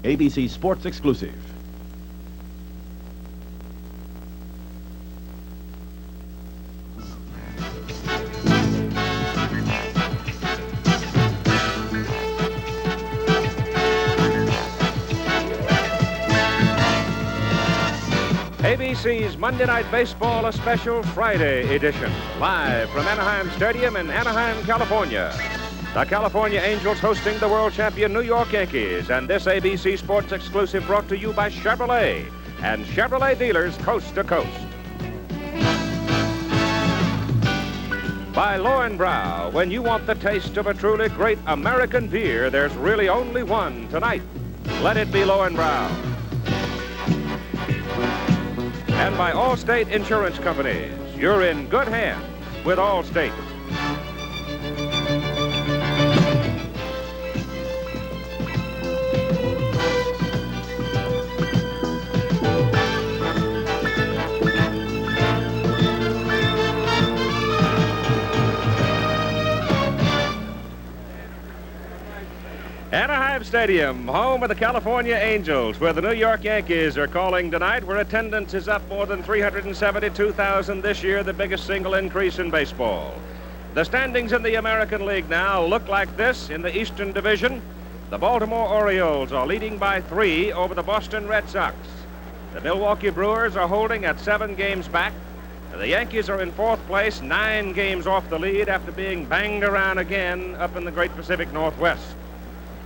ABC Sports exclusive. ABC's Monday Night Baseball, a special Friday edition, live from Anaheim Stadium in Anaheim, California. The California Angels hosting the world champion New York Yankees, and this ABC Sports exclusive brought to you by Chevrolet and Chevrolet dealers coast to coast. By Lowenbrau, when you want the taste of a truly great American beer, there's really only one tonight. Let it be Lowenbrau. And by Allstate Insurance Companies, you're in good hands with Allstate. Anaheim Stadium, home of the California Angels, where the New York Yankees are calling tonight, where attendance is up more than 372,000 this year, the biggest single increase in baseball. The standings in the American League now look like this. In the Eastern Division, the Baltimore Orioles are leading by 3 over the Boston Red Sox. The Milwaukee Brewers are holding at 7 games back. The Yankees are in 4th place, 9 games off the lead after being banged around again up in the great Pacific Northwest.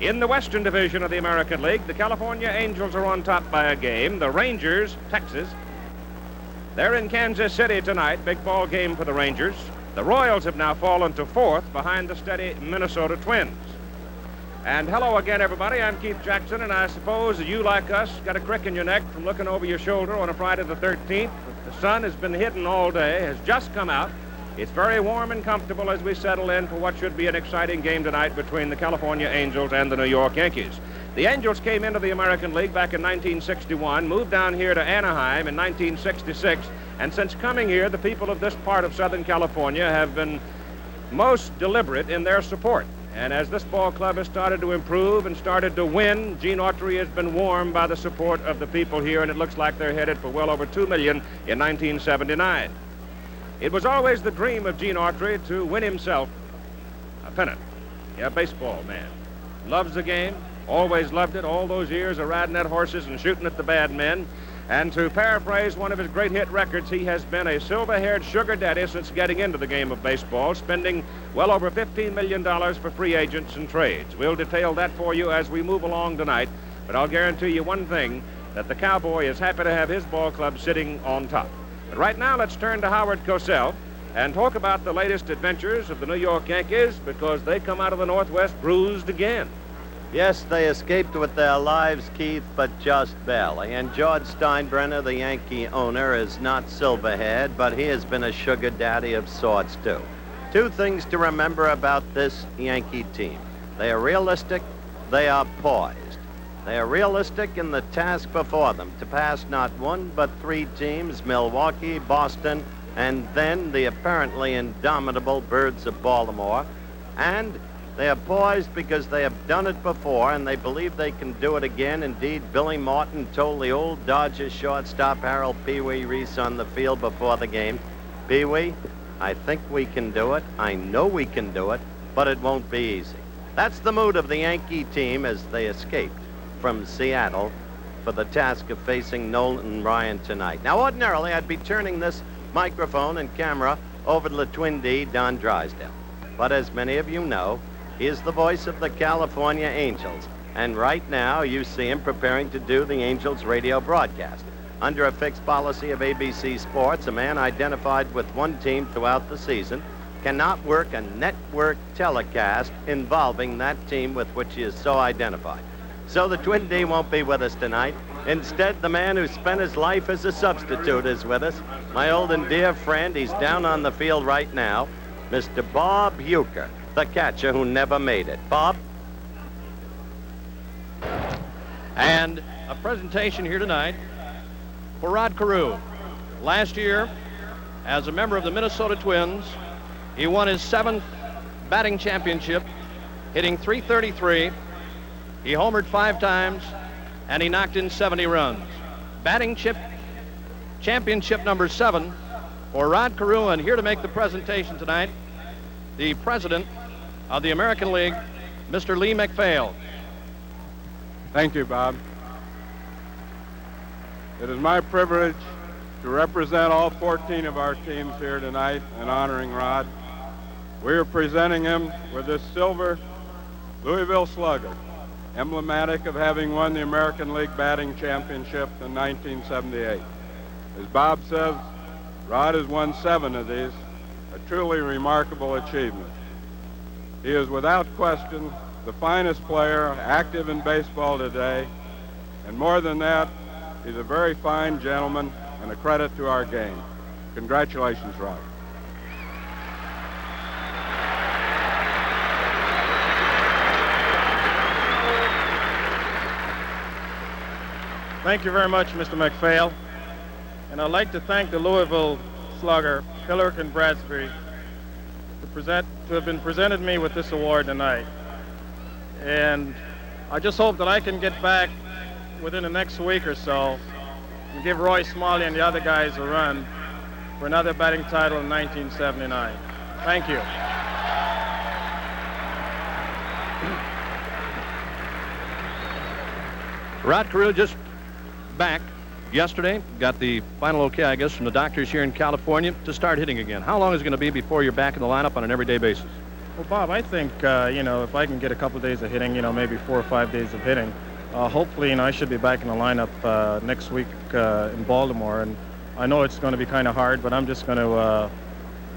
In the Western Division of the American League, the California Angels are on top by a game. The Rangers, Texas, they're in Kansas City tonight. Big ball game for the Rangers. The Royals have now fallen to 4th behind the steady Minnesota Twins. And hello again, everybody. I'm Keith Jackson, and I suppose you, like us, got a crick in your neck from looking over your shoulder on a Friday the 13th. The sun has been hidden all day, has just come out. It's very warm and comfortable as we settle in for what should be an exciting game tonight between the California Angels and the New York Yankees. The Angels came into the American League back in 1961, moved down here to Anaheim in 1966, and since coming here, the people of this part of Southern California have been most deliberate in their support. And as this ball club has started to improve and started to win, Gene Autry has been warmed by the support of the people here, and it looks like they're headed for well over $2 million in 1979. It was always the dream of Gene Autry to win himself a pennant. Yeah, baseball man. Loves the game, always loved it, all those years of riding at horses and shooting at the bad men. And to paraphrase one of his great hit records, he has been a silver-haired sugar daddy since getting into the game of baseball, spending well over $15 million for free agents and trades. We'll detail that for you as we move along tonight, but I'll guarantee you one thing, that the Cowboy is happy to have his ball club sitting on top. But right now, let's turn to Howard Cosell and talk about the latest adventures of the New York Yankees, because they come out of the Northwest bruised again. Yes, they escaped with their lives, Keith, but just barely. And George Steinbrenner, the Yankee owner, is not silver-haired, but he has been a sugar daddy of sorts, too. 2 things to remember about this Yankee team. They are realistic, they are poised. They are realistic in the task before them, to pass not 1 but 3 teams, Milwaukee, Boston, and then the apparently indomitable Birds of Baltimore. And they are poised because they have done it before, and they believe they can do it again. Indeed, Billy Martin told the old Dodgers shortstop Harold Pee Wee Reese on the field before the game, "Pee Wee, I think we can do it. I know we can do it, but it won't be easy." That's the mood of the Yankee team as they escaped from Seattle for the task of facing Nolan Ryan tonight. Now, ordinarily, I'd be turning this microphone and camera over to the Twin D, Don Drysdale. But as many of you know, he is the voice of the California Angels. And right now, you see him preparing to do the Angels radio broadcast. Under a fixed policy of ABC Sports, a man identified with one team throughout the season cannot work a network telecast involving that team with which he is so identified. So the Twin D won't be with us tonight. Instead, the man who spent his life as a substitute is with us. My old and dear friend, he's down on the field right now, Mr. Bob Ueker, the catcher who never made it. Bob? And a presentation here tonight for Rod Carew. Last year, as a member of the Minnesota Twins, he won his 7th batting championship, hitting .333. He homered 5 times, and he knocked in 70 runs. Batting championship number 7 for Rod Carew, and here to make the presentation tonight, the president of the American League, Mr. Lee MacPhail. Thank you, Bob. It is my privilege to represent all 14 of our teams here tonight in honoring Rod. We are presenting him with this silver Louisville Slugger, emblematic of having won the American League batting championship in 1978. As Bob says, Rod has won 7 of these, a truly remarkable achievement. He is without question the finest player active in baseball today, and more than that, he's a very fine gentleman and a credit to our game. Congratulations, Rod. Thank you very much, Mr. MacPhail. And I'd like to thank the Louisville Slugger, Pillark and Bradstreet, to have been presented me with this award tonight. And I just hope that I can get back within the next week or so and give Roy Smalley and the other guys a run for another batting title in 1979. Thank you. Rod Carew just back yesterday, got the final okay, I guess, from the doctors here in California to start hitting again. How long is it going to be before you're back in the lineup on an everyday basis? Well, Bob, I think, if I can get a couple of days of hitting, maybe 4 or 5 days of hitting, hopefully, I should be back in the lineup next week in Baltimore. And I know it's going to be kind of hard, but I'm just going to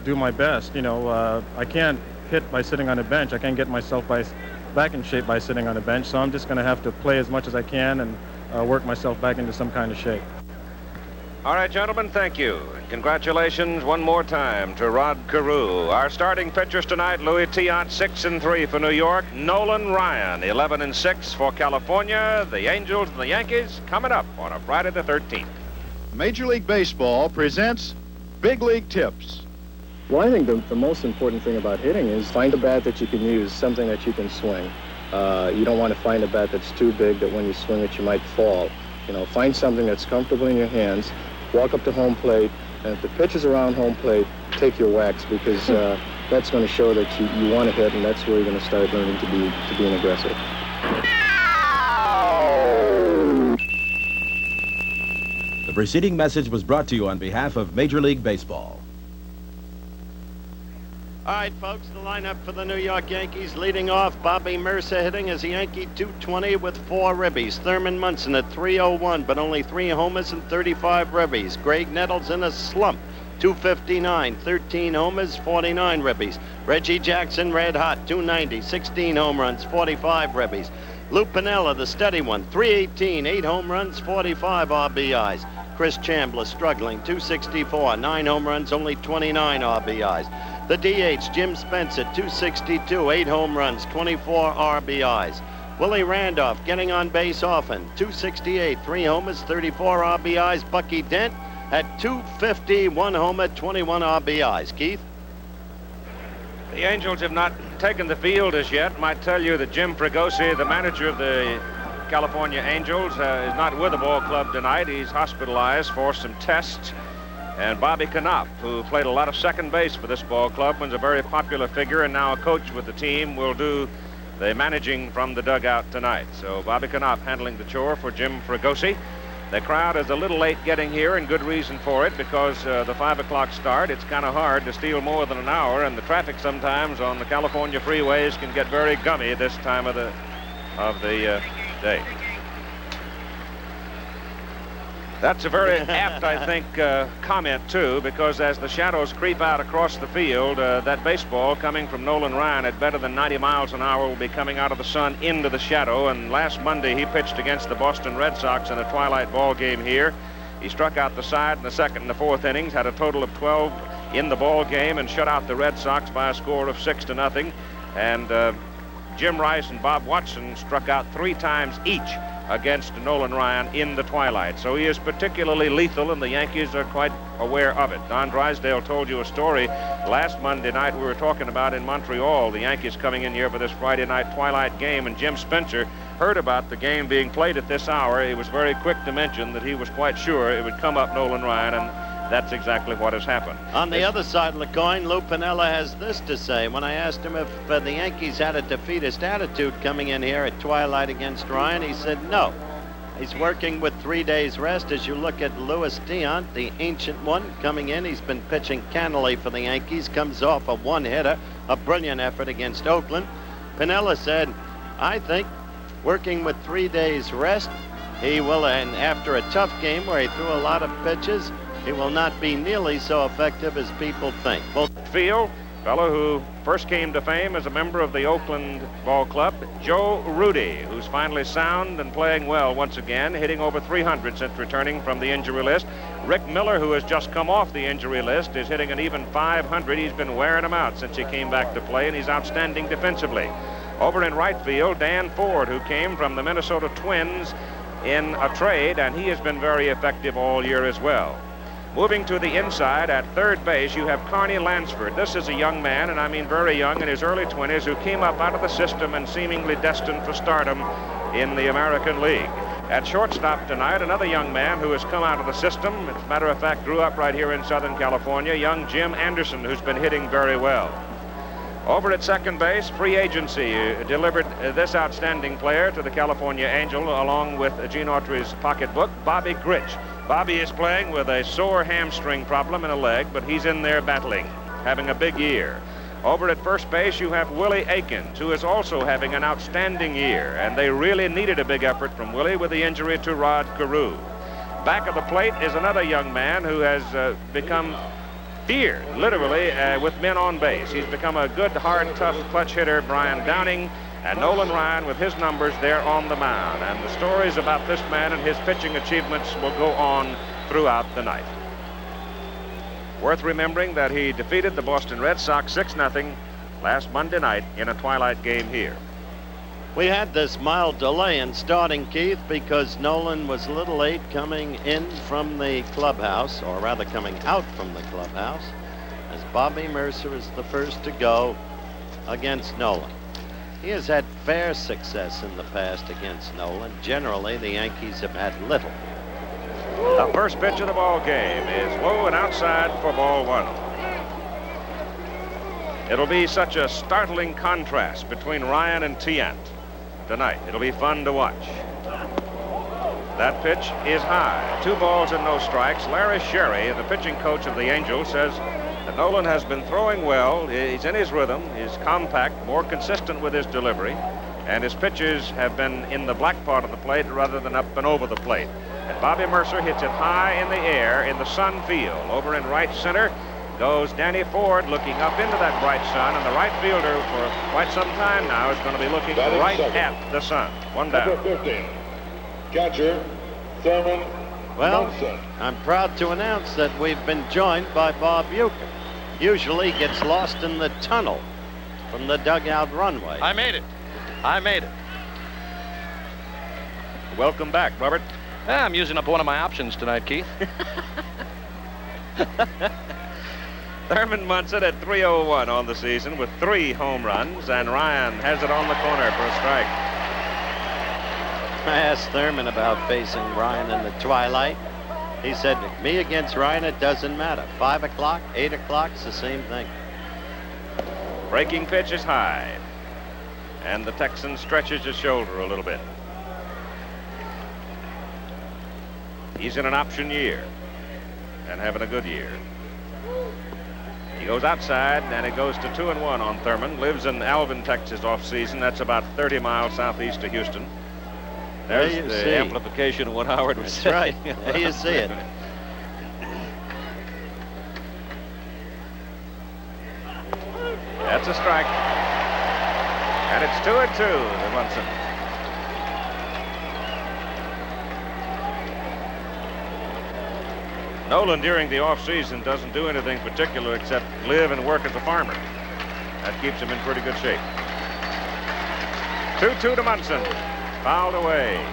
do my best. I can't hit by sitting on a bench. I can't get myself back in shape by sitting on a bench. So I'm just going to have to play as much as I can and work myself back into some kind of shape. All right, gentlemen, thank you. Congratulations one more time to Rod Carew. Our starting pitchers tonight, Louis Tiant, 6-3 for New York. Nolan Ryan, 11-6 for California. The Angels and the Yankees coming up on a Friday the 13th. Major League Baseball presents Big League Tips. Well, I think the most important thing about hitting is find a bat that you can use, something that you can swing. You don't want to find a bat that's too big that when you swing it, you might fall. Find something that's comfortable in your hands, walk up to home plate, and if the pitch is around home plate, take your whacks, because that's going to show that you want to hit, and that's where you're going to start learning to be an aggressor. The preceding message was brought to you on behalf of Major League Baseball. All right, folks, the lineup for the New York Yankees. Leading off, Bobby Mercer hitting as a Yankee, 220 with 4 ribbies. Thurman Munson at 301, but only 3 homers and 35 ribbies. Greg Nettles in a slump, 259, 13 homers, 49 ribbies. Reggie Jackson, red hot, 290, 16 home runs, 45 ribbies. Lou Piniella, the steady one, 318, 8 home runs, 45 RBIs. Chris Chandler struggling, 264, 9 home runs, only 29 RBIs. The DH, Jim Spencer, 262, 8 home runs, 24 RBIs. Willie Randolph getting on base often, 268, 3 homers, 34 RBIs. Bucky Dent at 250, 1 homer, 21 RBIs. Keith? The Angels have not taken the field as yet. Might tell you that Jim Fregosi, the manager of the California Angels, is not with the ball club tonight. He's hospitalized for some tests. And Bobby Knopf, who played a lot of second base for this ball club, was a very popular figure and now a coach with the team, will do the managing from the dugout tonight. So Bobby Knopf handling the chore for Jim Fregosi. The crowd is a little late getting here, and good reason for it, because the 5 o'clock start, it's kind of hard to steal more than an hour, and the traffic sometimes on the California freeways can get very gummy this time of the day. That's a very apt, I think, comment, too, because as the shadows creep out across the field, that baseball coming from Nolan Ryan at better than 90 miles an hour will be coming out of the sun into the shadow. And last Monday, he pitched against the Boston Red Sox in a twilight ball game here. He struck out the side in the 2nd and the 4th innings, had a total of 12 in the ball game, and shut out the Red Sox by a score of 6-0. And Jim Rice and Bob Watson struck out 3 times each against Nolan Ryan in the twilight. So he is particularly lethal, and the Yankees are quite aware of it. Don Drysdale told you a story last Monday night we were talking about in Montreal, the Yankees coming in here for this Friday night twilight game, and Jim Spencer heard about the game being played at this hour, he was very quick to mention that he was quite sure it would come up Nolan Ryan, and that's exactly what has happened. On the other side of the coin, Lou Piniella has this to say. When I asked him if the Yankees had a defeatist attitude coming in here at twilight against Ryan, he said no. He's working with 3 days rest. As you look at Louis Dion, the ancient one, coming in, he's been pitching cannily for the Yankees, comes off a one-hitter, a brilliant effort against Oakland. Piniella said, I think working with 3 days rest, he will, and after a tough game where he threw a lot of pitches, he will not be nearly so effective as people think. Both Field, fellow who first came to fame as a member of the Oakland Ball Club, Joe Rudy, who's finally sound and playing well once again, hitting over 300 since returning from the injury list. Rick Miller, who has just come off the injury list, is hitting an even 500. He's been wearing them out since he came back to play, and he's outstanding defensively. Over in right field, Dan Ford, who came from the Minnesota Twins in a trade, and he has been very effective all year as well. Moving to the inside at third base, you have Carney Lansford. This is a young man, and I mean very young, in his early 20s, who came up out of the system and seemingly destined for stardom in the American League. At shortstop tonight, another young man who has come out of the system, as a matter of fact, grew up right here in Southern California, young Jim Anderson, who's been hitting very well. Over at second base, free agency delivered this outstanding player to the California Angel, along with Gene Autry's pocketbook, Bobby Grich. Bobby is playing with a sore hamstring problem in a leg, but he's in there battling, having a big year. Over at first base, you have Willie Aikens, who is also having an outstanding year, and they really needed a big effort from Willie with the injury to Rod Carew. Back of the plate is another young man who has become feared, literally, with men on base. He's become a good, hard, tough clutch hitter, Brian Downing, and Nolan Ryan with his numbers there on the mound. And the stories about this man and his pitching achievements will go on throughout the night. Worth remembering that he defeated the Boston Red Sox 6-0 last Monday night in a twilight game here. We had this mild delay in starting, Keith, because Nolan was a little late coming in from the clubhouse, or rather coming out from the clubhouse, as Bobby Mercer is the first to go against Nolan. He has had fair success in the past against Nolan. Generally, the Yankees have had little. The first pitch of the ball game is low and outside for ball one. It'll be such a startling contrast between Ryan and Tiant tonight. It'll be fun to watch. That pitch is high. 2 balls and no strikes. Larry Sherry, the pitching coach of the Angels, says that Nolan has been throwing well. He's in his rhythm. He's compact, more consistent with his delivery, and his pitches have been in the black part of the plate rather than up and over the plate. And Bobby Mercer hits it high in the air in the sun field. Over in right center goes Danny Ford, looking up into that bright sun, and the right fielder for quite some time now is going to be looking right at the sun. One down. Number 15, catcher, Thurman Munson. I'm proud to announce that we've been joined by Bob Ueker. Usually gets lost in the tunnel from the dugout runway. I made it. I made it. Welcome back, Robert. I'm using up one of my options tonight, Keith. Thurman Munson at 301 on the season with 3 home runs, and Ryan has it on the corner for a strike. I asked Thurman about facing Ryan in the twilight. He said, me against Ryan, it doesn't matter. 5 o'clock, 8 o'clock, it's the same thing. Breaking pitch is high, and the Texan stretches his shoulder a little bit. He's in an option year and having a good year. He goes outside, and it goes to 2-1 on Thurman. Lives in Alvin, Texas off season. That's about 30 miles southeast of Houston. There's the amplification of what Howard was saying. That's right. There you see it. That's a strike. And it's 2-2 to Munson. Nolan during the off-season doesn't do anything particular except live and work as a farmer. That keeps him in pretty good shape. 2-2 to Munson. Fouled away.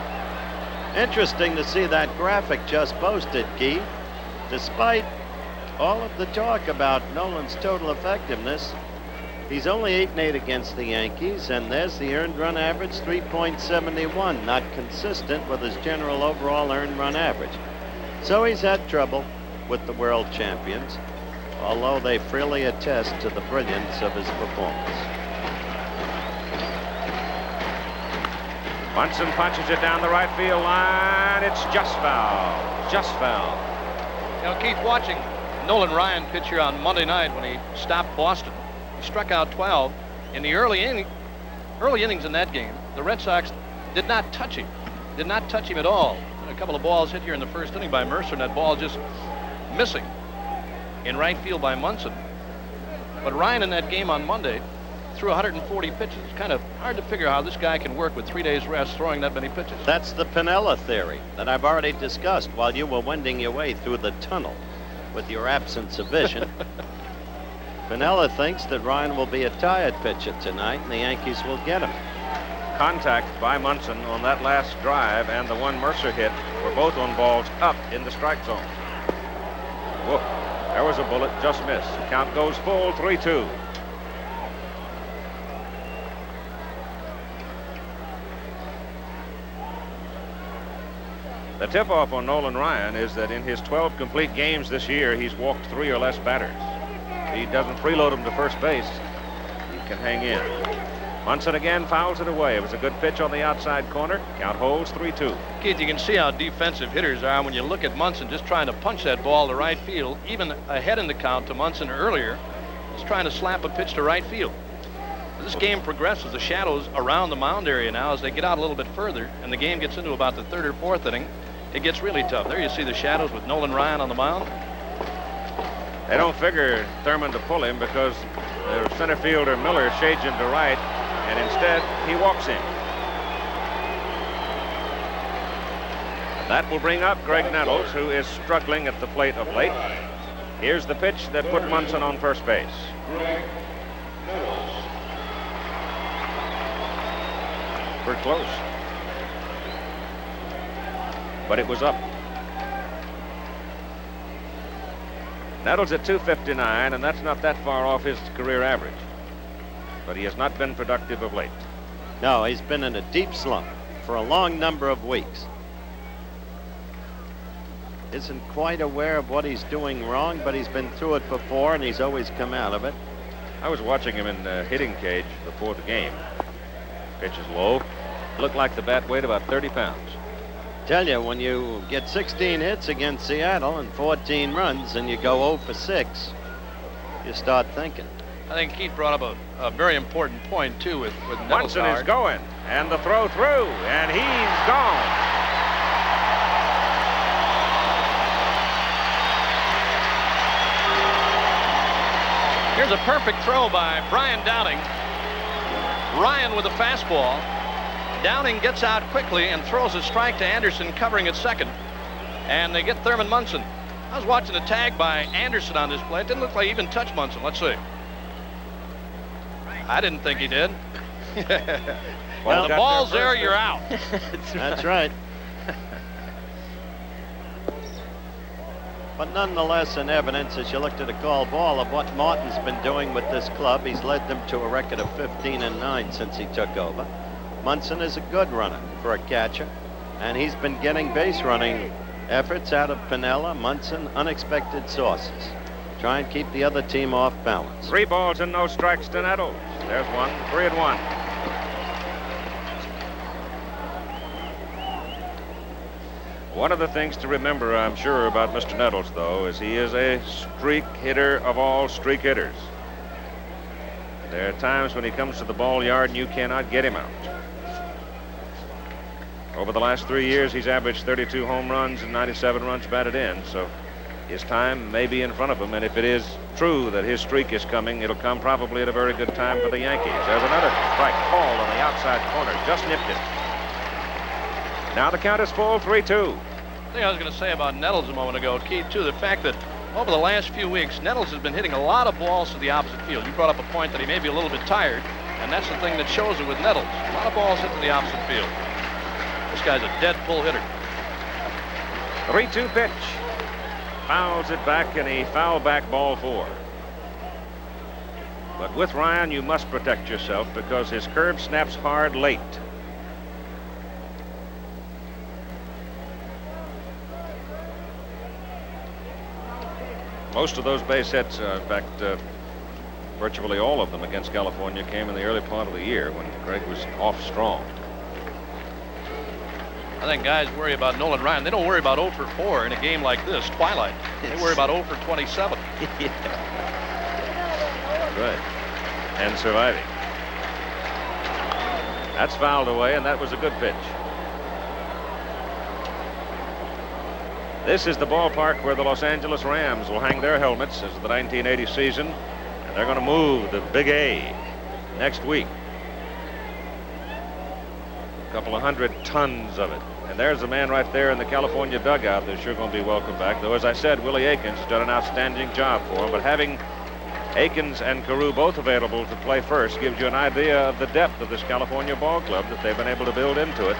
Interesting to see that graphic just posted, Keith. Despite all of the talk about Nolan's total effectiveness, He's only 8-8 against the Yankees, and there's the earned run average, 3.71, not consistent with his general overall earned run average. So he's had trouble with the world champions, although they freely attest to the brilliance of his performance. Munson punches it down the right field line. It's just foul. Just foul. You know, Keith, watching Nolan Ryan pitch here on Monday night when he stopped Boston, he struck out 12. In the early innings in that game, the Red Sox did not touch him. Did not touch him at all. A couple of balls hit here in the first inning by Mercer, and that ball just missing in right field by Munson. But Ryan in that game on Monday threw 140 pitches. It's kind of hard to figure how this guy can work with 3 days rest throwing that many pitches. That's the Piniella theory that I've already discussed while you were wending your way through the tunnel with your absence of vision. Piniella thinks that Ryan will be a tired pitcher tonight and the Yankees will get him. Contact by Munson on that last drive and the one Mercer hit were both on balls up in the strike zone. Whoa, there was a bullet, just missed. Count goes full, 3-2. The tip-off on Nolan Ryan is that in his 12 complete games this year, he's walked 3 or less batters. He doesn't freeload him to first base. He can hang in. Munson again fouls it away. It was a good pitch on the outside corner. Count holds 3-2. Keith, you can see how defensive hitters are when you look at Munson just trying to punch that ball to right field, even ahead in the count to Munson earlier, just trying to slap a pitch to right field. As this game progresses, the shadows around the mound area now, as they get out a little bit further, and the game gets into about the 3rd or 4th inning, it gets really tough. There you see the shadows with Nolan Ryan on the mound. They don't figure Thurman to pull him because the center fielder Miller shades him to right, and instead he walks in. That will bring up Greg Nettles, who is struggling at the plate of late. Here's the pitch that put Munson on first base. Greg Nettles. We're close. But it was up. Nettles at 259, and that's not that far off his career average. But he has not been productive of late. No, he's been in a deep slump for a long number of weeks. Isn't quite aware of what he's doing wrong, but he's been through it before, and he's always come out of it. I was watching him in the hitting cage before the game. Pitch is low. Looked like the bat weighed about 30 pounds. Tell you, when you get 16 hits against Seattle and 14 runs and you go 0 for 6, you start thinking. I think Keith brought up a very important point, too, with Nettles. Munson is going, and the throw through, and he's gone. Here's a perfect throw by Brian Downing. Ryan with a fastball. Downing gets out quickly and throws a strike to Anderson, covering at second. And they get Thurman Munson. I was watching the tag by Anderson on this play. It didn't look like he even touched Munson. Let's see. I didn't think he did. Well, the ball's there, you're out. That's right. But nonetheless, in evidence, as you looked at a call ball of what Martin's been doing with this club, he's led them to a record of 15-9 since he took over. Munson is a good runner for a catcher, and he's been getting base running efforts out of Piniella, Munson, unexpected sources. Try and keep the other team off balance. 3 balls and no strikes to Nettles. There's one, 3-1. One of the things to remember, I'm sure, about Mr. Nettles, though, is he is a streak hitter of all streak hitters. There are times when he comes to the ball yard and you cannot get him out. Over the last 3 years, he's averaged 32 home runs and 97 runs batted in, so his time may be in front of him, and if it is true that his streak is coming, it'll come probably at a very good time for the Yankees. There's another strike called on the outside corner, just nipped it. Now the count is full, 3-2. The thing I was going to say about Nettles a moment ago, Keith, too, the fact that over the last few weeks, Nettles has been hitting a lot of balls to the opposite field. You brought up a point that he may be a little bit tired, and that's the thing that shows it with Nettles. A lot of balls hit to the opposite field. This guy's a dead pull hitter. 3-2 pitch. Fouls it back, and he fouled back ball 4. But with Ryan, you must protect yourself because his curve snaps hard late. Most of those base hits, in fact, virtually all of them against California came in the early part of the year when Greg was off strong. I think guys worry about Nolan Ryan. They don't worry about 0 for 4 in a game like this, twilight. They worry about 0 for 27. Good. And surviving. That's fouled away, and that was a good pitch. This is the ballpark where the Los Angeles Rams will hang their helmets as the 1980 season, and they're going to move the Big A next week. A couple of 100 tons of it. And there's a man right there in the California dugout that's sure going to be welcome back. Though, as I said, Willie Aikens has done an outstanding job for him. But having Aikens and Carew both available to play first gives you an idea of the depth of this California ball club that they've been able to build into it.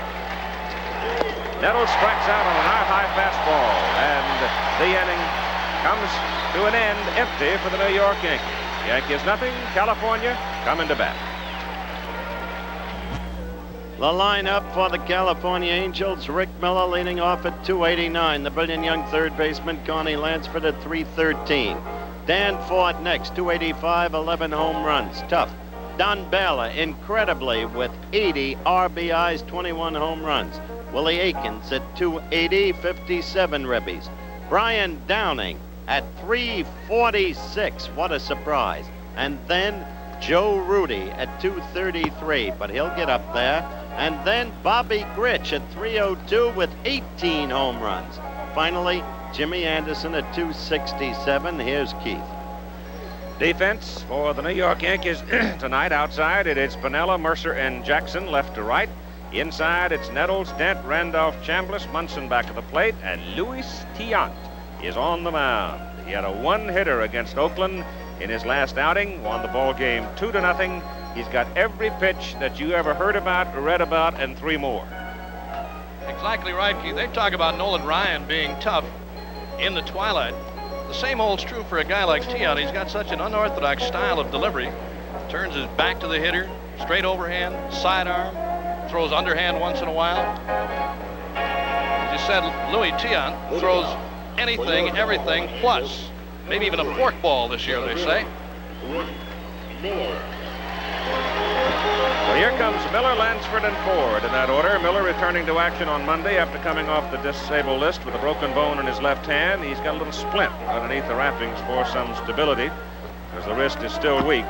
Nettles strikes out on an high fastball, and the inning comes to an end empty for the New York Yankees. Yankees nothing, California coming to bat. The lineup for the California Angels: Rick Miller leading off at 289. The brilliant young third baseman Connie Lansford at 313. Dan Ford next, 285, 11 home runs. Tough. Don Bala, incredibly, with 80 RBIs, 21 home runs. Willie Aikens at 280, 57 ribbies. Brian Downing at 346. What a surprise. And then Joe Rudy at 233, but he'll get up there. And then Bobby Grich at 302 with 18 home runs. Finally, Jimmy Anderson at 267. Here's Keith. Defense for the New York Yankees tonight. Outside, it is Piniella, Mercer, and Jackson left to right. Inside, it's Nettles, Dent, Randolph, Chambliss, Munson back of the plate, and Luis Tiant is on the mound. He had a one-hitter against Oakland in his last outing, won the ball game 2-0. He's got every pitch that you ever heard about, read about, and 3 more. Exactly right, Keith. They talk about Nolan Ryan being tough in the twilight. The same holds true for a guy like Tiant. He's got such an unorthodox style of delivery. Turns his back to the hitter, straight overhand, sidearm, throws underhand once in a while. As you said, Louis Tiant throws anything, everything, plus maybe even a forkball this year, they say. Well, here comes Miller, Lansford, and Ford in that order. Miller returning to action on Monday after coming off the disabled list with a broken bone in his left hand. He's got a little splint underneath the wrappings for some stability, because the wrist is still weak.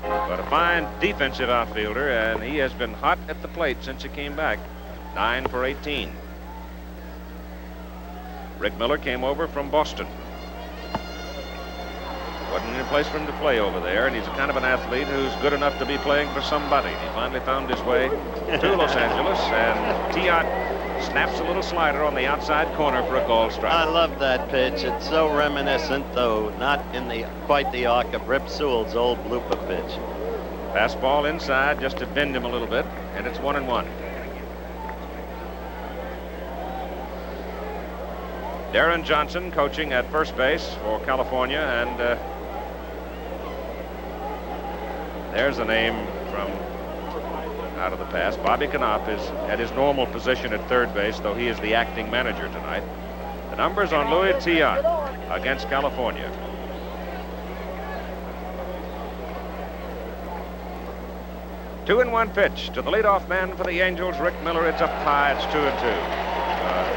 But a fine defensive outfielder, and he has been hot at the plate since he came back. 9 for 18. Rick Miller came over from Boston. Wasn't any place for him to play over there, and he's a kind of an athlete who's good enough to be playing for somebody. He finally found his way to Los Angeles, and Tiant snaps a little slider on the outside corner for a called strike. I love that pitch. It's so reminiscent, though not in quite the arc of Rip Sewell's old blooper pitch. Fastball inside just to bend him a little bit, and it's 1-1. Darren Johnson coaching at first base for California, and there's a name from out of the past. Bobby Knopp is at his normal position at third base, though he is the acting manager tonight. The numbers on Louis Tiant against California. Two and one pitch to the leadoff man for the Angels, Rick Miller. It's up high. It's 2-2.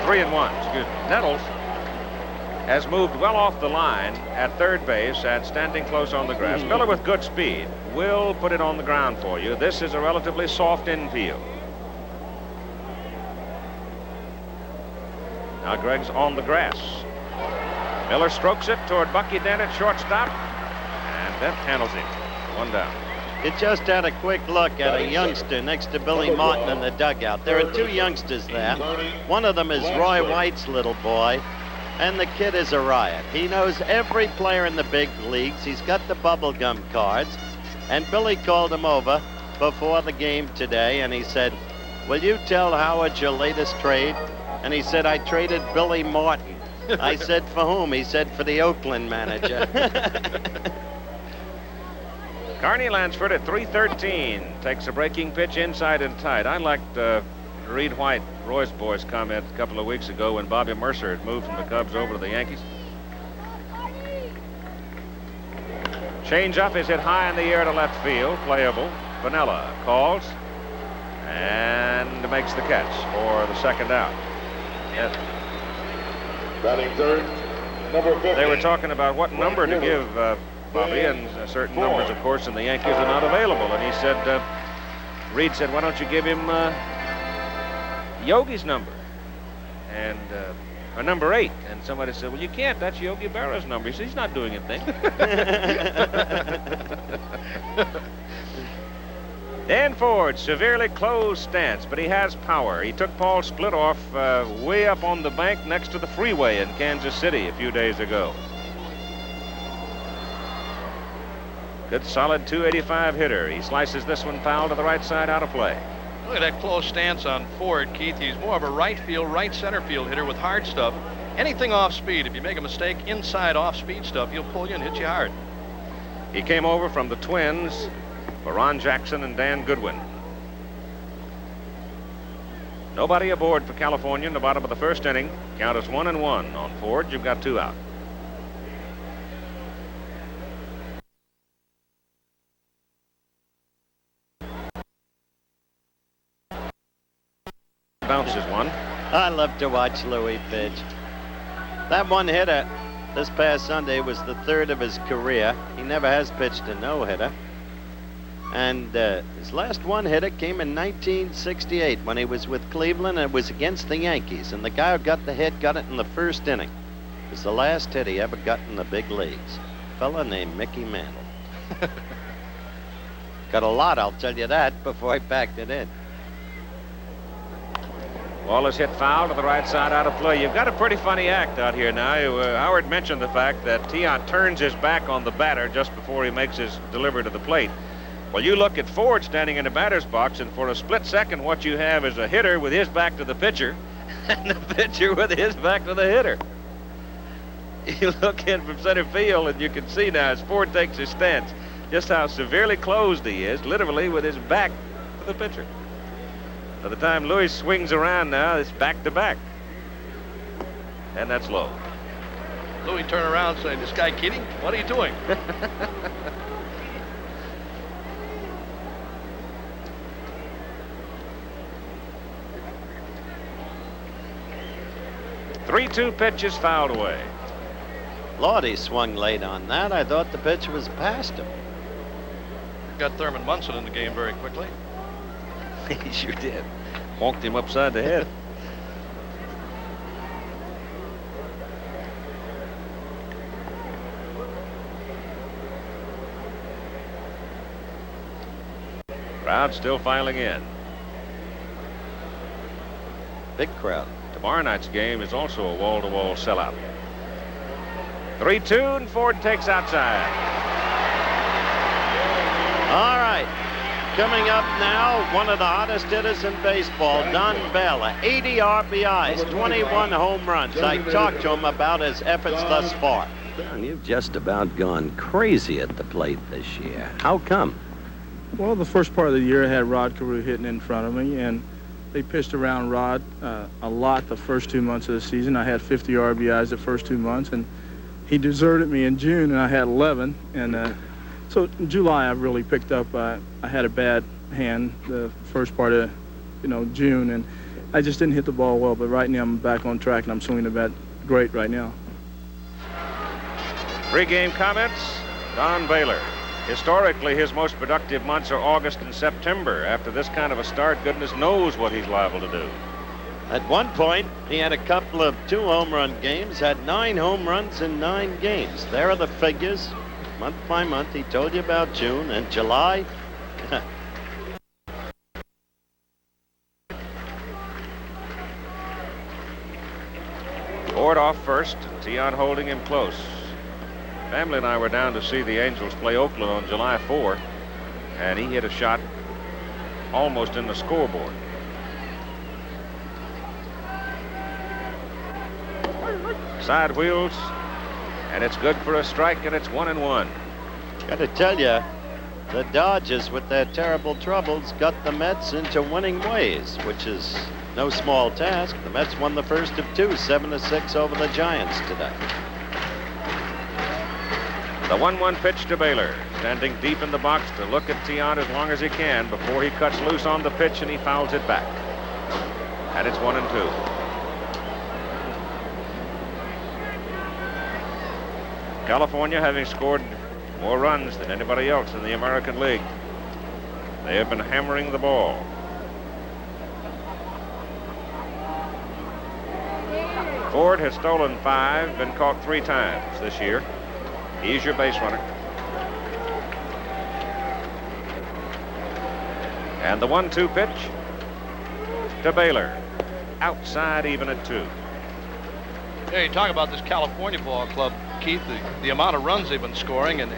3-1. Excuse me. Nettles has moved well off the line at third base and standing close on the grass. Miller with good speed will put it on the ground for you. This is a relatively soft infield. Now Greg's on the grass. Miller strokes it toward Bucky Dent at shortstop, and Dent handles him. 1 down. You just had a quick look at a youngster next to Billy Martin in the dugout. There are 2 youngsters there. One of them is Roy White's little boy, and the kid is a riot. He knows every player in the big leagues. He's got the bubblegum cards, and Billy called him over before the game today, and he said, "Will you tell Howard your latest trade?" And he said, "I traded Billy Martin." I said, "For whom?" He said, "For the Oakland manager." Carney Lansford at 313 takes a breaking pitch inside and tight. I liked Reed White, Roy's boy's comment a couple of weeks ago when Bobby Mercer had moved from the Cubs over to the Yankees. Change up is hit high in the air to left field, playable. Piniella calls and makes the catch for the second out. Yes. Batting third, number 50. They were talking about what number to give Bobby, and certain numbers, of course, in the Yankees are not available. And he said, Reed said, why don't you give him Yogi's number? And or number 8. And somebody said, well, you can't. That's Yogi Berra's number. He said, he's not doing a thing. Dan Ford, severely closed stance, but he has power. He took Paul Splitoff way up on the bank next to the freeway in Kansas City a few days ago. Good solid 285 hitter. He slices this one foul to the right side, out of play. Look at that close stance on Ford, Keith. He's more of a right field, right center field hitter with hard stuff. Anything off speed, if you make a mistake inside off speed stuff, he'll pull you and hit you hard. He came over from the Twins for Ron Jackson and Dan Goodwin. Nobody aboard for California in the bottom of the first inning. Count is 1-1 on Ford. You've got 2 out. Bounces one. I love to watch Louis pitch. That one hitter this past Sunday was the 3rd of his career. He never has pitched a no-hitter. And his last one-hitter came in 1968 when he was with Cleveland, and it was against the Yankees. And the guy who got the hit got it in the first inning. It was the last hit he ever got in the big leagues. A fella named Mickey Mantle. Got a lot, I'll tell you that, before he packed it in. Ball is hit foul to the right side, out of play. You've got a pretty funny act out here now. Howard mentioned the fact that Tiant turns his back on the batter just before he makes his delivery to the plate. Well, you look at Ford standing in the batter's box, and for a split second, what you have is a hitter with his back to the pitcher and the pitcher with his back to the hitter. You look in from center field, and you can see now as Ford takes his stance just how severely closed he is, literally with his back to the pitcher. By the time Louis swings around now, it's back-to-back. And that's low. Louis turned around saying, this guy kidding? What are you doing? Three-two pitch is fouled away. Lord, he swung late on that. I thought the pitch was past him. Got Thurman Munson in the game very quickly. He sure did. Honked him upside the head. Crowd still filing in. Big crowd. Tomorrow night's game is also a wall-to-wall sellout. 3-2, and Ford takes outside. All right. Coming up now, one of the hottest hitters in baseball, Don Bell, 80 RBIs, 21 home runs. I talked to him about his efforts thus far. Don, you've just about gone crazy at the plate this year. How come? Well, the first part of the year I had Rod Carew hitting in front of me, and they pitched around Rod a lot the first 2 months of the season. I had 50 RBIs the first 2 months, and he deserted me in June, and I had 11. And so in July, I really picked up. I had a bad hand the first part of, June, and I just didn't hit the ball well. But right now, I'm back on track, and I'm swinging the bat great right now. Pre-game comments, Don Baylor. Historically, his most productive months are August and September. After this kind of a start, goodness knows what he's liable to do. At one point, he had a couple of 2 home run games, had 9 home runs in 9 games. There are the figures, month by month. He told you about June and July. Ford off first, Tiant holding him close. Family and I were down to see the Angels play Oakland on July 4, and he hit a shot almost in the scoreboard. Side wheels, and it's good for a strike, and it's 1-1. Got to tell you, The Dodgers, with their terrible troubles, got the Mets into winning ways, which is no small task. The Mets won the first of two, 7-6 over the Giants today. The 1-1 pitch to Baylor, standing deep in the box to look at Tiant as long as he can before he cuts loose on the pitch and he fouls it back. And it's 1-2. California, having scored more runs than anybody else in the American League, they have been hammering the ball. Ford has stolen 5, been caught 3 times this year. He's your base runner. And the 1-2 pitch to Baylor. Outside, even at 2. Yeah, you talk about this California ball club, Keith, the amount of runs they've been scoring, and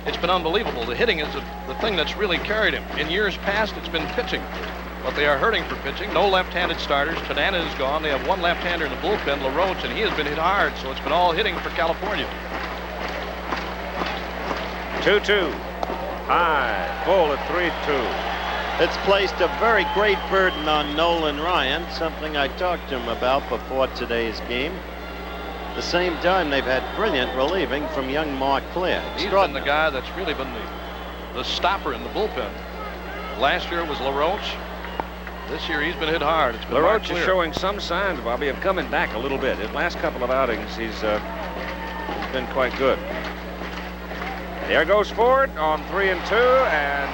it's been unbelievable. The hitting is the thing that's really carried him. In years past, it's been pitching, but they are hurting for pitching. No left-handed starters. Banana is gone. They have one left-hander in the bullpen, LaRoche, and he has been hit hard, so it's been all hitting for California. 2-2. High. Full at 3-2. It's placed a very great burden on Nolan Ryan, something I talked to him about before today's game. At the same time, they've had brilliant relieving from young Mark Clear. He's been the guy that's really been the stopper in the bullpen. Last year it was LaRoche. This year he's been hit hard. It's been LaRoche is showing some signs, Bobby, of coming back a little bit. His last couple of outings, he's been quite good. There goes Ford on 3-2, and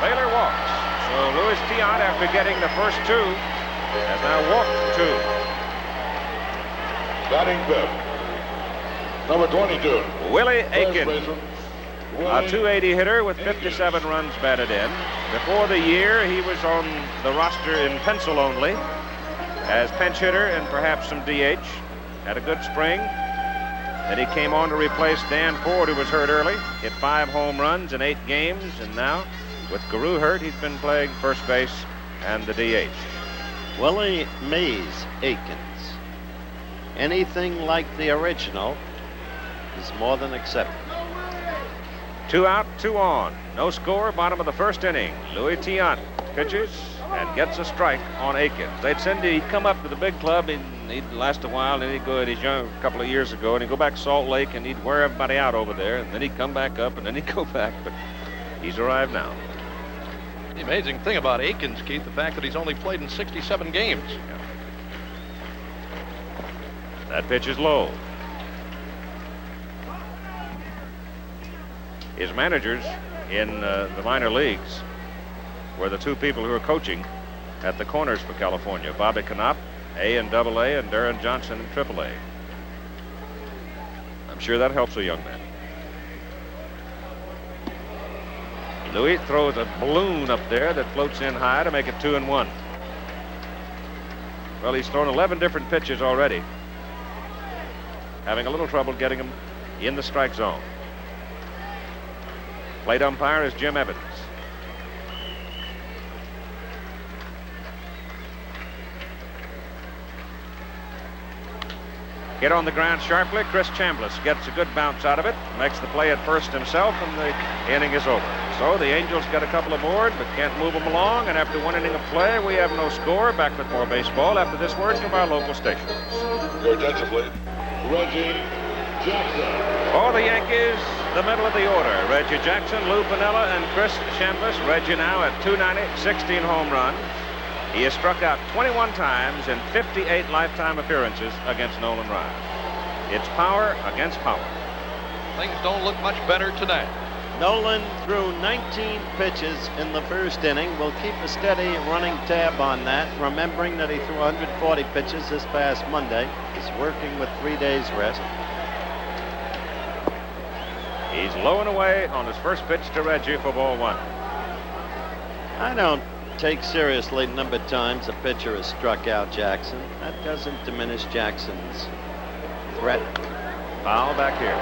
Baylor walks. So Louis Tiant, after getting the first 2, has now walked 2. Batting fifth, number 22. Willie First Aiken, baseman, a Willie 280 hitter with 57 runs batted in. Before the year, he was on the roster in pencil only as pinch hitter and perhaps some DH. Had a good spring. Then he came on to replace Dan Ford, who was hurt early. Hit 5 home runs in 8 games, and now, with Guru hurt, he's been playing first base and the DH. Willie Mays Aikens. Anything like the original is more than acceptable. 2 out, 2 on. No score, bottom of the first inning. Louis Tiant pitches and gets a strike on Aikens. They'd he'd come up to the big club, and he'd last a while, and he'd go, he's young a couple of years ago, and he'd go back to Salt Lake, and he'd wear everybody out over there, and then he'd come back up, and then he'd go back, but he's arrived now. The amazing thing about Aikens, Keith, the fact that he's only played in 67 games. Yeah. That pitch is low. His managers in the minor leagues were the 2 people who are coaching at the corners for California. Bobby Knopp, A and AA, and Darren Johnson in AAA. I'm sure that helps a young man. Louis throws a balloon up there that floats in high to make it 2-1. Well, he's thrown 11 different pitches already. Having a little trouble getting him in the strike zone. Plate umpire is Jim Evans. Hit on the ground sharply. Chris Chambliss gets a good bounce out of it, makes the play at first himself, and the inning is over. So the Angels got a couple aboard, but can't move them along, and after 1 inning of play, we have no score. Back with more baseball after this word from our local stations. Your attention, please. Reggie Jackson. For the Yankees, the middle of the order, Reggie Jackson, Lou Piniella, and Chris Chambliss. Reggie now at .290, 16 home runs. He has struck out 21 times in 58 lifetime appearances against Nolan Ryan. It's power against power. Things don't look much better tonight. Nolan threw 19 pitches in the first inning. We'll keep a steady running tab on that, remembering that he threw 140 pitches this past Monday. He's working with 3 days rest. He's low and away on his first pitch to Reggie for ball 1. I don't take seriously the number of times a pitcher has struck out Jackson. That doesn't diminish Jackson's threat. Foul back here.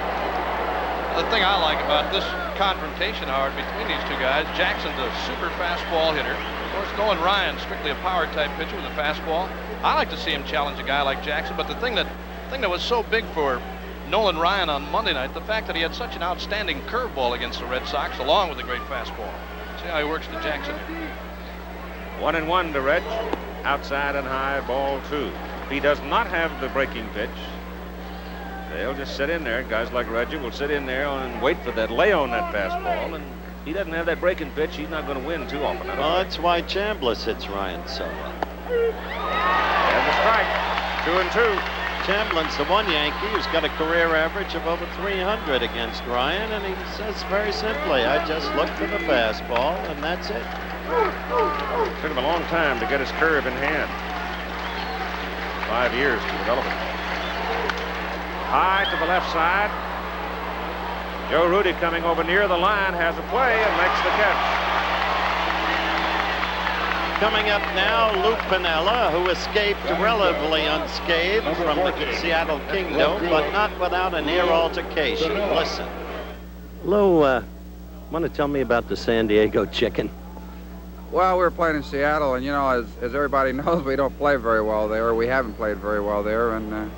The thing I like about this confrontation, Howard, between these 2 guys, Jackson's a super fastball hitter. Of course, Nolan Ryan, strictly a power type pitcher with a fastball. I like to see him challenge a guy like Jackson, but the thing that was so big for Nolan Ryan on Monday night, the fact that he had such an outstanding curveball against the Red Sox, along with a great fastball. See how he works to Jackson. 1-1 to Reg. Outside and high, ball 2. If he does not have the breaking pitch, they'll just sit in there. Guys like Reggie will sit in there and wait for that lay on that fastball. And if he doesn't have that breaking pitch, he's not going to win too often. Well, that's why Chambliss hits Ryan so well. And the strike. 2-2. Chamblin's the one Yankee who's got a career average of over 300 against Ryan, and he says very simply, I just look for the fastball, and that's it. Took him a long time to get his curve in hand. 5 years to develop it. High to the left side. Joe Rudi coming over near the line, has a play and makes the catch. Coming up now, Lou Piniella, who escaped relatively unscathed from the Seattle Kingdom, but not without a near altercation. Listen. Lou, want to tell me about the San Diego Chicken? Well, we were playing in Seattle, and, you know, as everybody knows, we don't play very well there, or we haven't played very well there, and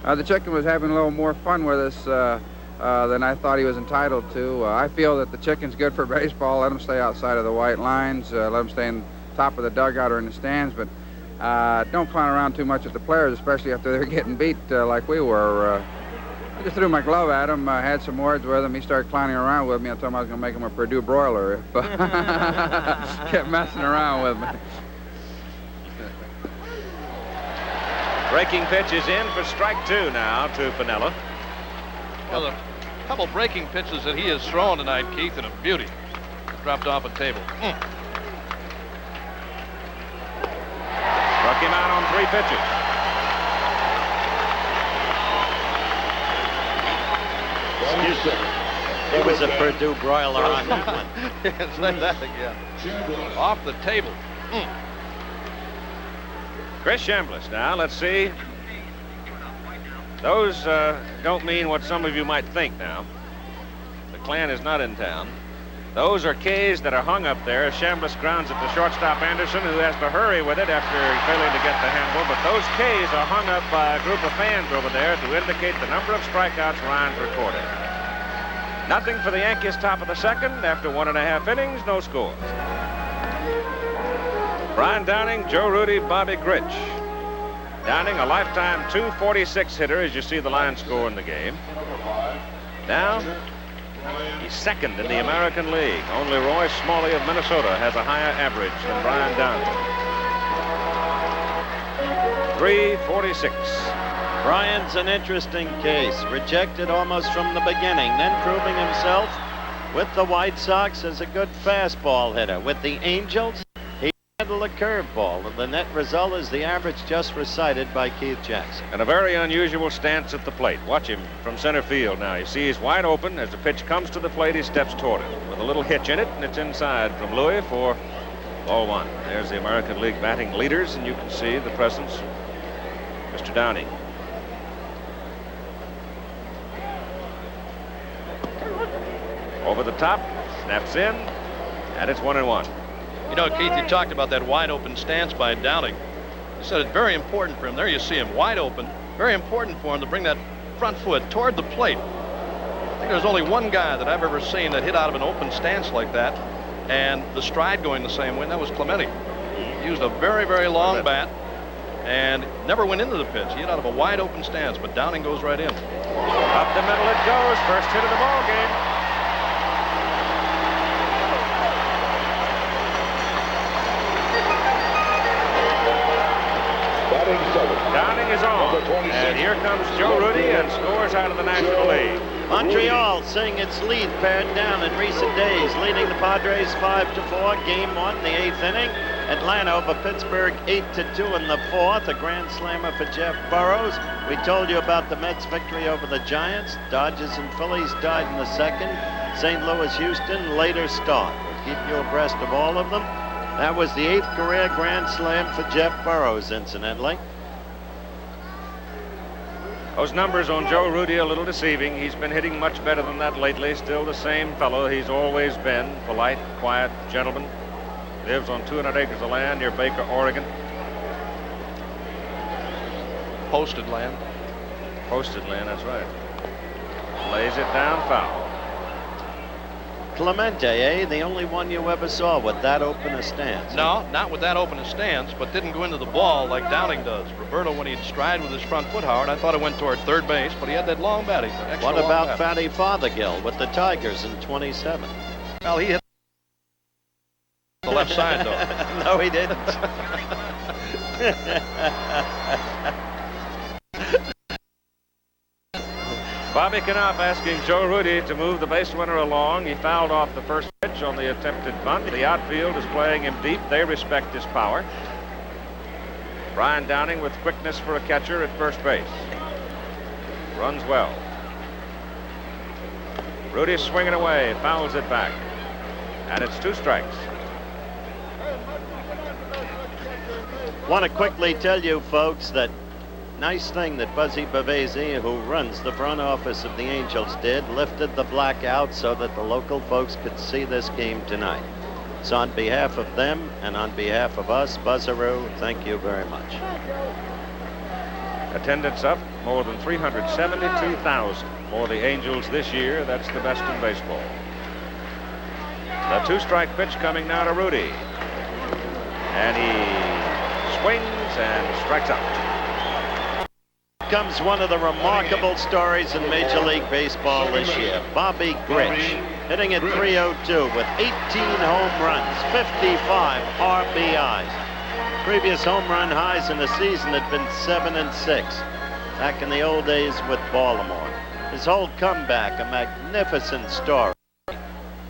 the Chicken was having a little more fun with us than I thought he was entitled to. I feel that the Chicken's good for baseball. Let him stay outside of the white lines. Let him stay in top of the dugout or in the stands, but don't clown around too much at the players, especially after they're getting beat like we were. I just threw my glove at him, had some words with him. He started clowning around with me. I told him I was going to make him a Purdue broiler if kept messing around with me. Breaking pitch is in for strike 2 now to Piniella. Well, a couple breaking pitches that he has thrown tonight, Keith, and a beauty. Dropped off a table. Struck him out on 3 pitches. It was a Purdue broiler on that one. Say that again. Off the table. Chris Chambliss now. Let's see. Those don't mean what some of you might think now. The Klan is not in town. Those are K's that are hung up there. Chambliss grounds at the shortstop Anderson, who has to hurry with it after failing to get the handle. But those K's are hung up by a group of fans over there to indicate the number of strikeouts Ryan's recorded. Nothing for the Yankees, top of the second. After 1.5 innings, no scores. Brian Downing, Joe Rudi, Bobby Grich. Downing, a lifetime .246 hitter, as you see the line score in the game. Now, he's second in the American League. Only Roy Smalley of Minnesota has a higher average than Brian Downing. .346. Brian's an interesting case. Rejected almost from the beginning, then proving himself with the White Sox as a good fastball hitter. With the Angels, he handled a curveball. The net result is the average just recited by Keith Jackson. And a very unusual stance at the plate. Watch him from center field now. You see he's wide open. As the pitch comes to the plate, he steps toward it with a little hitch in it, and it's inside from Louis for ball 1. There's the American League batting leaders, and you can see the presence of Mr. Downing. Over the top, snaps in, and it's 1-1. You know, Keith, you talked about that wide open stance by Downing. You said it's very important for him. There you see him wide open. Very important for him to bring that front foot toward the plate. I think there's only one guy that I've ever seen that hit out of an open stance like that, and the stride going the same way, and that was Clemente. He used a very, very long bat and never went into the pitch. He hit out of a wide open stance, but Downing goes right in. Up the middle it goes. First hit of the ball game. Downing is on, and here comes Joe Rudi and scores out of the National League. Montreal seeing its lead pared down in recent days, leading the Padres 5-4. Game 1, the 8th inning. Atlanta over Pittsburgh 8-2 in the 4th. A grand slammer for Jeff Burrows. We told you about the Mets' victory over the Giants. Dodgers and Phillies died in the 2nd. St. Louis, Houston, later start. We'll keep you abreast of all of them. That was the 8th career grand slam for Jeff Burrows, incidentally. Those numbers on Joe Rudi a little deceiving. He's been hitting much better than that lately. Still the same fellow he's always been. Polite, quiet gentleman. Lives on 200 acres of land near Baker, Oregon. Posted land. Posted, Lynn, that's right. Lays it down, foul. Clemente, eh? The only one you ever saw with that open a stance. No, not with that open a stance, but didn't go into the ball like Downing does. Roberto, when he'd stride with his front foot, Howard, I thought it went toward third base, but he had that long bat. What about Fatty Fothergill with the Tigers in 27? Well, he hit the left side, though. No, he didn't. Bobby Knopf asking Joe Rudy to move the base runner along. He fouled off the first pitch on the attempted bunt. The outfield is playing him deep. They respect his power. Brian Downing with quickness for a catcher at first base. Runs well. Rudy swinging away, fouls it back. And it's 2 strikes. Want to quickly tell you folks that nice thing that Buzzy Bavesi, who runs the front office of the Angels, did, lifted the blackout so that the local folks could see this game tonight. So on behalf of them and on behalf of us, Buzzaroo, thank you very much. Attendance up more than 372,000 for the Angels this year. That's the best in baseball. The 2-strike pitch coming now to Rudy. And he swings and strikes out. Comes one of the remarkable stories in Major League Baseball this year. Bobby Grich hitting at .302 with 18 home runs, 55 RBIs. Previous home run highs in the season had been 7 and 6 back in the old days with Baltimore. His whole comeback, a magnificent story. A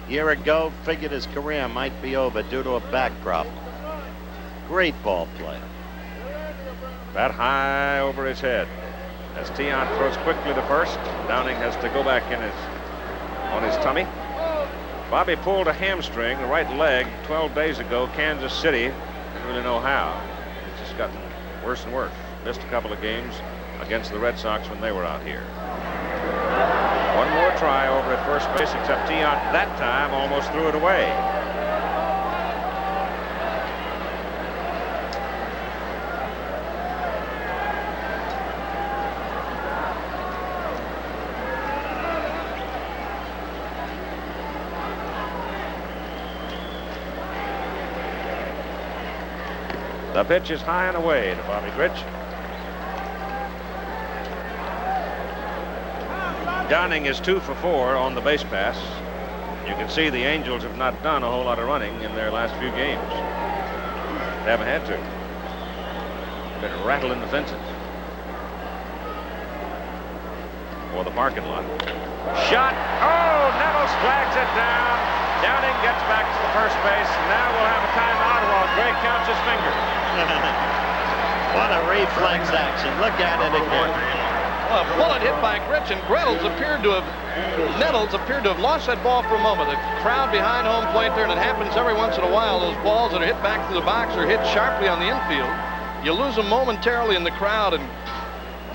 year ago, figured his career might be over due to a back problem. Great ball player. Bat high over his head. As Tiant throws quickly to first, Downing has to go back in on his tummy. Bobby pulled a hamstring, the right leg, 12 days ago, Kansas City. Didn't really know how. It's just gotten worse and worse. Missed a couple of games against the Red Sox when they were out here. One more try over at first base, except Tiant that time almost threw it away. The pitch is high and away to Bobby Grich. Downing is 2 for 4 on the base pass. You can see the Angels have not done a whole lot of running in their last few games. They haven't had to. Been rattling the fences. Or the parking lot. Shot. Oh, Nettles flags it down. Downing gets back to the first base. Now we'll have a timeout while Gray counts his fingers. What a reflex action. Look at it again. Well, a bullet hit by Grich, and Nettles appeared to have lost that ball for a moment. The crowd behind home plate there, and it happens every once in a while. Those balls that are hit back to the box are hit sharply on the infield. You lose them momentarily in the crowd, and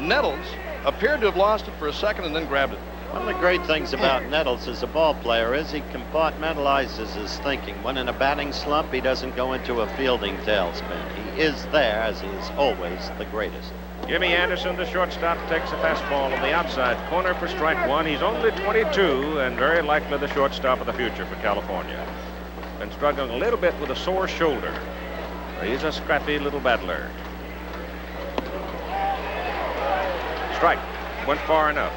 Nettles appeared to have lost it for a second and then grabbed it. One of the great things about Nettles as a ball player is he compartmentalizes his thinking. When in a batting slump, he doesn't go into a fielding tailspin. He is there, as he is always, the greatest. Jimmy Anderson, the shortstop, takes a fastball on the outside corner for strike 1. He's only 22 and very likely the shortstop of the future for California. Been struggling a little bit with a sore shoulder. He's a scrappy little battler. Strike. Went far enough.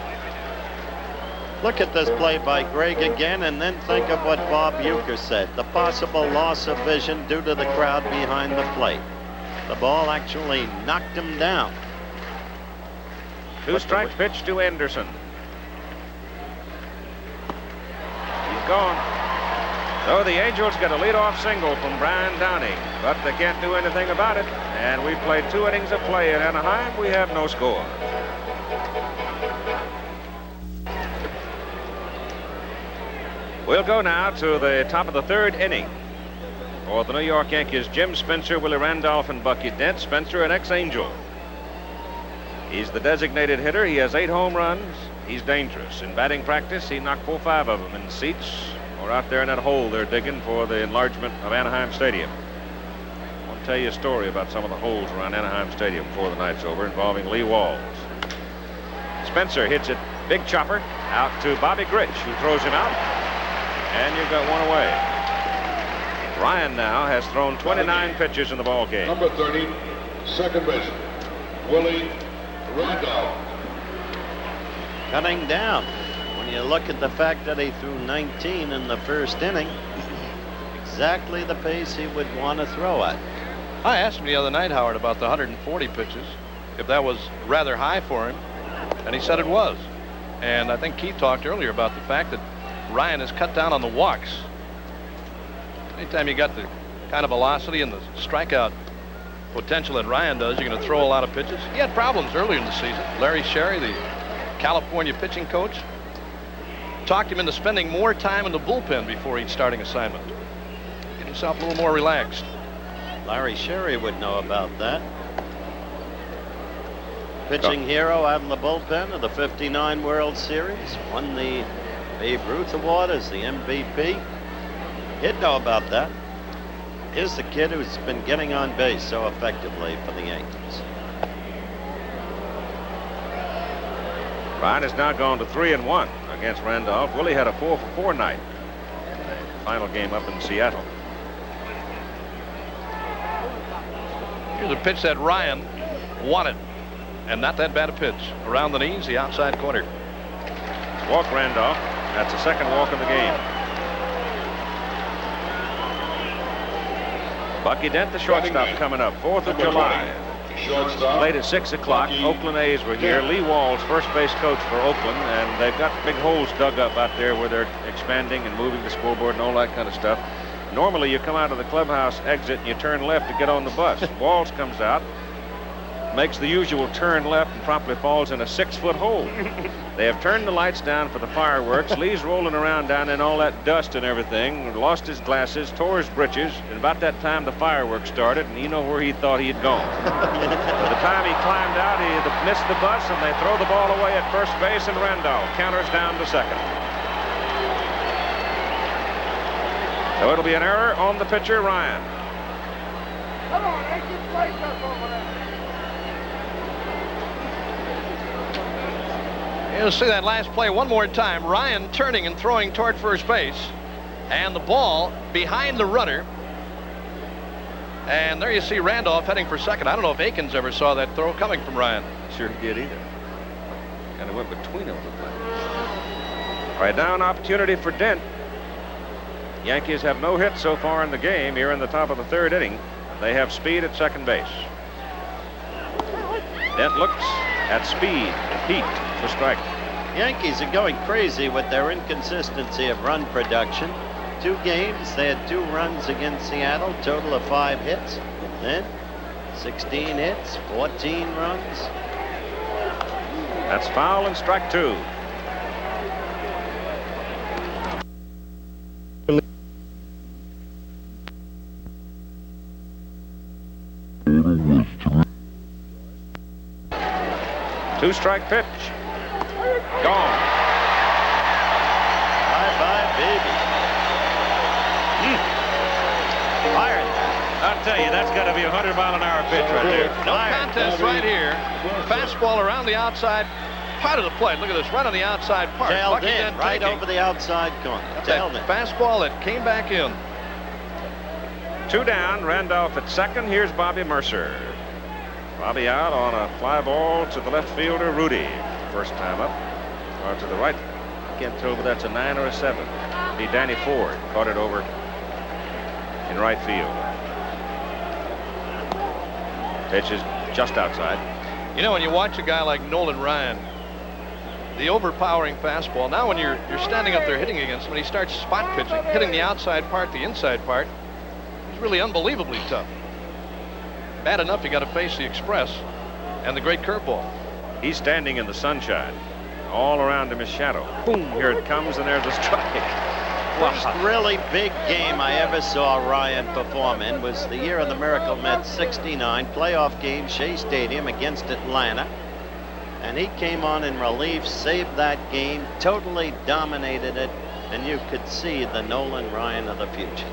Look at this play by Greg again, and then think of what Bob Ueker said. The possible loss of vision due to the crowd behind the plate. The ball actually knocked him down. 2-strike pitch to Anderson. He's gone. So the Angels get a leadoff single from Brian Downing, but they can't do anything about it. And we've played 2 innings of play in Anaheim. We have no score. We'll go now to the top of the 3rd inning. For the New York Yankees, Jim Spencer, Willie Randolph, and Bucky Dent. Spencer, an ex-Angel. He's the designated hitter. He has 8 home runs. He's dangerous. In batting practice, he knocked 4-5 of them in seats or out there in that hole they're digging for the enlargement of Anaheim Stadium. I want to tell you a story about some of the holes around Anaheim Stadium before the night's over involving Lee Walls. Spencer hits it, big chopper, out to Bobby Grich, who throws him out. And you've got one away. Ryan now has thrown 29 pitches in the ball game. Number 30, second baseman, Willie Randolph. Cutting down. When you look at the fact that he threw 19 in the first inning, exactly the pace he would want to throw at. I asked him the other night, Howard, about the 140 pitches, if that was rather high for him, and he said it was. And I think Keith talked earlier about the fact that Ryan has cut down on the walks. Anytime you got the kind of velocity and the strikeout potential that Ryan does, you're going to throw a lot of pitches. He had problems earlier in the season. Larry Sherry, the California pitching coach, talked him into spending more time in the bullpen before each starting assignment. Get himself a little more relaxed. Larry Sherry would know about that. Pitching hero out in the bullpen of the '59 World Series. Won the Babe Ruth Award as the MVP. He'd know about that. Here's the kid who's been getting on base so effectively for the Yankees. Ryan has now gone to 3-1 against Randolph. Willie had a 4-for-4 night. Final game up in Seattle. Here's a pitch that Ryan wanted, and not that bad a pitch. Around the knees, the outside corner. Walk Randolph. That's the second walk of the game. Bucky Dent, the shortstop, coming up. 4th of July. Played at 6 o'clock. Oakland A's were here. Lee Walls, first base coach for Oakland, and they've got big holes dug up out there where they're expanding and moving the scoreboard and all that kind of stuff. Normally, you come out of the clubhouse exit and you turn left to get on the bus. Walls comes out, makes the usual turn left, and promptly falls in a 6-foot hole. They have turned the lights down for the fireworks. Lee's rolling around down in all that dust and everything. Lost his glasses, tore his britches, and about that time the fireworks started, and you know where he thought he had gone. By the time he climbed out, he had missed the bus, and they throw the ball away at first base, and Randolph counters down to second. So it'll be an error on the pitcher, Ryan. Come on, they can play stuff over there. You'll see that last play one more time. Ryan turning and throwing toward first base, and the ball behind the runner. And there you see Randolph heading for second. I don't know if Akins ever saw that throw coming from Ryan. Sure he did either. Kind of went between them. All right, now an opportunity for Dent. Yankees have no hits so far in the game here in the top of the 3rd inning. They have speed at second base. Dent looks at speed and heat for strike. Yankees are going crazy with their inconsistency of run production. 2 games, they had 2 runs against Seattle, total of 5 hits. Then 16 hits, 14 runs. That's foul and strike 2. Two-strike pitch. Gone. Bye-bye, baby. Fired. I'll tell you, that's got to be a 100-mile-an-hour pitch right there. No contest right here. Fastball around the outside part of the plate. Look at this, right on the outside part. Tailed in, right over the outside corner. Tailed in. Fastball that came back in. 2 down, Randolph at second. Here's Bobby Mercer. Bobby out on a fly ball to the left fielder, Rudy. First time up. Or to the right. Can't tell whether that's a 9 or a 7. Be Danny Ford. Caught it over in right field. Pitch is just outside. You know, when you watch a guy like Nolan Ryan, the overpowering fastball, now when you're standing up there hitting against him and he starts spot pitching, hitting the outside part, the inside part, he's really unbelievably tough. Bad enough you got to face the Express and the great curveball. He's standing in the sunshine. All around him is shadow. Boom, here it comes, and there's the strike. First really big game I ever saw Ryan perform in was the year of the Miracle Mets '69 playoff game, Shea Stadium against Atlanta. And he came on in relief, saved that game, totally dominated it, and you could see the Nolan Ryan of the future.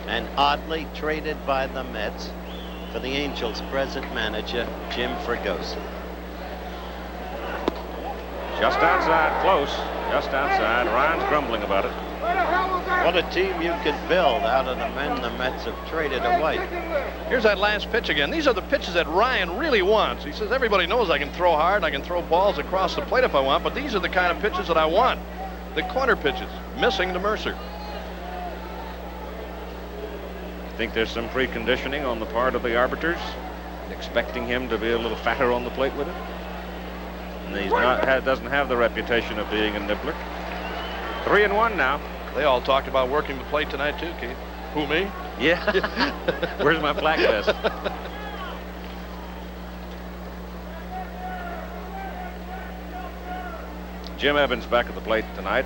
And oddly traded by the Mets for the Angels' present manager, Jim Fregosi. Just outside, close. Just outside. Ryan's grumbling about it. What a team you could build out of the men the Mets have traded away. Here's that last pitch again. These are the pitches that Ryan really wants. He says, everybody knows I can throw hard, I can throw balls across the plate if I want, but these are the kind of pitches that I want. The corner pitches, missing to Mercer. Think there's some preconditioning on the part of the arbiters, expecting him to be a little fatter on the plate with it. And he's not, doesn't have the reputation of being a nibbler. 3-1 now. They all talked about working the plate tonight too, Keith. Who, me? Yeah. Where's my black vest? Jim Evans back at the plate tonight.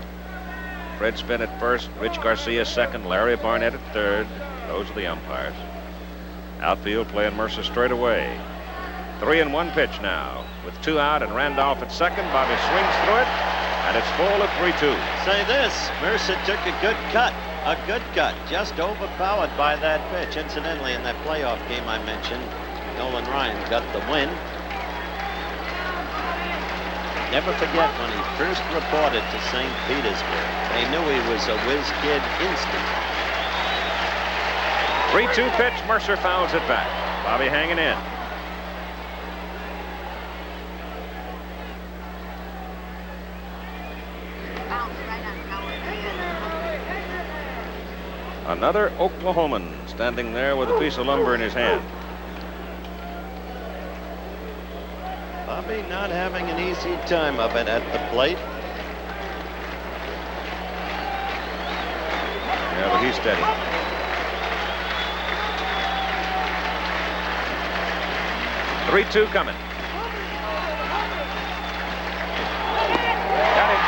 Fred Spinn at first, Rich Garcia second, Larry Barnett at third. Those are the umpires. Outfield playing Mercer straight away. 3-1 pitch now. With 2 out and Randolph at second. Bobby swings through it, and it's full at 3-2. Say this, Mercer took a good cut. Just overpowered by that pitch. Incidentally, in that playoff game I mentioned, Nolan Ryan got the win. Never forget when he first reported to St. Petersburg. They knew he was a whiz kid instantly. 3-2 pitch, Mercer fouls it back. Bobby hanging in. Another Oklahoman standing there with a piece of lumber in his hand. Bobby not having an easy time of it at the plate. Yeah, but he's steady. Three-two coming. Got him.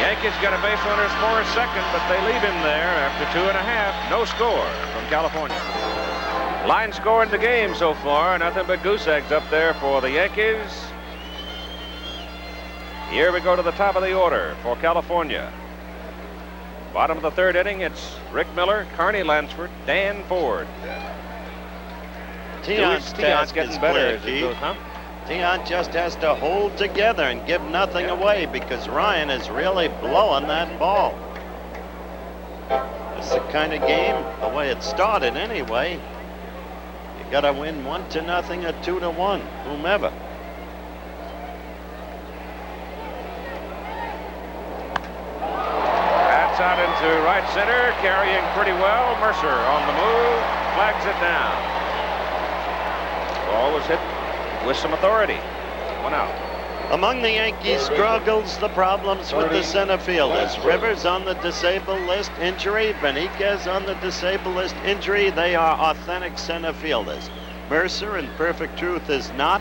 Yankees got a base runner for a second, but they leave him there after 2.5. No score from California. Line score in the game so far, nothing but goose eggs up there for the Yankees. Here we go to the top of the order for California. Bottom of the third inning, it's Rick Miller, Carney Lansford, Dan Ford. Tion's getting better as it goes, huh? Tion just has to hold together and give nothing away because Ryan is really blowing that ball. It's the kind of game, the way it started anyway. You gotta win 1-0 or 2-1, whomever. That's out into right center, carrying pretty well. Mercer on the move, flags it down. Ball was hit with some authority. 1 out. Among the Yankees' struggles, the problems with the center fielders. Rivers on the disabled list, injury. Benitez on the disabled list, injury. They are authentic center fielders. Mercer, in perfect truth, is not.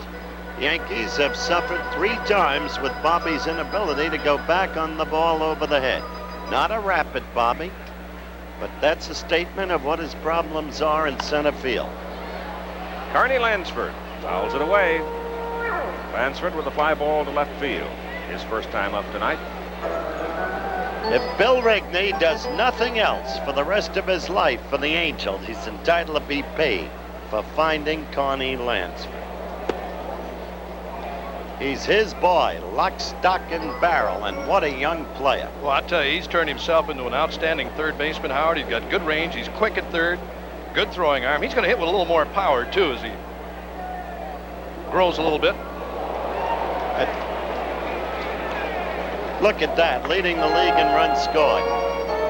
The Yankees have suffered 3 times with Bobby's inability to go back on the ball over the head. Not a rapid Bobby, but that's a statement of what his problems are in center field. Carney Lansford fouls it away. Lansford with a fly ball to left field. His first time up tonight. If Bill Rigney does nothing else for the rest of his life for the Angels, he's entitled to be paid for finding Carney Lansford. He's his boy, lock, stock, and barrel, and what a young player. Well, I tell you, he's turned himself into an outstanding third baseman, Howard. He's got good range. He's quick at third. Good throwing arm. He's going to hit with a little more power, too, as he grows a little bit. Look at that, leading the league in runs scored.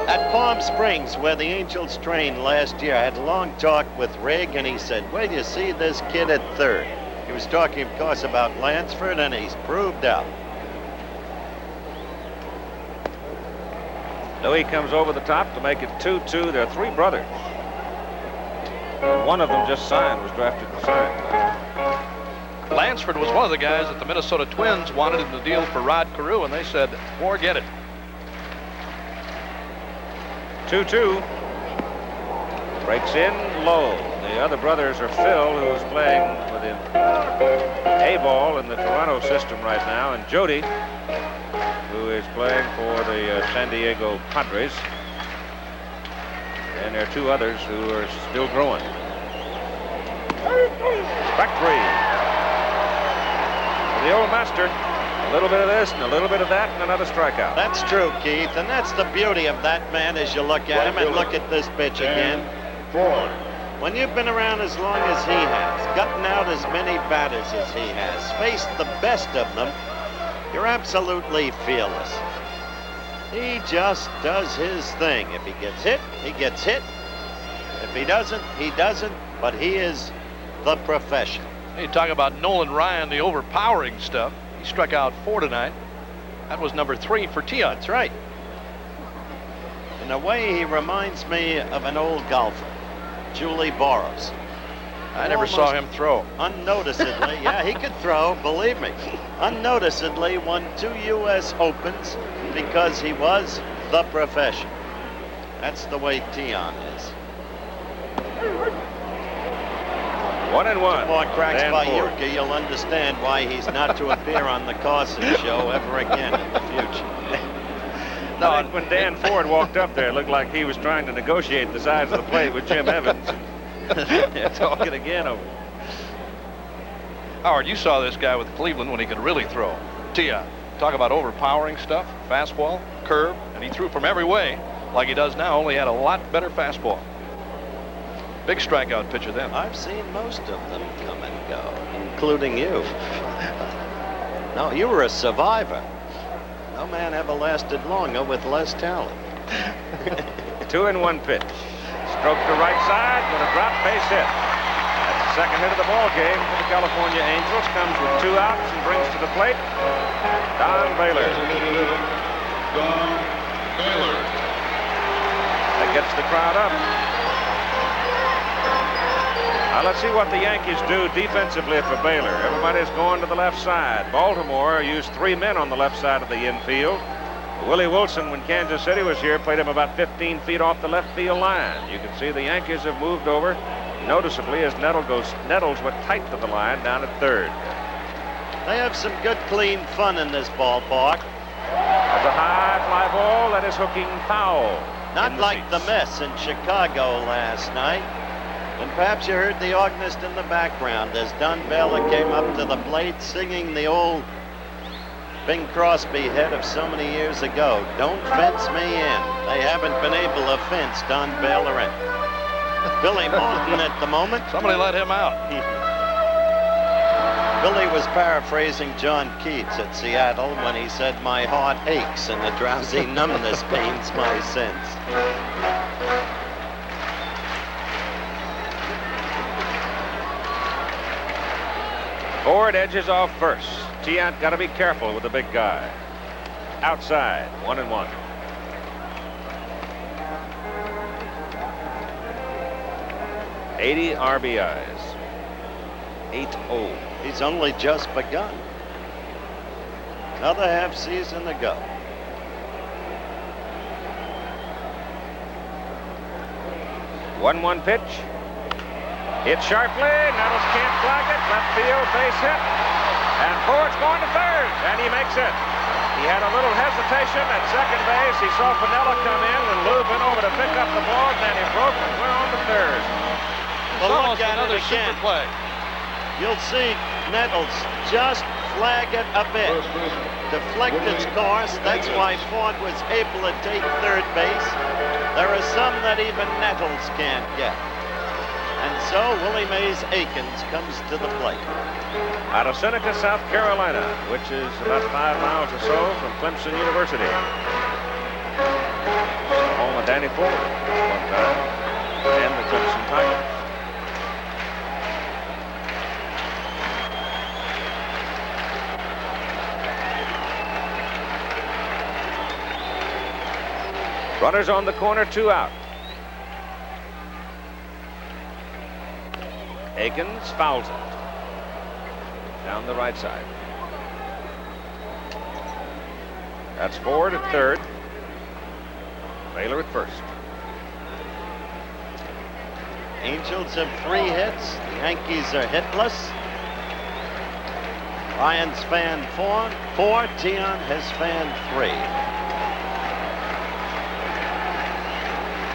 At Palm Springs, where the Angels trained last year, I had a long talk with Rig, and he said, where do you see this kid at third? He was talking, of course, about Lansford, and he's proved out. Louis comes over the top to make it 2-2. There are 3 brothers. One of them just signed, was drafted and signed. Lansford was one of the guys that the Minnesota Twins wanted in the deal for Rod Carew, and they said, forget it. 2-2. Breaks in low. The other brothers are Phil, who's playing with the A-ball in the Toronto system right now, and Jody, who is playing for the San Diego Padres. And there are 2 others who are still growing. Strike 3. The old master. A little bit of this and a little bit of that and another strikeout. That's true, Keith, and that's the beauty of that man as you look at him and look at this pitch again. 4. When you've been around as long as he has, gotten out as many batters as he has, faced the best of them, you're absolutely fearless. He just does his thing. If he gets hit, he gets hit. If he doesn't, he doesn't, but he is the profession. You talk about Nolan Ryan, the overpowering stuff. He struck out 4 tonight. That was number 3 for Phenia. That's right. In a way, he reminds me of an old golfer, Julie Boros. I never saw him throw. Unnoticeably, yeah, he could throw, believe me. Unnoticeably won 2 U.S. Opens because he was the profession. That's the way Tion is. 1-1. More cracks Dan by Ford. Ueker, you'll understand why he's not to appear on the Carson show ever again in the future. No, I think when Dan Ford walked up there, it looked like he was trying to negotiate the size of the plate with Jim Evans. They're talking again over. Howard, you saw this guy with Cleveland when he could really throw. Tion, talk about overpowering stuff, fastball, curve, and he threw from every way like he does now, only had a lot better fastball. Big strikeout pitcher then. I've seen most of them come and go, including you. No, you were a survivor. No man ever lasted longer with less talent. 2-1 pitch. Stroke to right side, gonna drop, base hit. That's the second hit of the ball game for the California Angels. Comes with 2 outs and brings to the plate Don Baylor. Don Baylor. That gets the crowd up. Now let's see what the Yankees do defensively for Baylor. Everybody's going to the left side. Baltimore used 3 men on the left side of the infield. Willie Wilson, when Kansas City was here, played him about 15 feet off the left field line. You can see the Yankees have moved over noticeably as Nettles went tight to the line down at third. They have some good, clean fun in this ballpark. That's a high fly ball that is hooking foul. Not like the mess in Chicago last night. And perhaps you heard the organist in the background as Don Baylor came up to the plate singing the old Bing Crosby hit of so many years ago. Don't fence me in. They haven't been able to fence Don Baylor in. Billy Martin at the moment. Somebody let him out. Billy was paraphrasing John Keats at Seattle when he said, "My heart aches and a drowsy numbness pains my sense." Ford edges off first. Tion got to be careful with the big guy. Outside, 1-1. $80 RBIs. 8-0. He's only just begun. Another half season to go. One pitch. Hit sharply. Nettles can't flag it. Left field, base hit. And Ford's going to third, and he makes it. He had a little hesitation at second base. He saw Piniella come in, and Lou went over to pick up the ball, and then he broke and went on to third. Well, look at another it again. super play. You'll see Nettles just flag it a bit. Deflect its course. That's why Ford was able to take third base. There are some that even Nettles can't get. And so Willie Mays Aikens comes to the plate. Out of Seneca, South Carolina, which is about 5 miles or so from Clemson University. Home of Danny Ford one time, and the Clemson Tigers. Runners on the corner, 2 out. Aikens fouls it down the right side. That's Ford at third. Baylor at first. Angels have 3 hits. The Yankees are hitless. Ryan's fanned 4. Tion has fanned 3.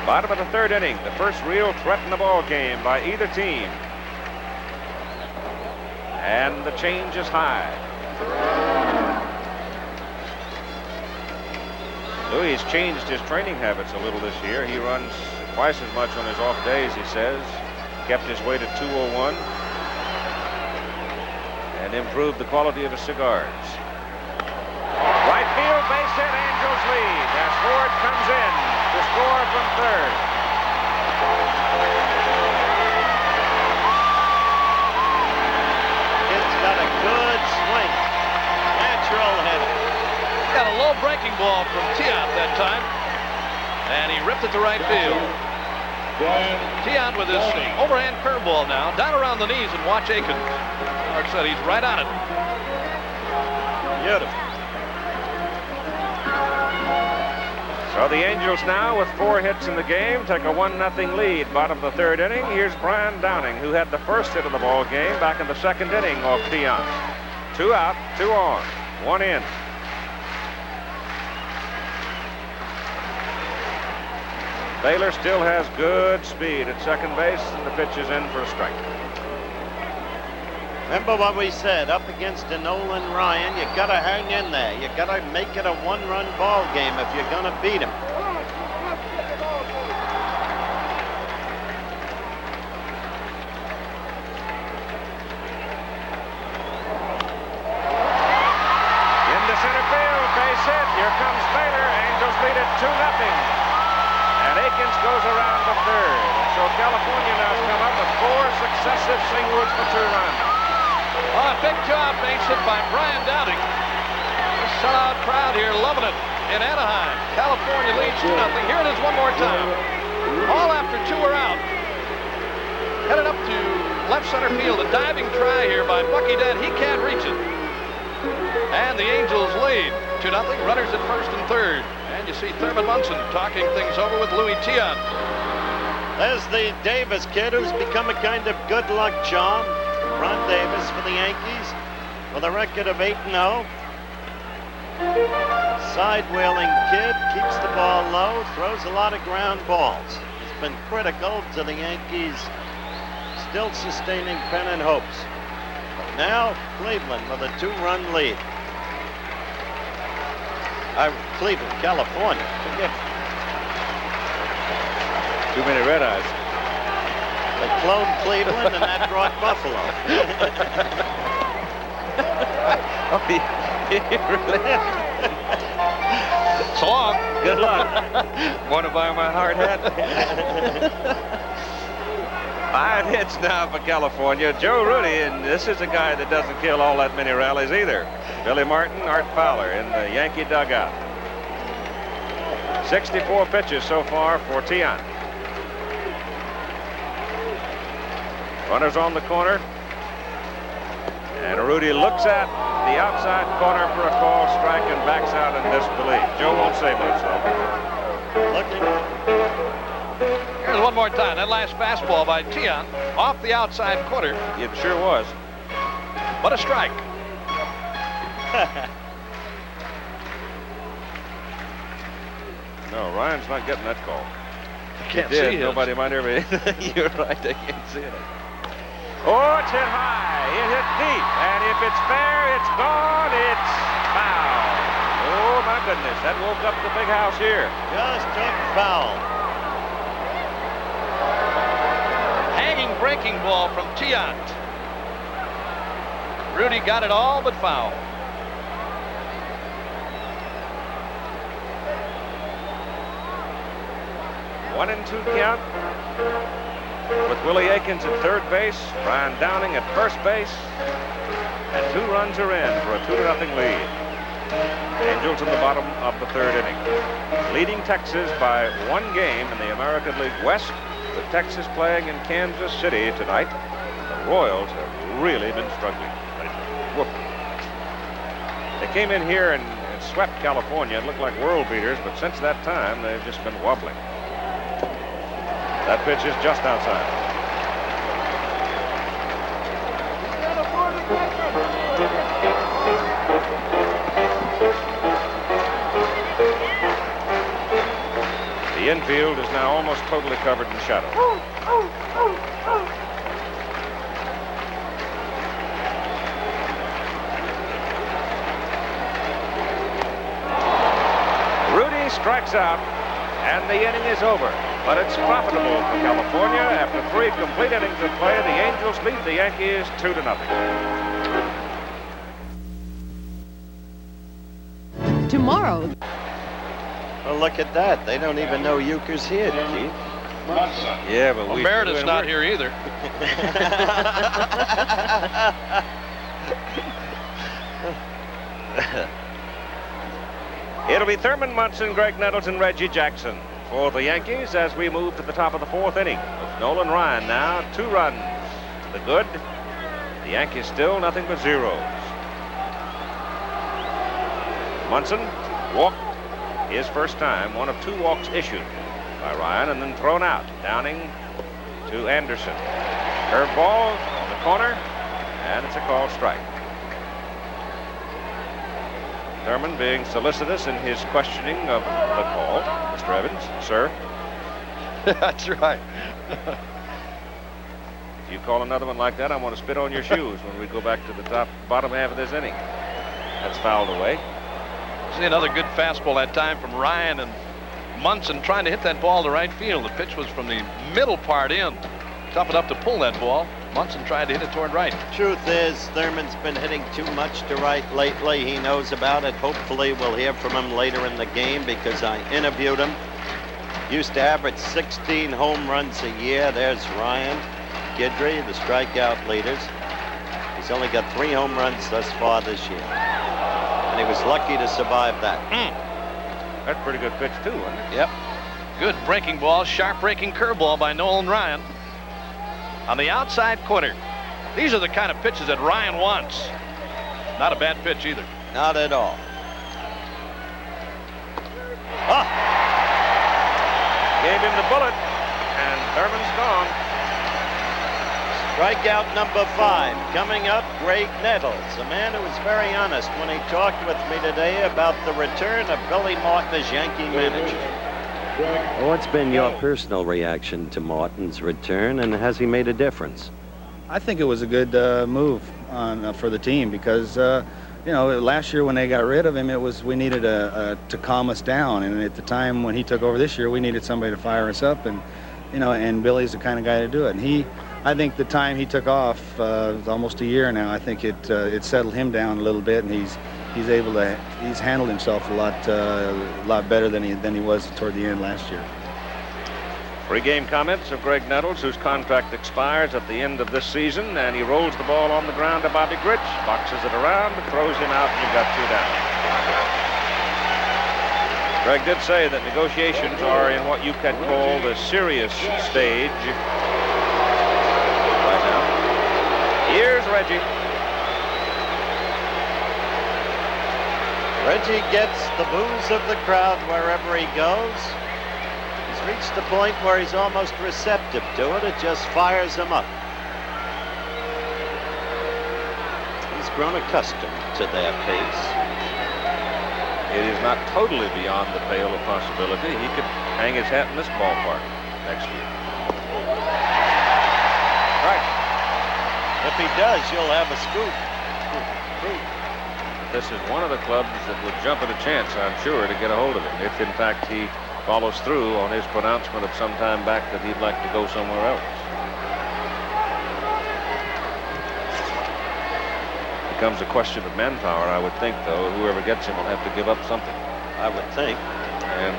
Bottom of the third inning. The first real threat in the ball game by either team. And the change is high. Louis changed his training habits a little this year. He runs twice as much on his off days, he says. Kept his weight at 201 and improved the quality of his cigars. Right field, base hit, Angels lead as Ford comes in to score from third. It's got a good swing. Natural hitter. Got a low breaking ball from Tiant that time, and he ripped it to right field. Tiant with his overhand curveball now, down around the knees, and watch Aiken. Mark said he's right on it. Beautiful. So the Angels now, with 4 hits in the game, take a 1-0 lead. Bottom of the third inning. Here's Brian Downing, who had the first hit of the ball game back in the second inning off Tiant. 2 out, 2 on, 1 in. Baylor still has good speed at second base, and the pitch is in for a strike. Remember what we said, up against a Nolan Ryan, you gotta hang in there. You gotta make it a 1-run ball game if you're gonna beat him. Into center field, base hit. Here comes Baylor. Angels lead it 2-0. And Akins goes around the third. So California now has come up with 4 successive singles for 2 runs. Oh, a big job base hit by Brian Downing. The sellout crowd here loving it in Anaheim. California leads 2-0. Here it is one more time. All after 2 are out. Headed up to left center field. A diving try here by Bucky Dent. He can't reach it. And the Angels lead 2-0. Runners at first and third. And you see Thurman Munson talking things over with Louis Tiant. There's the Davis kid who's become a kind of good luck charm. Ron Davis for the Yankees with a record of 8-0. Side-wheeling kid, keeps the ball low, throws a lot of ground balls. He's been critical to the Yankees still sustaining pennant hopes. But now Cleveland with a 2-run lead. Cleveland, California. Forget. Too many red eyes. They cloned Cleveland and that brought Buffalo. Oh, really? So long. Good luck. Want to buy my hard hat? 5 hits now for California. Joe Rudy, and this is a guy that doesn't kill all that many rallies either. Billy Martin, Art Fowler in the Yankee dugout. 64 pitches so far for Tiant. Runners on the corner. And Rudy looks at the outside corner for a call strike and backs out in disbelief. Joe won't say much though. Here's one more time. That last fastball by Tiant off the outside corner. It sure was. But a strike. No, Ryan's not getting that call. Can't He did. see his. Nobody might ever. You're right. They can't see it. Oh, it's hit high. It hit deep. And if it's fair, it's gone. It's foul. Oh, my goodness. That woke up the big house here. Just took foul. Hanging breaking ball from Tiant. Rudy got it all but foul. One and 2 count. With Willie Akins at third base, Brian Downing at first base, and 2 runs are in for a 2-0 lead. Angels in the bottom of the third inning, leading Texas by 1 game in the American League West, with Texas playing in Kansas City tonight. The Royals have really been struggling. They came in here and swept California. It looked like world beaters, but since that time, they've just been wobbling. That pitch is just outside. The infield is now almost totally covered in shadow. strikes out, and the inning is over. But it's profitable for California. After 3 complete innings of play, the Angels lead the Yankees 2-0. Tomorrow. Well, look at that. They don't even know Ueker's here, Keith. Yeah, but Meredith's not here either. It'll be Thurman Munson, Greg Nettles, and Reggie Jackson for the Yankees as we move to the top of the 4th inning. With Nolan Ryan now 2 runs to the good. The Yankees still nothing but zeros. Munson walked his first time, one of 2 walks issued by Ryan and then thrown out. Downing to Anderson. Curveball on the corner, and it's a called strike. Thurman being solicitous in his questioning of the call. Mr. Evans, sir. That's right. If you call another one like that, I'm going to spit on your shoes when we go back to the bottom half of this inning. That's fouled away. See another good fastball that time from Ryan, and Munson trying to hit that ball to right field. The pitch was from the middle part in. Tough enough to pull that ball. Munson tried to hit it toward right. Truth is, Thurman's been hitting too much to right lately. He knows about it. Hopefully we'll hear from him later in the game because I interviewed him. Used to average 16 home runs a year. There's Ryan, Guidry, the strikeout leaders. He's only got 3 home runs thus far this year. And he was lucky to survive that. That's a pretty good pitch too, wasn't it? Yep. Good breaking ball, sharp breaking curveball by Nolan Ryan. On the outside corner. These are the kind of pitches that Ryan wants. Not a bad pitch either. Not at all. Ah! Gave him the bullet, and Thurman's gone. Strikeout number 5. Coming up, Greg Nettles, a man who was very honest when he talked with me today about the return of Billy Martin as Yankee manager. What's been your personal reaction to Martin's return, and has he made a difference? I think it was a good move for the team because, you know, last year when they got rid of him, we needed to calm us down, and at the time when he took over this year, we needed somebody to fire us up, and you know, and Billy's the kind of guy to do it. And I think the time he took off, almost a year now, I think it settled him down a little bit, and he's handled himself a lot better than he was toward the end last year. Pre-game comments of Greg Nettles, whose contract expires at the end of this season, and he rolls the ball on the ground to Bobby Grich, boxes it around, throws him out, and you've got 2 down. Greg did say that negotiations are in what you can call the serious stage right now. Here's Reggie. Reggie gets the boos of the crowd wherever he goes. He's reached the point where he's almost receptive to it. It just fires him up. He's grown accustomed to their pace. It is not totally beyond the pale of possibility. He could hang his hat in this ballpark next year. Right. If he does, you'll have a scoop. This is one of the clubs that would jump at a chance, I'm sure, to get a hold of him, if in fact he follows through on his pronouncement of some time back that he'd like to go somewhere else. Becomes a question of manpower, I would think, though. Whoever gets him will have to give up something. I would think. And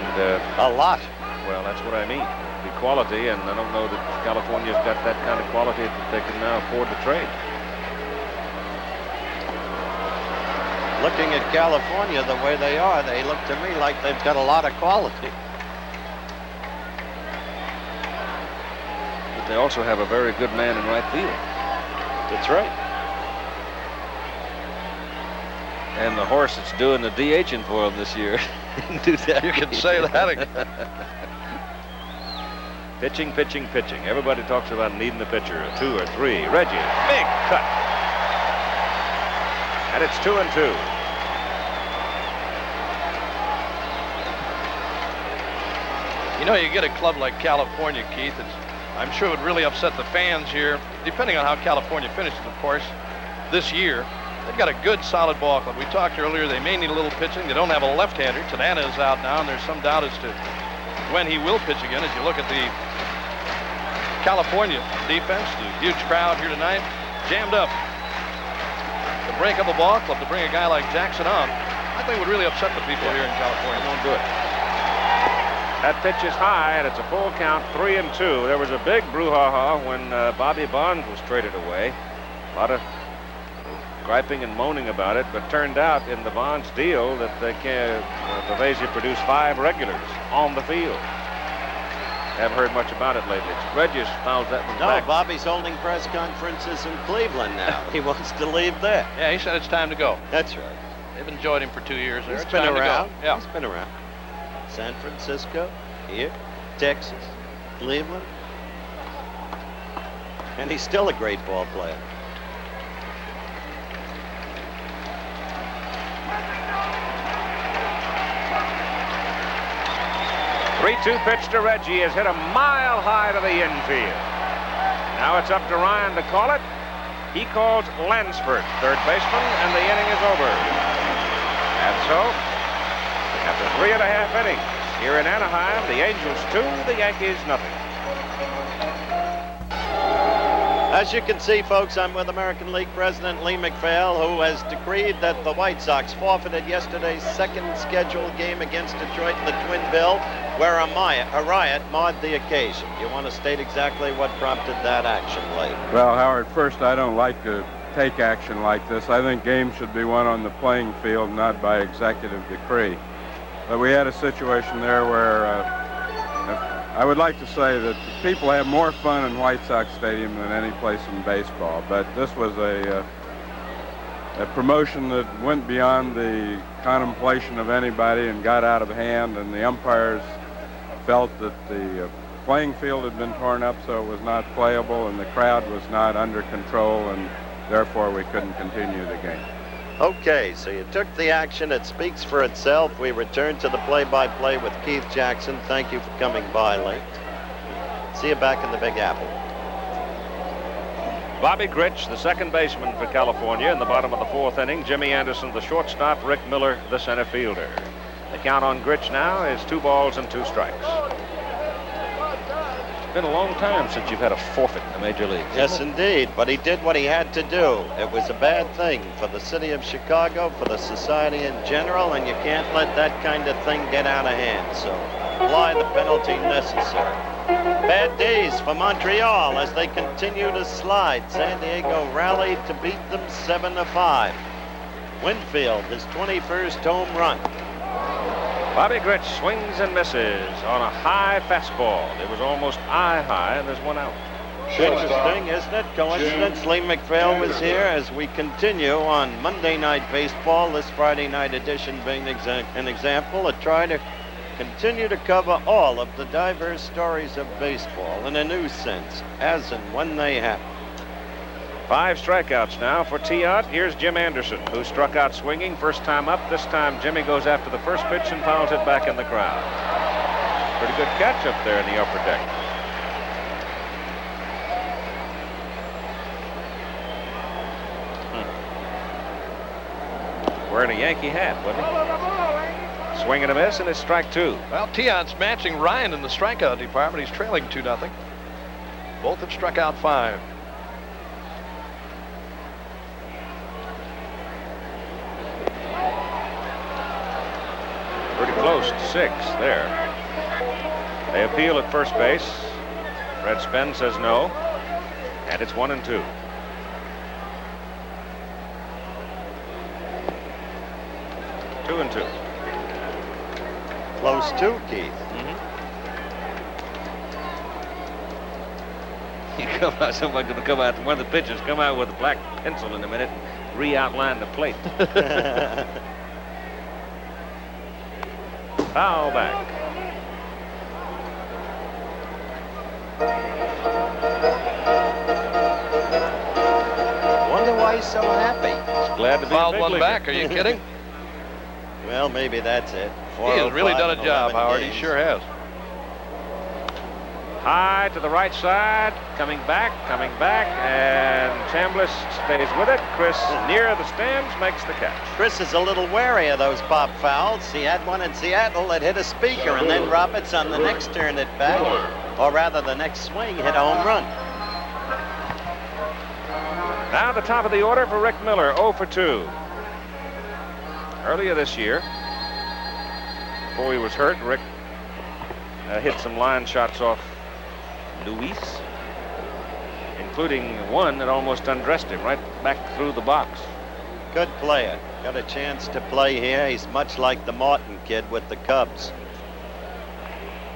a lot. Well, that's what I mean. The quality, and I don't know that California's got that kind of quality that they can now afford to trade. Looking at California the way they are, they look to me like they've got a lot of quality. But they also have a very good man in right field. That's right. And the horse that's doing the DHing for him this year. Do that. You can say that again. Pitching, pitching, pitching. Everybody talks about needing a pitcher, a 2 or 3. Reggie, big cut. And it's 2-2. You know, you get a club like California, Keith, I'm sure it would really upset the fans here, depending on how California finishes, of course, this year. They've got a good, solid ball club. We talked earlier, they may need a little pitching. They don't have a left-hander. Tanana is out now, and there's some doubt as to when he will pitch again. As you look at the California defense, the huge crowd here tonight, jammed up. To break up a ball club, to bring a guy like Jackson on, I think would really upset the people here in California. It won't do it. That pitch is high, and it's a full count, 3-2. There was a big brouhaha when Bobby Bonds was traded away. A lot of griping and moaning about it, but turned out in the Bonds deal that Bavasia produced 5 regulars on the field. Haven't heard much about it lately. Regis fouled that one back. No, Bobby's holding press conferences in Cleveland now. He wants to leave there. Yeah, he said it's time to go. That's right. They've enjoyed him for 2 years there. He's It's been time around. to go. Yeah. He's been around. San Francisco, here, Texas, Cleveland. And he's still a great ball player. 3-2 pitch to Reggie has hit a mile high to the infield. Now it's up to Ryan to call it. He calls Lansford, third baseman, and the inning is over. And so, after 3.5 innings, here in Anaheim, the Angels 2, the Yankees nothing. As you can see, folks, I'm with American League President Lee McPhail, who has decreed that the White Sox forfeited yesterday's second scheduled game against Detroit in the Twin Bill, where a riot marred the occasion. You want to state exactly what prompted that action, Lee? Well, Howard, first, I don't like to take action like this. I think games should be won on the playing field, not by executive decree. But we had a situation there where I would like to say that people have more fun in White Sox Stadium than any place in baseball, but this was a promotion that went beyond the contemplation of anybody and got out of hand, and the umpires felt that the playing field had been torn up, so it was not playable, and the crowd was not under control, and therefore we couldn't continue the game. Okay, so you took the action. It speaks for itself. We return to the play-by-play with Keith Jackson. Thank you for coming by, Lee. See you back in the Big Apple. Bobby Grich, the second baseman for California, in the bottom of the 4th inning. Jimmy Anderson, the shortstop. Rick Miller, the center fielder. The count on Grich now is 2 balls and 2 strikes. It's been a long time since you've had a forfeit in the major leagues. Yes, indeed, but he did what he had to do. It was a bad thing for the city of Chicago, for the society in general, and you can't let that kind of thing get out of hand, so apply the penalty necessary. Bad days for Montreal as they continue to slide. San Diego rallied to beat them 7-5. Winfield, his 21st home run. Bobby Grich swings and misses on a high fastball. It was almost eye-high, and there's 1 out. Interesting, isn't it? Coincidence. Lee McPhail was here as we continue on Monday Night Baseball, this Friday night edition being an example, to try to continue to cover all of the diverse stories of baseball in a new sense, as and when they happen. 5 strikeouts now for Tiot. Here's Jim Anderson, who struck out swinging first time up. This time Jimmy goes after the first pitch and fouls it back in the crowd. Pretty good catch up there in the upper deck. Wearing a Yankee hat, wasn't he? Swing and a miss, and it's strike 2. Well, Tiot's matching Ryan in the strikeout department. He's trailing 2-0. Both have struck out 5. Pretty close to 6 there. They appeal at first base. Fred Spen says no, and it's 1-2. Two and 2. Close 2, Keith. Someone's going to come out. One of the pitchers come out with a black pencil in a minute and re-outline the plate. Foul back. Wonder why he's so happy. He's glad to be fouled a big one leaguer. back. Are you kidding? Well, maybe that's it. He has really done a job, 11 Howard. games. He sure has. High to the right side, coming back, and Chambliss stays with it. Chris, near the stands, makes the catch. Chris is a little wary of those pop fouls. He had one in Seattle that hit a speaker, and then Roberts on the next turn it back, or rather the next swing, hit a home run. Now the top of the order for Rick Miller, 0 for 2. Earlier this year, before he was hurt, Rick hit some line shots off Luis, including one that almost undressed him right back through the box. Good player. Got a chance to play here. He's much like the Martin kid with the Cubs.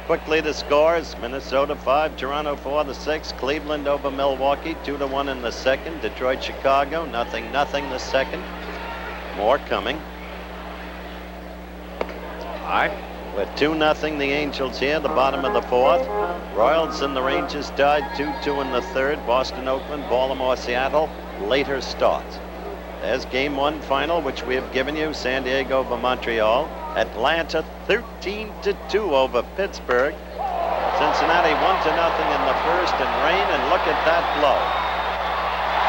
Quickly the scores. Minnesota 5, Toronto 4 the 6th. Cleveland over Milwaukee 2-1 in the second. Detroit, Chicago 0-0 the second. More coming. High. With 2-0 the Angels here, the bottom of the fourth. Royals and the Rangers tied 2-2 in the third. Boston, Oakland, Baltimore, Seattle, later starts. There's game one final, which we have given you. San Diego over Montreal. Atlanta 13-2 over Pittsburgh. Cincinnati 1-0 in the first in rain, and look at that blow.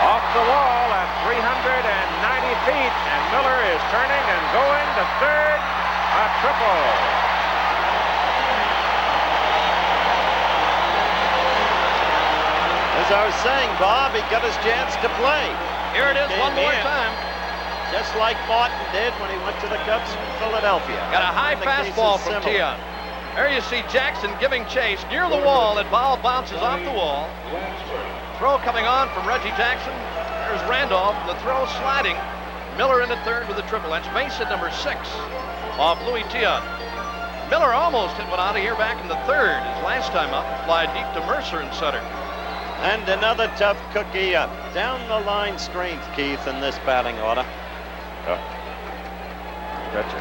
Off the wall at 390 feet, and Miller is turning and going to third. A triple. As I was saying, Bob, he got his chance to play. Here it is one more time. Just like Martin did when he went to the Cubs from Philadelphia. Got a high fastball from Tion. There you see Jackson giving chase near the wall. That ball bounces off the wall. Throw coming on from Reggie Jackson. There's Randolph. The throw sliding. Miller in the third with a triple. That's base hit number 6 off Louis Tion. Miller almost hit one out of here back in the third. His last time up, fly deep to Mercer in center. And another tough cookie up. Down the line strength, Keith, in this batting order. Gotcha.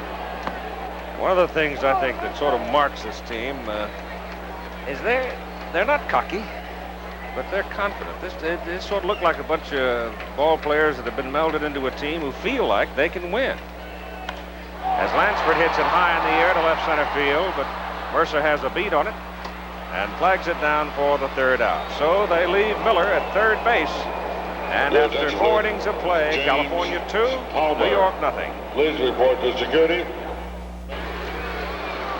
One of the things I think that sort of marks this team is they're not cocky, but they're confident. They sort of look like a bunch of ball players that have been melded into a team who feel like they can win. As Lansford hits it high in the air to left center field, but Mercer has a beat on it and flags it down for the third out. So they leave Miller at third base. And after 4 innings of play, California 2, New York 0. Please report to security.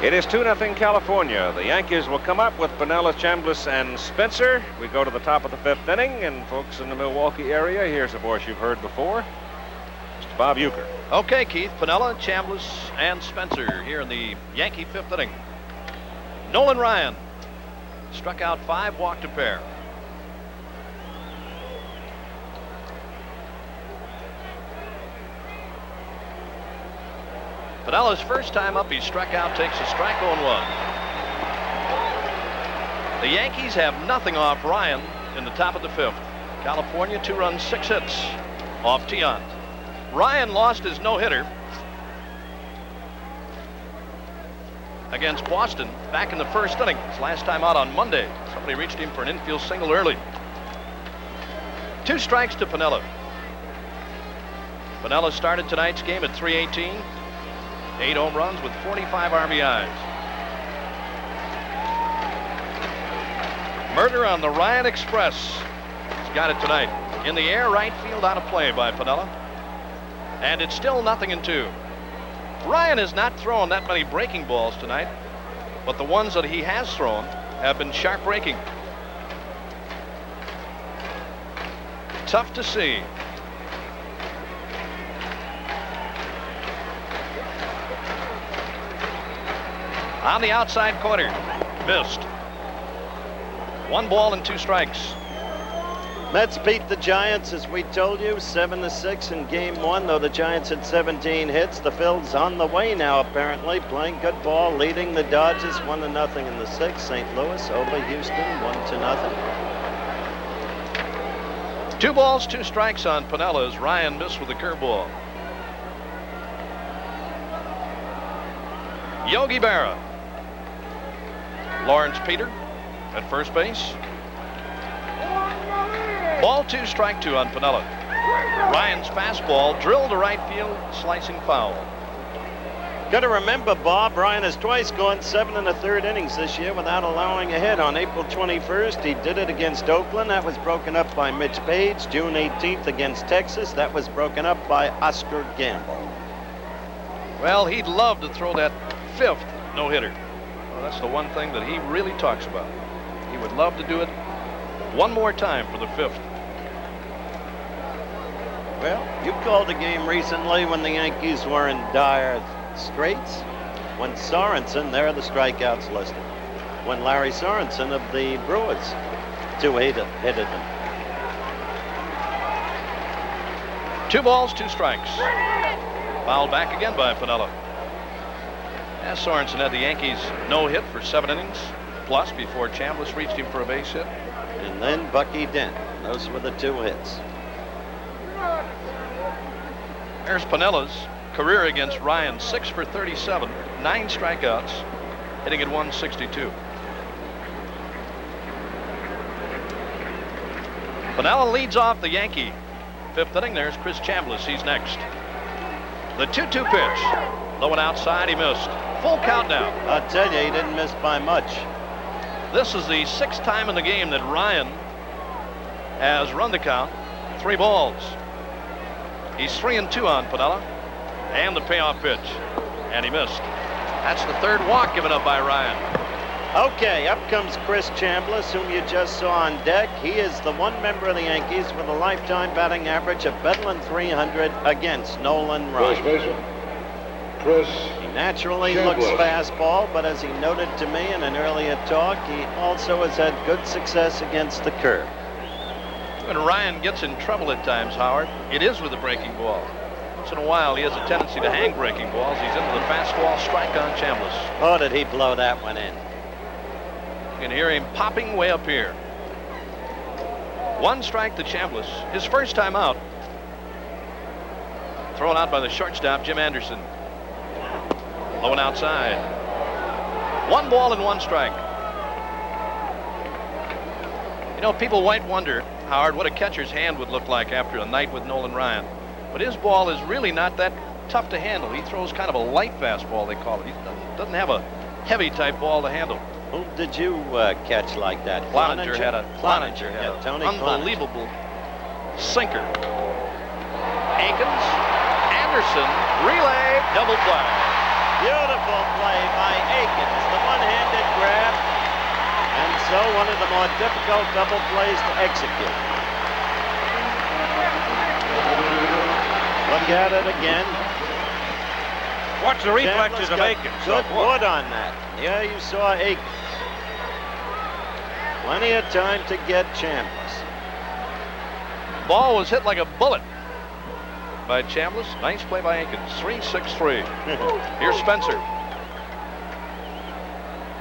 It is 2-0 California. The Yankees will come up with Piniella, Chambliss, and Spencer. We go to the top of the 5th inning, and folks in the Milwaukee area, here's a voice you've heard before, Mr. Bob Ueker. Okay, Keith, Piniella, Chambliss, and Spencer here in the Yankee 5th inning. Nolan Ryan struck out 5, walked a pair. Piniella's first time up, he struck out, takes a strike 0-1. The Yankees have nothing off Ryan in the top of the 5th. California 2 runs, 6 hits off Tion. Ryan lost his no-hitter against Boston back in the first inning. His last time out on Monday. Somebody reached him for an infield single early. 2 strikes to Piniella. Piniella started tonight's game at .318. 8 home runs with 45 RBIs. Murder on the Ryan Express. He's got it tonight. In the air, right field, out of play by Piniella. And it's still 0-2. Ryan has not thrown that many breaking balls tonight, but the ones that he has thrown have been sharp breaking. Tough to see. On the outside corner, missed. 1 ball and 2 strikes. Mets beat the Giants, as we told you, 7-6 in game 1, though the Giants had 17 hits. The Phils on the way now, apparently, playing good ball, leading the Dodgers 1-0 in the 6th. St. Louis over Houston, 1-0. 2 balls, 2 strikes on Piniella as Ryan missed with a curveball. Yogi Berra. Lawrence Peter at first base. Ball 2, strike 2 on Piniella. Ryan's fastball drilled to right field, slicing foul. Got to remember, Bob, Ryan has twice gone 7 1/3 innings this year without allowing a hit. On April 21st, he did it against Oakland. That was broken up by Mitch Page. June 18th against Texas. That was broken up by Oscar Gamble. Well, he'd love to throw that 5th no-hitter. Well, that's the one thing that he really talks about. He would love to do it one more time for the 5th. Well, you called a game recently when the Yankees were in dire straits. When Sorensen, there are the strikeouts listed. When Larry Sorensen of the Brewers hitted them. 2 balls, 2 strikes. Fouled back again by Piniella. As Sorensen had the Yankees no-hit for 7 innings plus before Chambliss reached him for a base hit. And then Bucky Dent. Those were the 2 hits. There's Pinella's career against Ryan, 6 for 37, 9 strikeouts, hitting at 162. Piniella leads off the Yankee 5th inning. There's Chris Chambliss. He's next. The 2-2 pitch. Low and outside. He missed. Full count now. I'll tell you, he didn't miss by much. This is the 6th time in the game that Ryan has run the count. 3 balls. He's 3-2 on Piniella. And the payoff pitch. And he missed. That's the 3rd walk given up by Ryan. Okay, up comes Chris Chambliss, whom you just saw on deck. He is the one member of the Yankees with a lifetime batting average of better than 300 against Nolan Ryan. Chris He naturally Chambliss. looks fastball, but as he noted to me in an earlier talk, he also has had good success against the curve. When Ryan gets in trouble at times, Howard, it is with the breaking ball. Once in a while, he has a tendency to hang breaking balls. He's into the fastball strike on Chambliss. Oh, did he blow that one in? You can hear him popping way up here. 1 strike to Chambliss. His first time out. Thrown out by the shortstop, Jim Anderson. Low and outside. 1 ball and 1 strike. You know, people might wonder, Howard, what a catcher's hand would look like after a night with Nolan Ryan. But his ball is really not that tough to handle. He throws kind of a light fastball, they call it. He doesn't have a heavy type ball to handle. Who did you catch like that? Cloninger had a Tony unbelievable sinker. Aikens, Anderson, relay, double play. Beautiful play by Aikens, the one-handed grab, and so one of the more difficult double plays to execute. Look at it again. Watch the reflexes of Aikens. Good wood on that. Yeah, you saw Aikens. Plenty of time to get Chambliss. Ball was hit like a bullet by Chambliss. Nice play by Aikens. 3-6-3. Here's Spencer.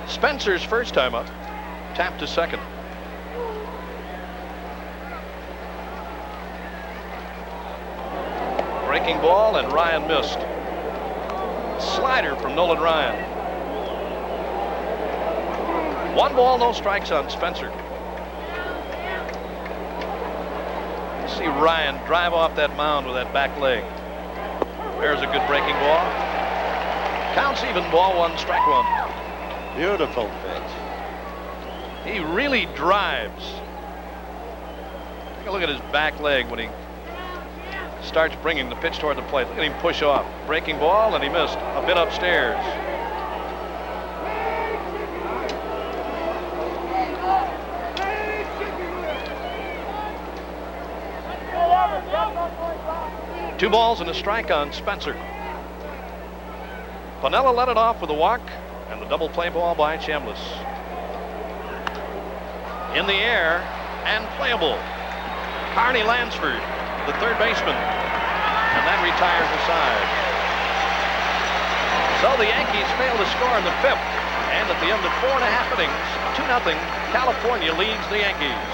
Spencer's first time up. Tapped to second. Breaking ball, and Ryan missed. Slider from Nolan Ryan. 1 ball, no strikes on Spencer. See Ryan drive off that mound with that back leg. There's a good breaking ball. Counts even, ball 1, strike 1. Beautiful pitch. He really drives. Take a look at his back leg when he starts bringing the pitch toward the plate. Look at him push off. Breaking ball, and he missed. A bit upstairs. Two balls and a strike on Spencer. Piniella led it off with a walk and the double play ball by Chambliss. In the air and playable. Carney Lansford, the third baseman, and that retires the side. So the Yankees fail to score in the 5th, and at the end of 4.5 innings, 2-0, California leads the Yankees.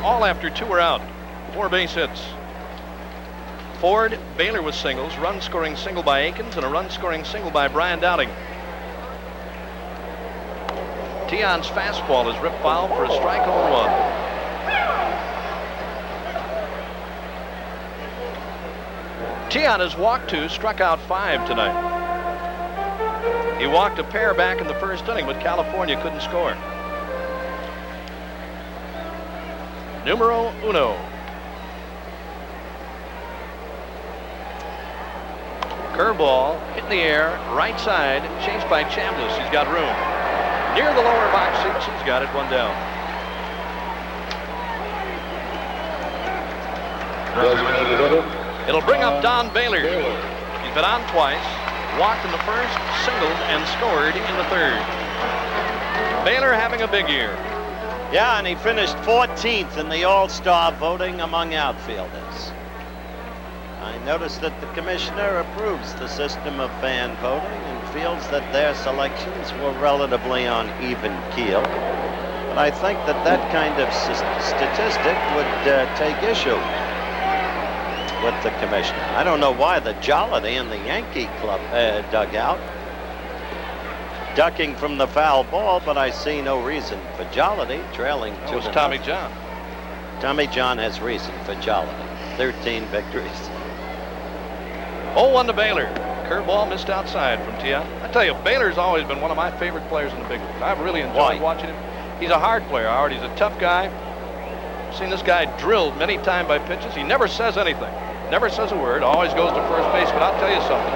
All after 2 are out, 4 base hits. Ford, Baylor with singles, run-scoring single by Aikens, and a run-scoring single by Brian Dowding. Tion's fastball is ripped foul for a strike 0-1. Tion has walked 2, struck out 5 tonight. He walked a pair back in the first inning, but California couldn't score. Numero uno. Curveball hit in the air, right side, chased by Chambliss. He's got room. Near the lower box seats, he's got it, one down. It'll bring up Don Baylor. He's been on twice, walked in the first, singled, and scored in the third. Baylor having a big year. Yeah, and he finished 14th in the All-Star voting among outfielders. I noticed that the commissioner approves the system of fan voting and feels that their selections were relatively on even keel. But I think that that kind of statistic would take issue with the commissioner. I don't know why the jollity in the Yankee club dugout ducking from the foul ball, but I see no reason for jollity, trailing 2-0. That was Tommy John. Tommy John has reason for jollity. 13 victories. 0-1 to Baylor. Curveball missed outside from Tia. I tell you, Baylor's always been one of my favorite players in the big leagues. I've really enjoyed watching him. He's a hard player, Howard. He's a tough guy. I've seen this guy drilled many times by pitches. He never says anything. Never says a word. Always goes to first base. But I'll tell you something.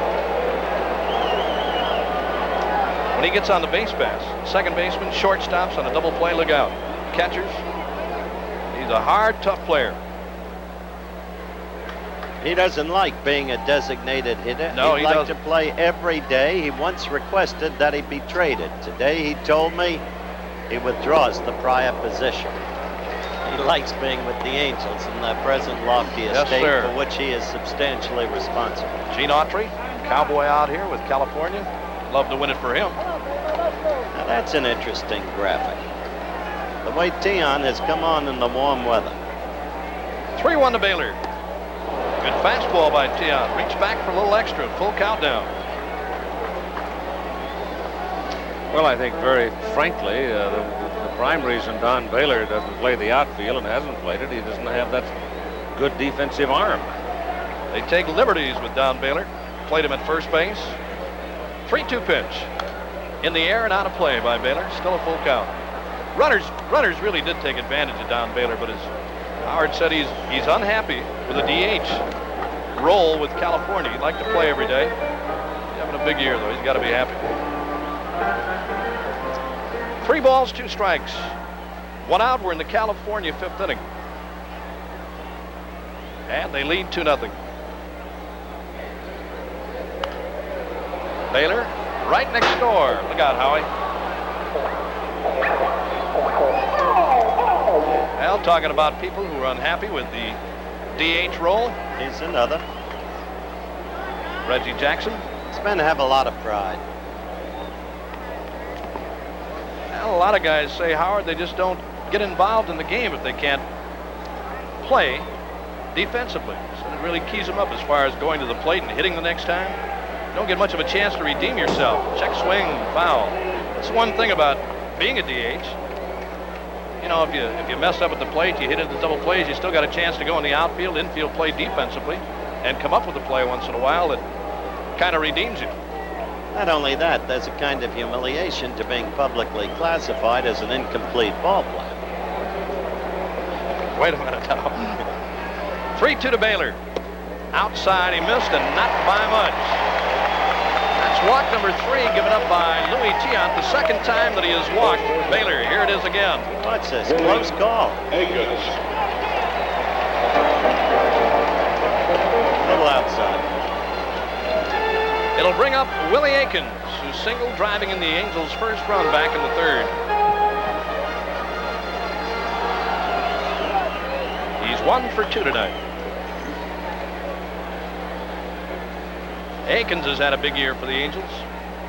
When he gets on the base pass, second baseman, shortstops on a double play, look out. Catchers. He's a hard, tough player. He doesn't like being a designated hitter. No, He'd he like doesn't. to play every day. He once requested that he be traded. Today he told me he withdraws the prior position. He likes being with the Angels in the present lofty estate, for which he is substantially responsible. Gene Autry, cowboy out here with California. Love to win it for him. Now that's an interesting graphic. The way Tion has come on in the warm weather. 3-1 to Baylor. Good fastball by Tion. Reached back for a little extra. Full countdown. Well, I think very frankly, the prime reason Don Baylor doesn't play the outfield and hasn't played it, he doesn't have that good defensive arm. They take liberties with Don Baylor. Played him at first base. 3-2 pitch. In the air and out of play by Baylor. Still a full count. Runners really did take advantage of Don Baylor, but as Howard said, he's unhappy with a DH role with California. He'd like to play every day. He's having a big year, though. He's got to be happy. 3 balls, 2 strikes. 1 out. We're in the California 5th inning. And they lead 2-0. Baylor right next door. Look out, Howie. Well, talking about people who are unhappy with the DH role. Here's another. Reggie Jackson. These men have a lot of pride. Well, a lot of guys say, Howard, they just don't get involved in the game if they can't play defensively. So it really keys them up as far as going to the plate and hitting the next time. You don't get much of a chance to redeem yourself. Check swing, foul. That's one thing about being a DH. You know, if you mess up at the plate, you hit into double plays, you still got a chance to go in the outfield, infield play defensively, and come up with a play once in a while that kind of redeems you. Not only that, there's a kind of humiliation to being publicly classified as an incomplete ball player. Wait a minute now. 3-2 to Baylor. Outside, he missed and not by much. That's walk number 3 given up by Louis Tiant, the second time that he has walked Baylor. Here it is again. Watch this, close call. Akins. A little outside. It'll bring up Willie Akins, who singled, driving in the Angels' first run back in the 3rd. He's 1 for 2 tonight. Akins has had a big year for the Angels.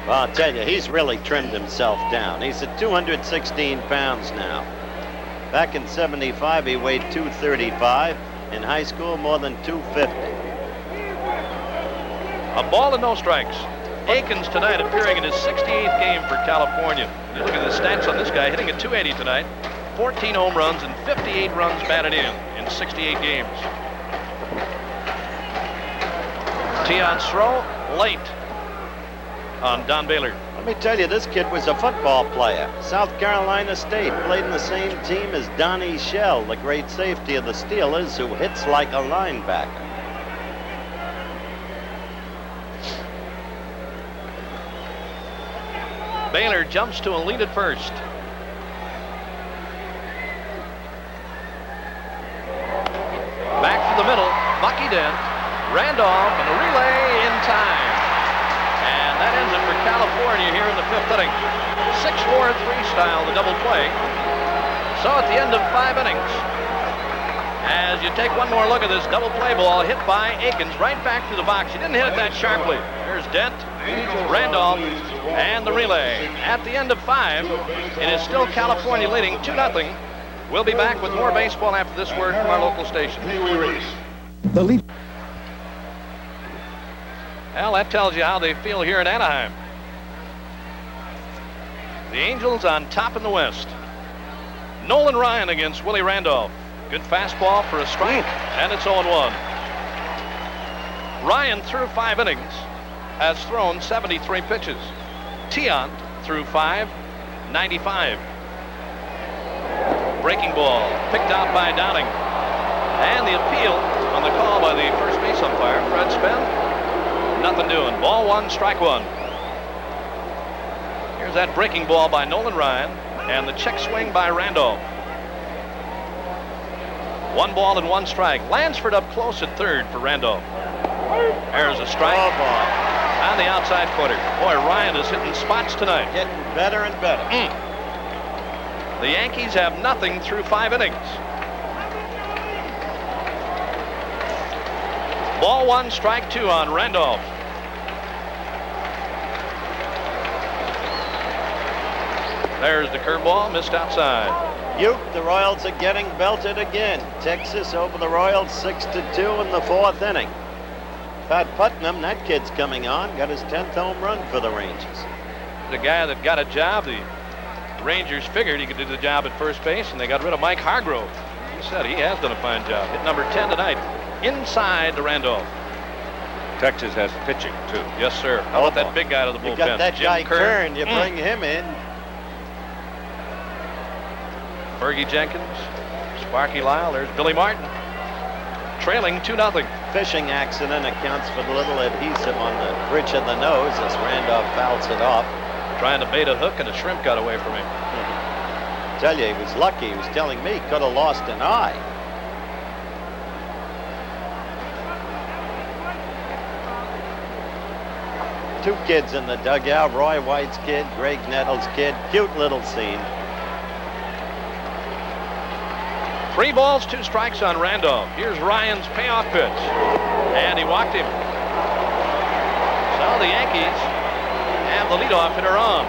Well, I'll tell you, he's really trimmed himself down. He's at 216 pounds now. Back in '75, he weighed 235. In high school, more than 250. A ball and no strikes. Akins tonight appearing in his 68th game for California. You look at the stats on this guy, hitting at 280 tonight. 14 home runs and 58 runs batted in 68 games. Tion's throw late on Don Baylor. Let me tell you, this kid was a football player. South Carolina State, played in the same team as Donnie Shell, the great safety of the Steelers, who hits like a linebacker. Baylor jumps to a lead at first. Back to the middle, Bucky Dent, Randolph, and a relay in time. And that ends it for California here in the 5th inning. 6-4-3 style, the double play. So at the end of 5 innings, as you take one more look at this double play ball hit by Akins right back to the box. He didn't hit it that sharply. There's Dent, Randolph, and the relay. At the end of 5, it is still California leading 2-0. We'll be back with more baseball after this word from our local station. The lead. Well, that tells you how they feel here in Anaheim. The Angels on top in the West. Nolan Ryan against Willie Randolph. Good fastball for a strike, and it's 0-1. Ryan, through 5 innings, has thrown 73 pitches. Tiant, through 5, 95. Breaking ball, picked out by Downing. And the appeal on the call by the first base umpire, Fred Spen. Nothing doing. Ball 1, strike 1. Here's that breaking ball by Nolan Ryan, and the check swing by Randolph. 1 ball and 1 strike. Lansford up close at third for Randolph. There's a strike. Oh, boy. On the outside corner. Boy, Ryan is hitting spots tonight. Getting better and better. The Yankees have nothing through 5 innings. Ball 1, strike 2 on Randolph. There's the curveball, missed outside. Uke, the Royals are getting belted again. Texas over the Royals 6-2 in the 4th inning. Pat Putnam, that kid's coming on, got his 10th home run for the Rangers. The guy that got a job, the Rangers figured he could do the job at first base, and they got rid of Mike Hargrove. He said he has done a fine job. Hit number 10 tonight, inside to Randolph. Texas has pitching, too. Yes, sir. How about that big guy to the bullpen? You got that Jim guy Kern. Kern, you bring him in. Fergie Jenkins, Sparky Lyle, there's Billy Martin. Trailing 2-0. Fishing accident accounts for the little adhesive on the bridge of the nose as Randolph fouls it off. Trying to bait a hook, and a shrimp got away from him. Tell you, he was lucky. He was telling me he could have lost an eye. Two kids in the dugout, Roy White's kid, Greg Nettles' kid. Cute little scene. 3 balls, 2 strikes on Randolph. Here's Ryan's payoff pitch, and he walked him. So the Yankees have the leadoff hitter on.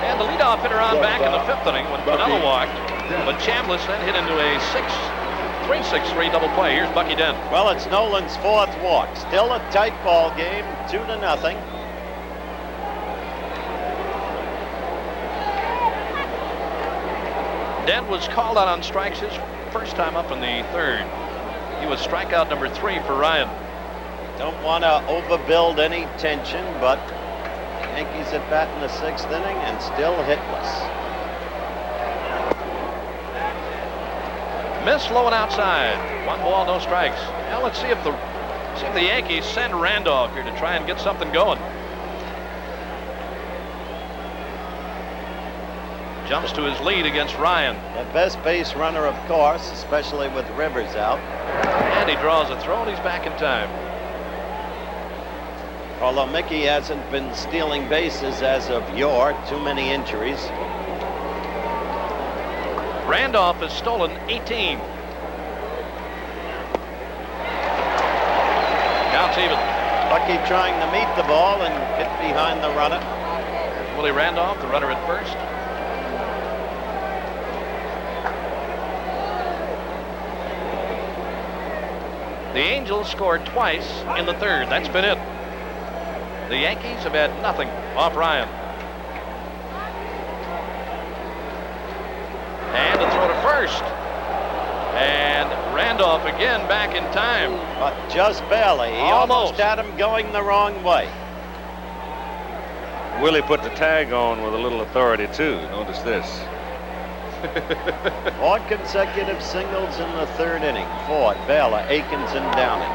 And the leadoff hitter on back in the 5th inning when Piniella walked. But Chambliss then hit into a 3-6-3 double play. Here's Bucky Dent. Well, it's Nolan's 4th walk. Still a tight ball game, 2-0. Dent was called out on strikes his first time up in the 3rd. He was strikeout number 3 for Ryan. Don't want to overbuild any tension, but Yankees at bat in the 6th inning and still hitless. Miss low and outside. 1 ball, no strikes. Now let's see if the Yankees send Randolph here to try and get something going. Jumps to his lead against Ryan. The best base runner, of course, especially with Rivers out. And he draws a throw, and he's back in time. Although Mickey hasn't been stealing bases as of yore, too many injuries. Randolph has stolen 18. Counts even. Bucky trying to meet the ball and get behind the runner. There's Willie Randolph, the runner at first. The Angels scored twice in the 3rd. That's been it. The Yankees have had nothing off Ryan. And a throw to first. And Randolph again back in time. But just barely. He almost had him going the wrong way. Willie put the tag on with a little authority, too. Notice this. 4 consecutive singles in the 3rd inning. Ford, Baylor, Akins, and Downing.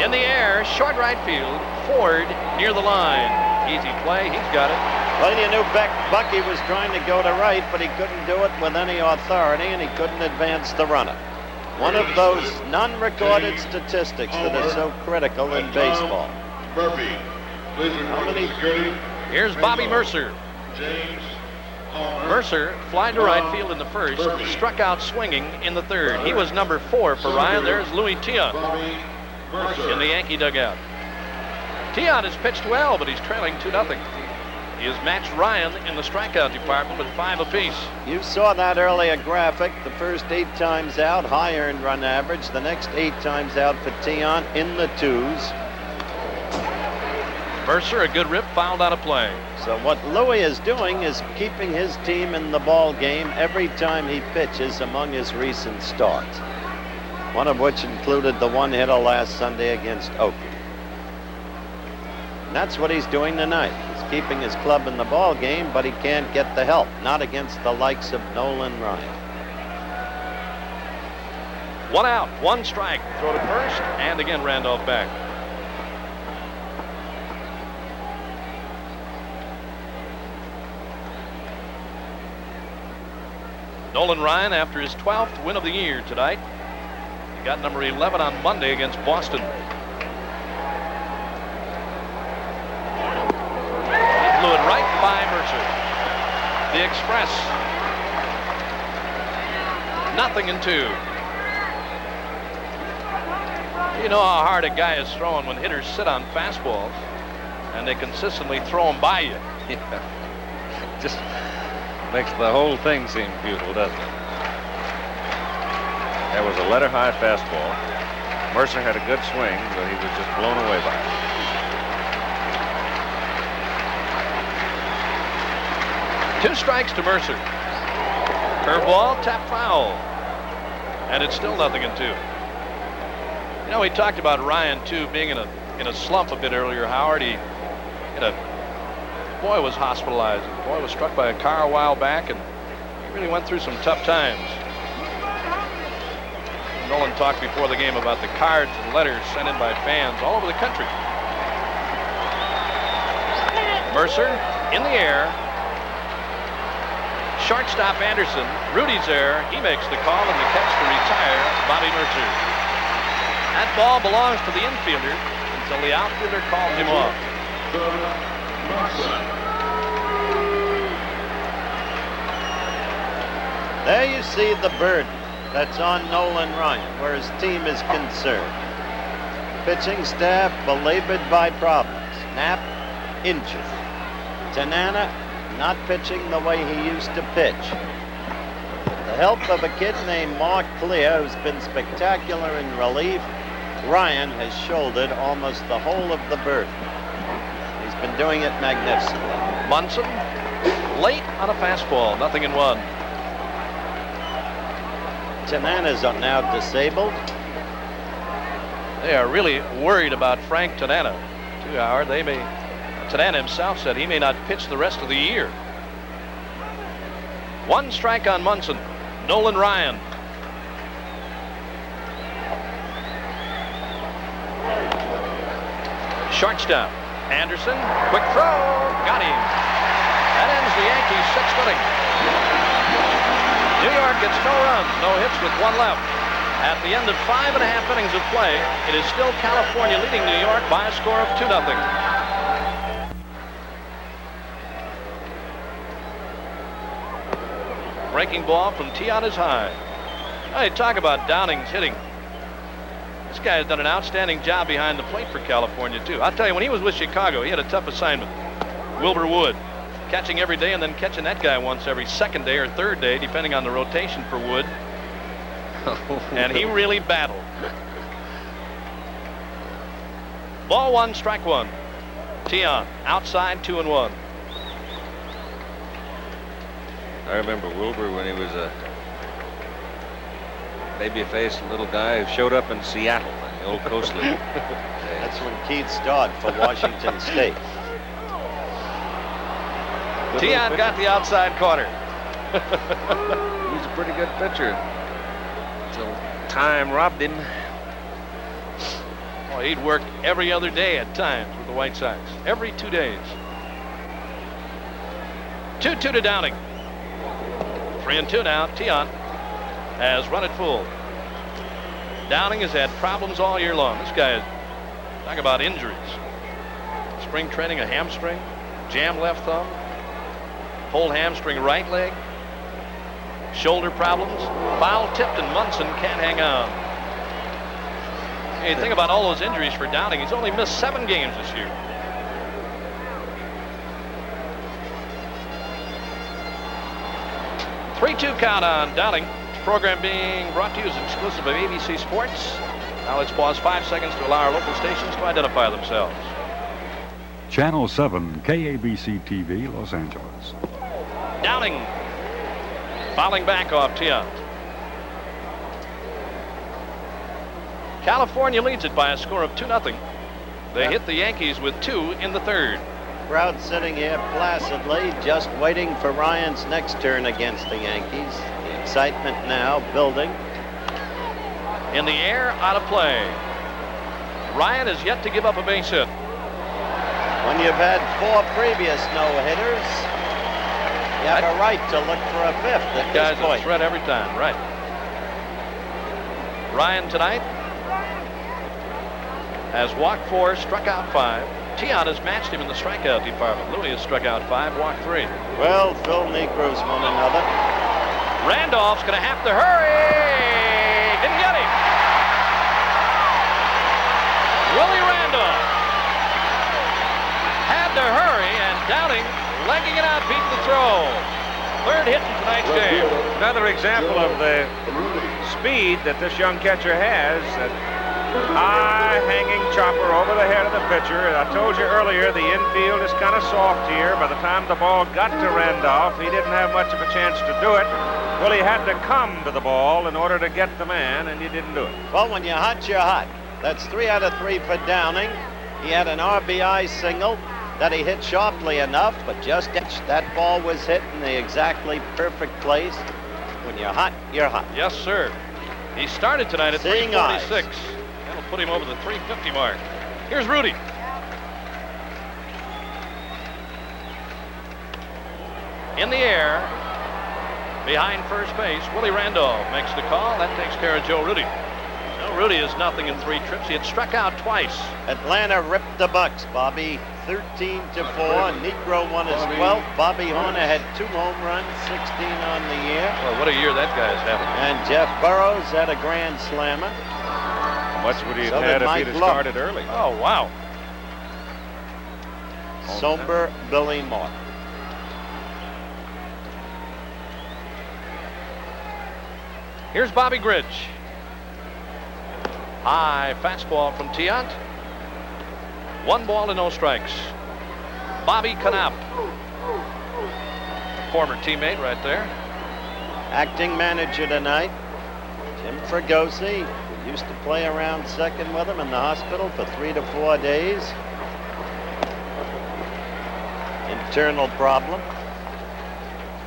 In the air, short right field. Ford near the line. Easy play. He's got it. Well, you knew Bucky was trying to go to right, but he couldn't do it with any authority, and he couldn't advance the runner. One of those non-recorded statistics that are so critical in baseball. How many? Here's Bobby Mercer. Mercer flying to right field in the 1st, struck out swinging in the 3rd. He was number 4 for Ryan. There's Louis Tion in the Yankee dugout. Tion has pitched well, but he's trailing 2-0. He has matched Ryan in the strikeout department with 5 apiece. You saw that earlier graphic. The first 8 times out, high earned run average. The next 8 times out for Tion in the 2s. Mercer, a good rip, fouled out of play. So what Louis is doing is keeping his team in the ball game every time he pitches among his recent starts. One of which included the 1-hitter last Sunday against Oakland. And that's what he's doing tonight. He's keeping his club in the ball game, but he can't get the help. Not against the likes of Nolan Ryan. 1 out, 1 strike. Throw to first, and again Randolph back. Nolan Ryan after his 12th win of the year tonight. He got number 11 on Monday against Boston. He blew it right by Mercer. The Express. 0-2. You know how hard a guy is throwing when hitters sit on fastballs and they consistently throw them by you. Yeah. Just makes the whole thing seem futile, doesn't it? There was a letter-high fastball. Mercer had a good swing, but he was just blown away by it. 2 strikes to Mercer. Curveball, tap foul. And it's still 0-2. You know, we talked about Ryan, too, being in a slump a bit earlier, Howard. Boy was hospitalized. The boy was struck by a car a while back, and he really went through some tough times. Nolan talked before the game about the cards and letters sent in by fans all over the country. Mercer in the air. Shortstop Anderson. Rudy's there. He makes the call and the catch to retire Bobby Mercer. That ball belongs to the infielder until the outfielder calls him off. There you see the burden that's on Nolan Ryan, where his team is concerned. Pitching staff belabored by problems. Knapp injured. Tanana not pitching the way he used to pitch. The help of a kid named Mark Clear, who's been spectacular in relief, Ryan has shouldered almost the whole of the burden. He's been doing it magnificently. Munson late on a fastball, 0-1. Tanana's now disabled. They are really worried about Frank Tanana, too, Howard. Tanana himself said he may not pitch the rest of the year. 1 strike on Munson. Nolan Ryan. Shortstop Anderson, quick throw, got him. That ends the Yankees' 6th inning. New York gets no runs, no hits with 1 left. At the end of 5.5 innings of play, it is still California leading New York by a score of 2-0. Breaking ball from Tion is high. Hey, talk about Downing's hitting. This guy has done an outstanding job behind the plate for California, too. I'll tell you, when he was with Chicago, he had a tough assignment. Wilbur Wood, catching every day and then catching that guy once every 2nd day or 3rd day, depending on the rotation for Wood. And he really battled. Ball 1, strike 1. Tion, outside, 2-1. I remember Wilbur when he was a baby-faced little guy who showed up in Seattle in the old Coast League. That's when Keith started for Washington State. Tiant got the outside corner. He's a pretty good pitcher. Till time robbed him. Boy, he'd work every other day at times with the White Sox. Every 2 days. 2-2 to Downing. 3-2 now. Tiant has run it full. Downing has had problems all year long. This guy is, talk about injuries. Spring training, a hamstring, jam left thumb, pulled hamstring right leg, shoulder problems, foul tipped, and Munson can't hang on. You think about all those injuries for Downing. He's only missed 7 games this year. Three-two count on Downing. Program being brought to you as exclusive of ABC Sports. Now let's pause 5 seconds to allow our local stations to identify themselves. Channel 7, KABC TV, Los Angeles. Downing fouling back off Tiant. California leads it by a score of 2-0. They hit the Yankees with 2 in the third. Crowd sitting here placidly, just waiting for Ryan's next turn against the Yankees. The excitement now building. In the air, out of play. Ryan has yet to give up a base hit. When you've had 4 previous no-hitters, you have a right to look for a 5th at this Guy's point. a threat every time, right? Ryan tonight has walked 4, struck out 5. Tiant has matched him in the strikeout department. Louis has struck out 5, walked 3. Well, Phil Negro's one another. Randolph's going to have to hurry. Didn't get him. Willie Randolph had to hurry, and Downing legging it out, beat the throw. Third hit in tonight's game. Another example of the speed that this young catcher has. That high hanging chopper over the head of the pitcher. I told you earlier the infield is kind of soft here. By the time the ball got to Randolph, he didn't have much of a chance to do it. Well, he had to come to the ball in order to get the man, and he didn't do it. Well, when you're hot, you're hot. That's 3 out of 3 for Downing. He had an RBI single that he hit sharply enough, but just that ball was hit in the exactly perfect place. When you're hot, you're hot. Yes, sir. He started tonight at Seeing 346. That'll put him over the 350 mark. Here's Rudy. In the air, behind first base, Willie Randolph makes the call. That takes care of Joe Rudy. Joe Rudy is nothing in 3 trips. He had struck out twice. Atlanta ripped the Bucks, Bobby. 13-4. Negro won his 12th. Bobby Horner had 2 home runs, 16 on the year. Well, what a year that guy's having. And Jeff Burrows had a grand slammer. How much would he have So had did if Mike he'd have Love. started early? Oh, wow. Somber Billy Martin. Here's Bobby Gridge. High fastball from Tiant. 1 ball and no strikes. Bobby Knapp. Former teammate right there. Acting manager tonight, Jim Fregosi, who used to play around second with him in the hospital for 3 to 4 days. Internal problem.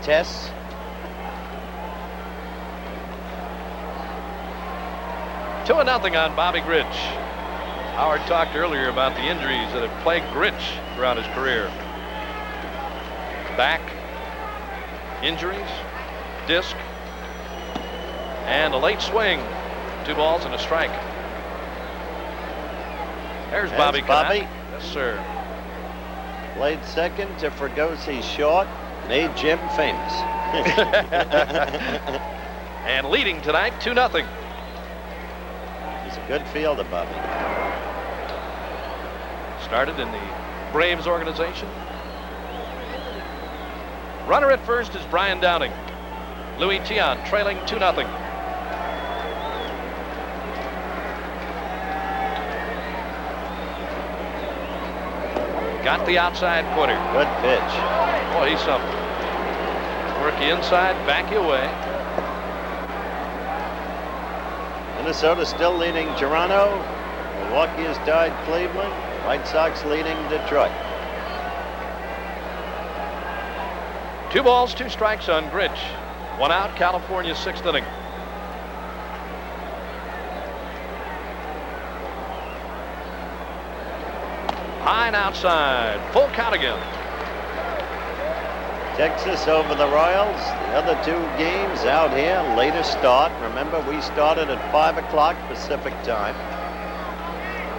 Tests. Two and nothing on Bobby Gridge. Howard talked earlier about the injuries that have plagued Gridge throughout his career. Back injuries, disc, and a late swing. 2 balls and a strike. There's Bobby. Bobby. Yes, sir. Played second to Fregosi short. Made Jim famous. And leading tonight 2-0. He's a good fielder, Bobby. Started in the Braves organization. Runner at first is Brian Downing. Louis Tiant trailing 2-0. Got the outside corner. Good pitch. Boy, he's something. Work you inside, back you away. Minnesota still leading Toronto. Milwaukee has tied Cleveland. White Sox leading Detroit. 2 balls, 2 strikes on Grich. 1 out, California, 6th inning. High and outside. Full count again. Texas over the Royals. The other 2 games out here, later start. Remember, we started at 5 o'clock Pacific time.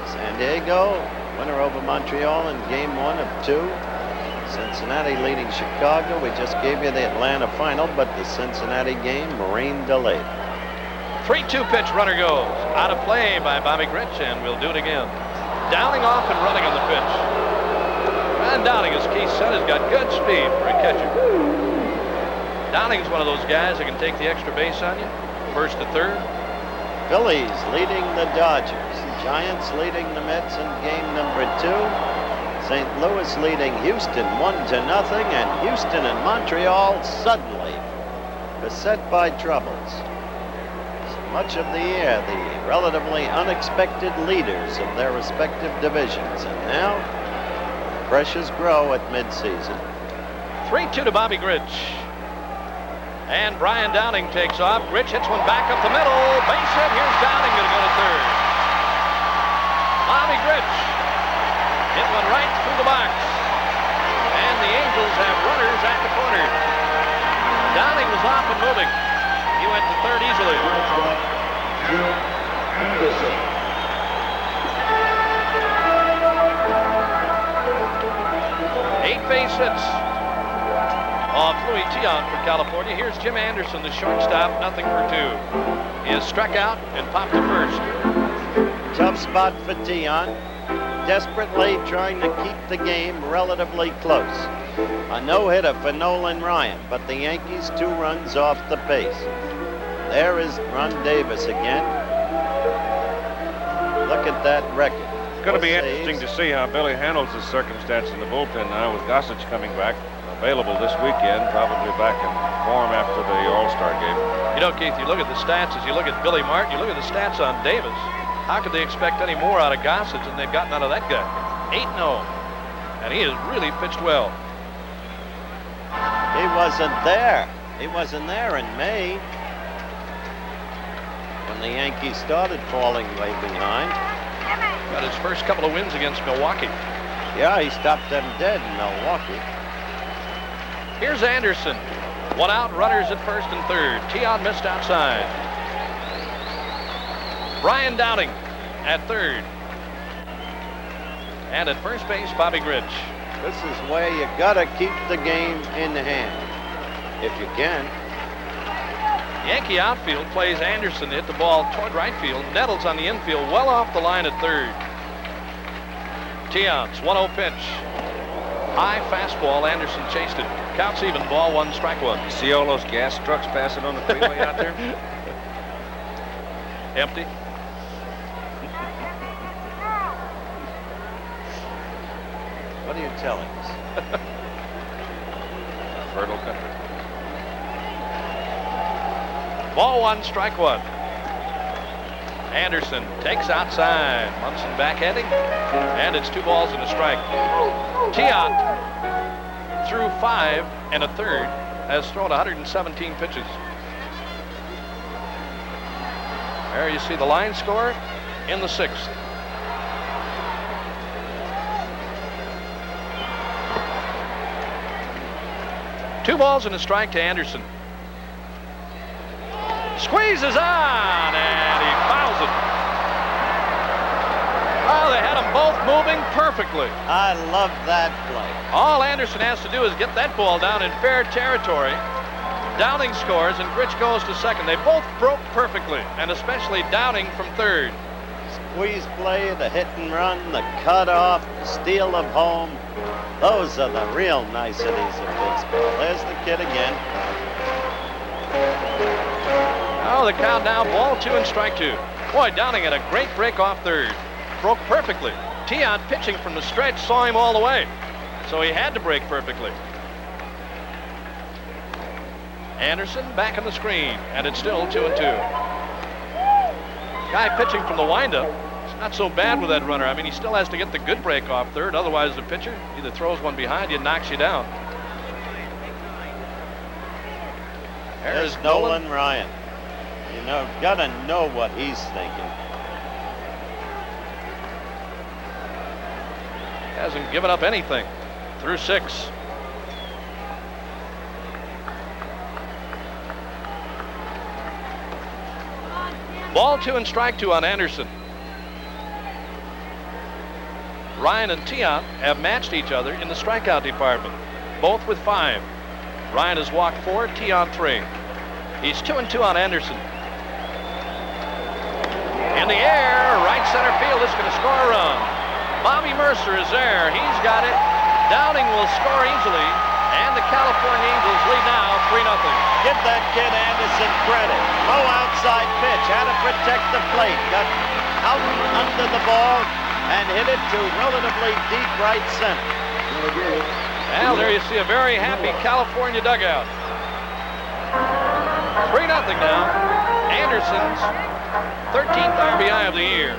San Diego, winner over Montreal in game 1 of 2. Cincinnati leading Chicago. We just gave you the Atlanta final, but the Cincinnati game, rain delayed. 3-2 pitch, runner goes. Out of play by Bobby Grich, and we'll do it again. Downing off and running on the pitch. And Downing, as Keith said, has got good speed for a catcher. Downing's one of those guys that can take the extra base on you, first to third. Phillies leading the Dodgers. Giants leading the Mets in game number 2. St. Louis leading Houston 1-0, and Houston and Montreal suddenly beset by troubles. So much of the year, the relatively unexpected leaders of their respective divisions, and now pressures grow at midseason. 3-2 to Bobby Grich. And Brian Downing takes off. Grich hits one back up the middle. Base hit. Here's Downing going to go to third. Bobby Grich hit one right through the box. And the Angels have runners at the corner. Downing was off and moving. He went to third easily. Jim Anderson. 8 base hits off Louis Tiant for California. Here's Jim Anderson, the shortstop, 0 for 2. He has struck out and popped to first. Tough spot for Tiant. Desperately trying to keep the game relatively close. A no-hitter for Nolan Ryan, but the Yankees 2 runs off the pace. There is Ron Davis again. Look at that record. It's going to be interesting to see how Billy handles his circumstance in the bullpen now with Gossage coming back, available this weekend, probably back in form after the All-Star game. You know, Keith, you look at the stats as you look at Billy Martin, you look at the stats on Davis. How could they expect any more out of Gossage than they've gotten out of that guy? 8-0. And he has really pitched well. He wasn't there. He wasn't there in May when the Yankees started falling way behind. Got his first couple of wins against Milwaukee. Yeah, he stopped them dead in Milwaukee. Here's Anderson. 1 out, runners at first and third. Tiant missed outside. Brian Downing at third. And at first base, Bobby Grich. This is where you gotta keep the game in hand, if you can. Yankee outfield plays Anderson to hit the ball toward right field. Nettles on the infield, well off the line at third. Tiant's 1-0 pitch. High fastball, Anderson chased it. Counts even, ball 1, strike 1. You see all those gas trucks passing on the freeway out there? Empty. What are you telling us? Fertile country. Ball 1, strike 1. Anderson takes outside. Munson backhanding. And it's 2 balls and a strike. Tiant, through 5 1/3, has thrown 117 pitches. There you see the line score in the 6th. Two balls and a strike to Anderson. Squeezes on, and he fouls it. Oh, they had them both moving perfectly. I love that play. All Anderson has to do is get that ball down in fair territory. Downing scores, and Grich goes to second. They both broke perfectly, and especially Downing from third. Squeeze play, the hit and run, the cutoff, the steal of home. Those are the real niceties of baseball. There's the kid again. Oh, the count now, ball 2 and strike 2. Boy, Downing had a great break off third. Broke perfectly. Tiant, pitching from the stretch, saw him all the way. So he had to break perfectly. Anderson back on the screen, and it's still 2-2. Guy pitching from the windup, it's not so bad with that runner. I mean, he still has to get the good break off third. Otherwise, the pitcher either throws one behind you and knocks you down. There's Nolan Ryan. You know, gotta know what he's thinking. Hasn't given up anything through 6. Ball 2 and strike 2 on Anderson. Ryan and Tiant have matched each other in the strikeout department, both with 5. Ryan has walked 4, Tiant 3. He's 2 and 2 on Anderson. In the air, right center field is going to score a run. Bobby Mercer is there. He's got it. Downing will score easily, and the California Angels lead now 3-0. Give that kid Anderson credit. Low outside pitch, had to protect the plate. Got out under the ball and hit it to relatively deep right center. Well, there you see a very happy California dugout. 3-0 now. Anderson's 13th RBI of the year.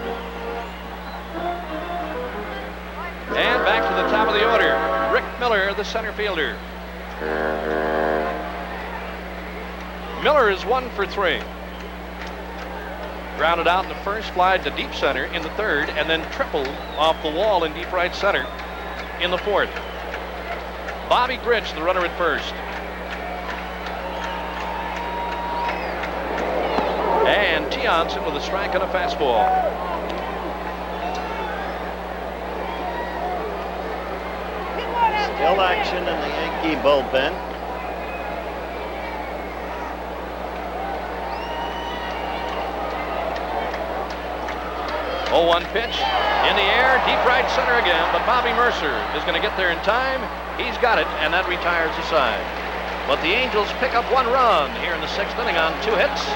And back to the top of the order, Rick Miller, the center fielder. Miller is 1 for 3. Grounded out in the first, flied to deep center in the third, and then tripled off the wall in deep right center in the fourth. Bobby Grich, the runner at first. And Tiant's with a strike and a fastball. Still action in the Yankee bullpen. Oh, 1 pitch in the air, deep right center again, but Bobby Mercer is going to get there in time. He's got it, and that retires the side. But the Angels pick up 1 run here in the 6th inning on 2 hits.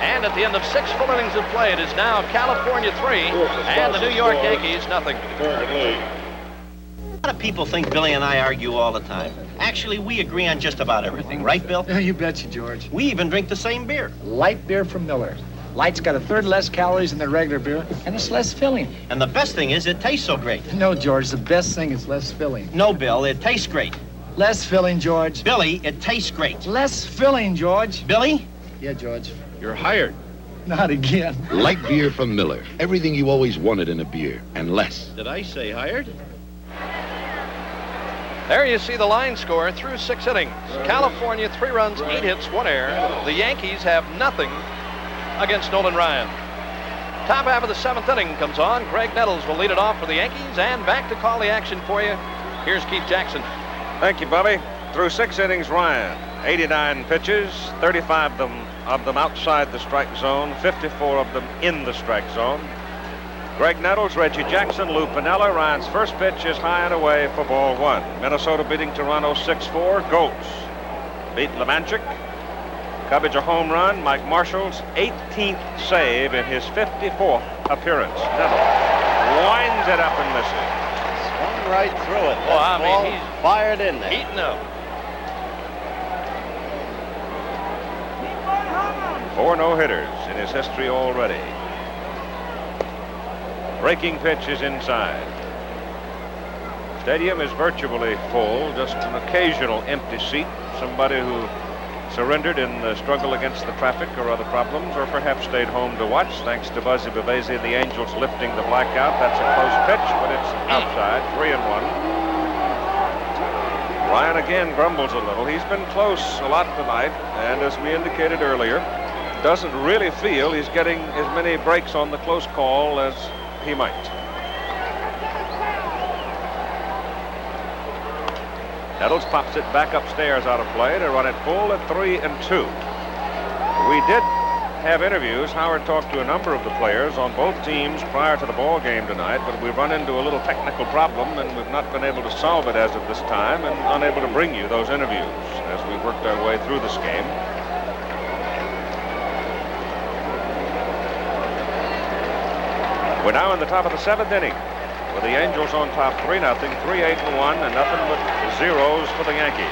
And at the end of 6 full innings of play, it is now California 3 and the New York Yankees nothing. A lot of people think Billy and I argue all the time. Actually, we agree on just about everything, right, Bill? Yeah, you betcha, George. We even drink the same beer. Light beer from Miller's. Light's got 1/3 less calories than the regular beer, and it's less filling. And the best thing is it tastes so great. No, George, the best thing is less filling. No, Bill, it tastes great. Less filling, George. Billy, it tastes great. Less filling, George. Billy? Yeah, George. You're hired. Not again. Light beer from Miller. Everything you always wanted in a beer, and less. Did I say hired? There you see the line score through 6 innings. California 3 runs, 8 hits, 1 error. The Yankees have nothing against Nolan Ryan. Top half of the 7th inning comes on. Greg Nettles will lead it off for the Yankees, and back to call the action for you. Here's Keith Jackson. Thank you, Bobby. Through 6 innings, Ryan, 89 pitches, 35 of them outside the strike zone, 54 of them in the strike zone. Greg Nettles, Reggie Jackson, Lou Piniella. Ryan's first pitch is high and away for ball 1. Minnesota beating Toronto 6-4. Goltz beat Lemanchik. Cubbage a home run. Mike Marshall's 18th save in his 54th appearance. Nettles winds it up and misses. Swung right through it. Well, I mean, he's fired in there. Heating up. 4 no-hitters in his history already. Breaking pitch is inside. Stadium is virtually full, just an occasional empty seat. Somebody who surrendered in the struggle against the traffic or other problems, or perhaps stayed home to watch, thanks to Buzzy Bavasi and the Angels lifting the blackout. That's a close pitch, but it's outside, 3-1. Ryan again grumbles a little. He's been close a lot tonight, and as we indicated earlier, doesn't really feel he's getting as many breaks on the close call as he might. Nettles pops it back upstairs out of play to run it full at 3-2. We did have interviews. Howard talked to a number of the players on both teams prior to the ball game tonight, but we've run into a little technical problem, and we've not been able to solve it as of this time, and unable to bring you those interviews as we worked our way through this game. We're now in the top of the 7th inning with the Angels on top 3-0, 3-8-1, and nothing but zeros for the Yankees.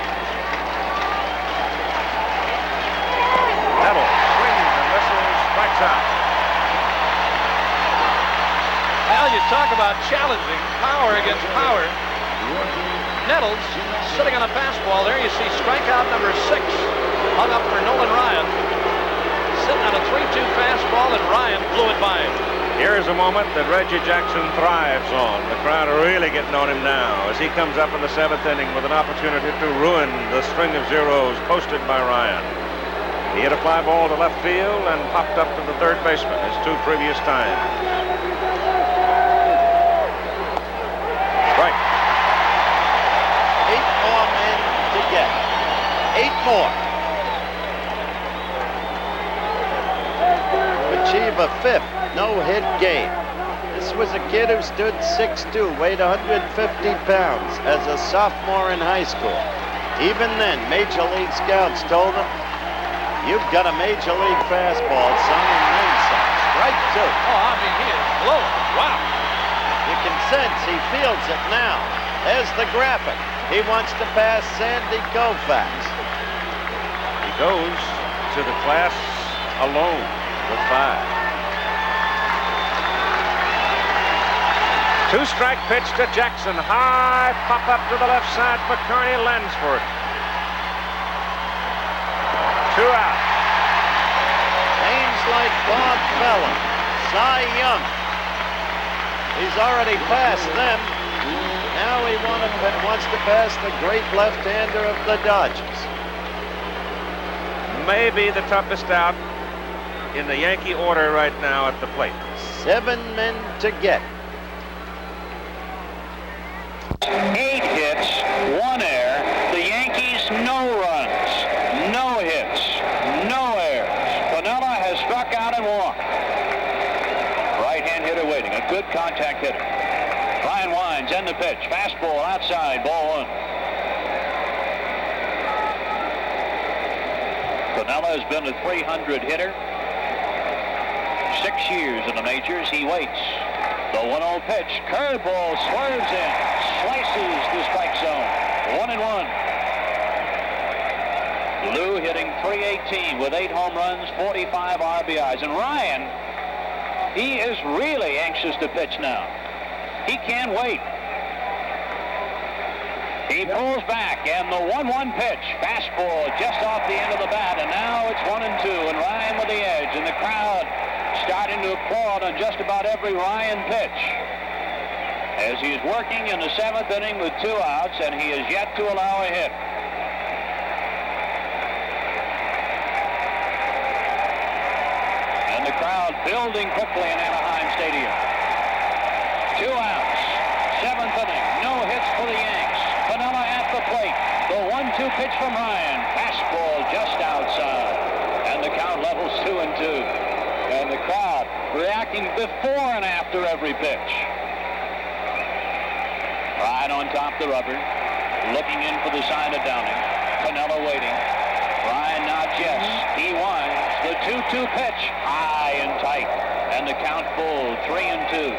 Nettles swings and misses, strikes out. Well, you talk about challenging power against power. Nettles sitting on a fastball there. You see strikeout number 6 hung up for Nolan Ryan. Sitting on a 3-2 fastball, and Ryan blew it by him. Here's a moment that Reggie Jackson thrives on. The crowd are really getting on him now as he comes up in the 7th inning with an opportunity to ruin the string of zeros posted by Ryan. He hit a fly ball to left field and popped up to the third baseman his 2 previous times. Strike. 8 more men to get. 8 more. Achieve a 5th no-hit game. This was a kid who stood 6'2", weighed 150 pounds as a sophomore in high school. Even then, Major League scouts told him, "You've got a Major League fastball, son, and then some. Strike 2. Oh, I mean, he is blowing. Wow. You can sense he feels it now. There's the graphic. He wants to pass Sandy Koufax. He goes to the class alone with 5. 2-strike pitch to Jackson. High pop up to the left side for Carney Lansford. 2 out. Names like Bob Feller, Cy Young. He's already passed them. Now he wants to pass the great left-hander of the Dodgers. Maybe the toughest out in the Yankee order right now at the plate. 7 men to get. 8 hits, 1 error. The Yankees, no runs, no hits, no errors. Piniella has struck out and walked. Right-hand hitter waiting, a good contact hitter. Ryan winds, end the pitch. Fastball outside, ball 1. Piniella has been a .300 hitter. 6 years in the majors. He waits. The 1-0 pitch. Curveball swerves in. Slices the strike zone. 1-1. Lou hitting .318 with 8 home runs, 45 RBIs. And Ryan, he is really anxious to pitch now. He can't wait. He pulls back, and the 1-1 pitch. Fastball just off the end of the bat, and now it's 1-2, and Ryan with the edge, and the crowd starting to applaud on just about every Ryan pitch. As he's working in the 7th inning with 2 outs, and he is yet to allow a hit. And the crowd building quickly in Anaheim Stadium. 2 outs, 7th inning, no hits for the Yanks. Piniella at the plate. The 1-2 pitch from Ryan. Fastball just outside. And the count levels 2-2. And the crowd reacting before and after every pitch. Ryan on top of the rubber, looking in for the sign of Downing. Piniella waiting. Ryan nods yes. He winds. The 2-2 pitch, high and tight. And the count full, 3-2.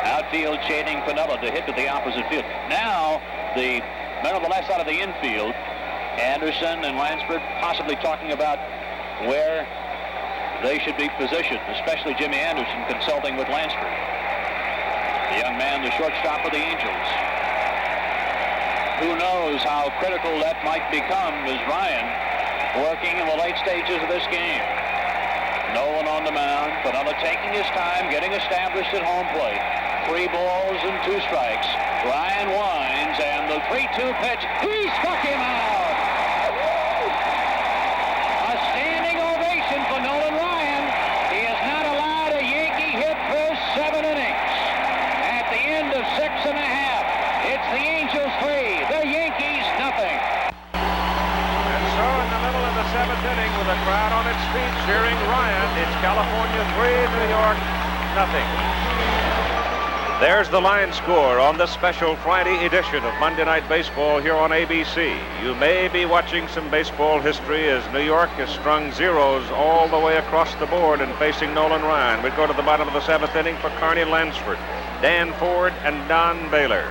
Outfield shading Piniella to hit to the opposite field. Now, the men on the left side of the infield, Anderson and Lansford, possibly talking about where they should be positioned, especially Jimmy Anderson consulting with Lansford. The young man, the shortstop of the Angels. Who knows how critical that might become as Ryan working in the late stages of this game. Nolan on the mound, Piniella taking his time, getting established at home plate. 3 balls and 2 strikes. Ryan winds, and the 3-2 pitch, he struck him out! A standing ovation for Nolan Ryan. He has not allowed a Yankee hit for 7 innings. At the end of 6 1/2, it's the Angels 3, the Yankees nothing. And so in the middle of the 7th inning with a crowd on its feet cheering Ryan, it's California 3, New York nothing. There's the line score on this special Friday edition of Monday Night Baseball here on ABC. You may be watching some baseball history as New York has strung zeros all the way across the board and facing Nolan Ryan. We go to the bottom of the 7th inning for Carney Lansford, Dan Ford, and Don Baylor.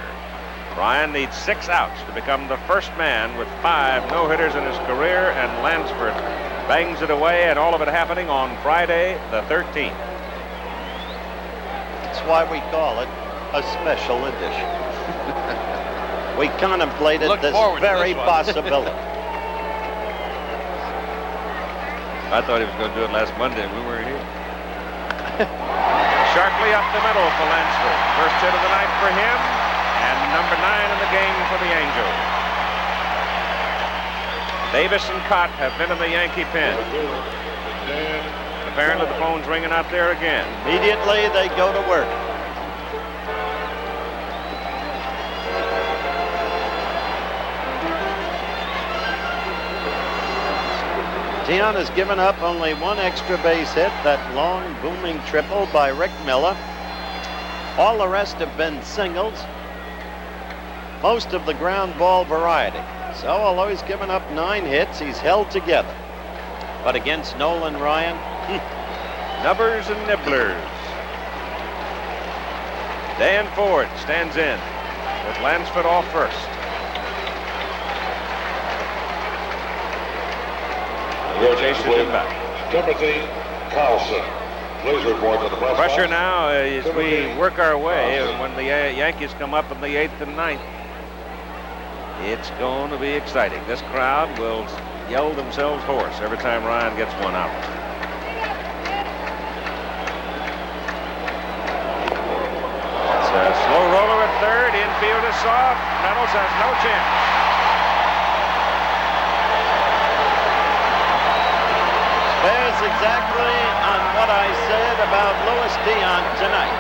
Ryan needs 6 outs to become the first man with 5 no-hitters in his career, and Lansford bangs it away, and all of it happening on Friday the 13th. That's why we call it a special edition. We contemplated this very possibility. I thought he was going to do it last Monday, and we weren't here. Sharply up the middle for Lansford. First hit of the night for him, and number 9 in the game for the Angels. Davis and Cott have been in the Yankee pen. Apparently the phone's ringing out there again. Immediately they go to work. Tian has given up only one extra base hit, that long booming triple by Rick Miller. All the rest have been singles, most of the ground ball variety. So although he's given up 9 hits, he's held together. But against Nolan Ryan, nubbers and nibblers. Dan Ford stands in with Lansford off first. Chases him back. Timothy Carlson. Please report to the press Pressure box. now as we work our way, and when the Yankees come up in the 8th and 9th, it's going to be exciting. This crowd will yell themselves hoarse every time Ryan gets one out. It's a slow roller at third. Infield is soft. Reynolds has no chance. bears exactly on what I said about Louis Dion tonight.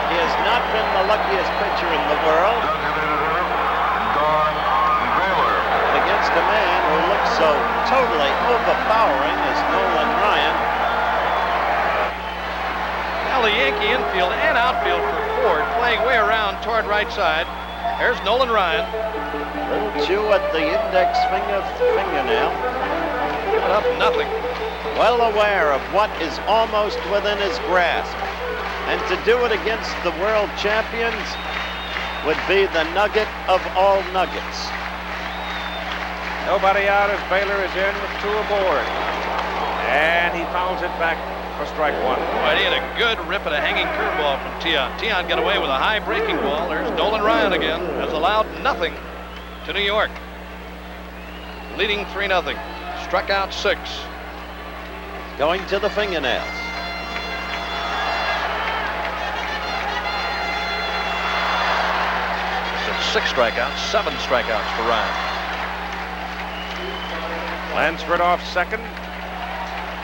He has not been the luckiest pitcher in the world. Against a man who looks so totally overpowering as Nolan Ryan. Now the Yankee infield and outfield for Ford playing way around toward right side. There's Nolan Ryan. Little chew at the index fingernail. Giving up nothing. Well aware of what is almost within his grasp. And to do it against the world champions would be the nugget of all nuggets. Nobody out as Baylor is in with 2 aboard. And he fouls it back for strike 1. Boy, he had a good rip at a hanging curveball from Tian. Tian got away with a high breaking ball. There's Nolan Ryan again. Has allowed nothing to New York. Leading 3-0. Struck out 6. Going to the fingernails. It's 6 strikeouts, 7 strikeouts for Ryan. Lansford off second.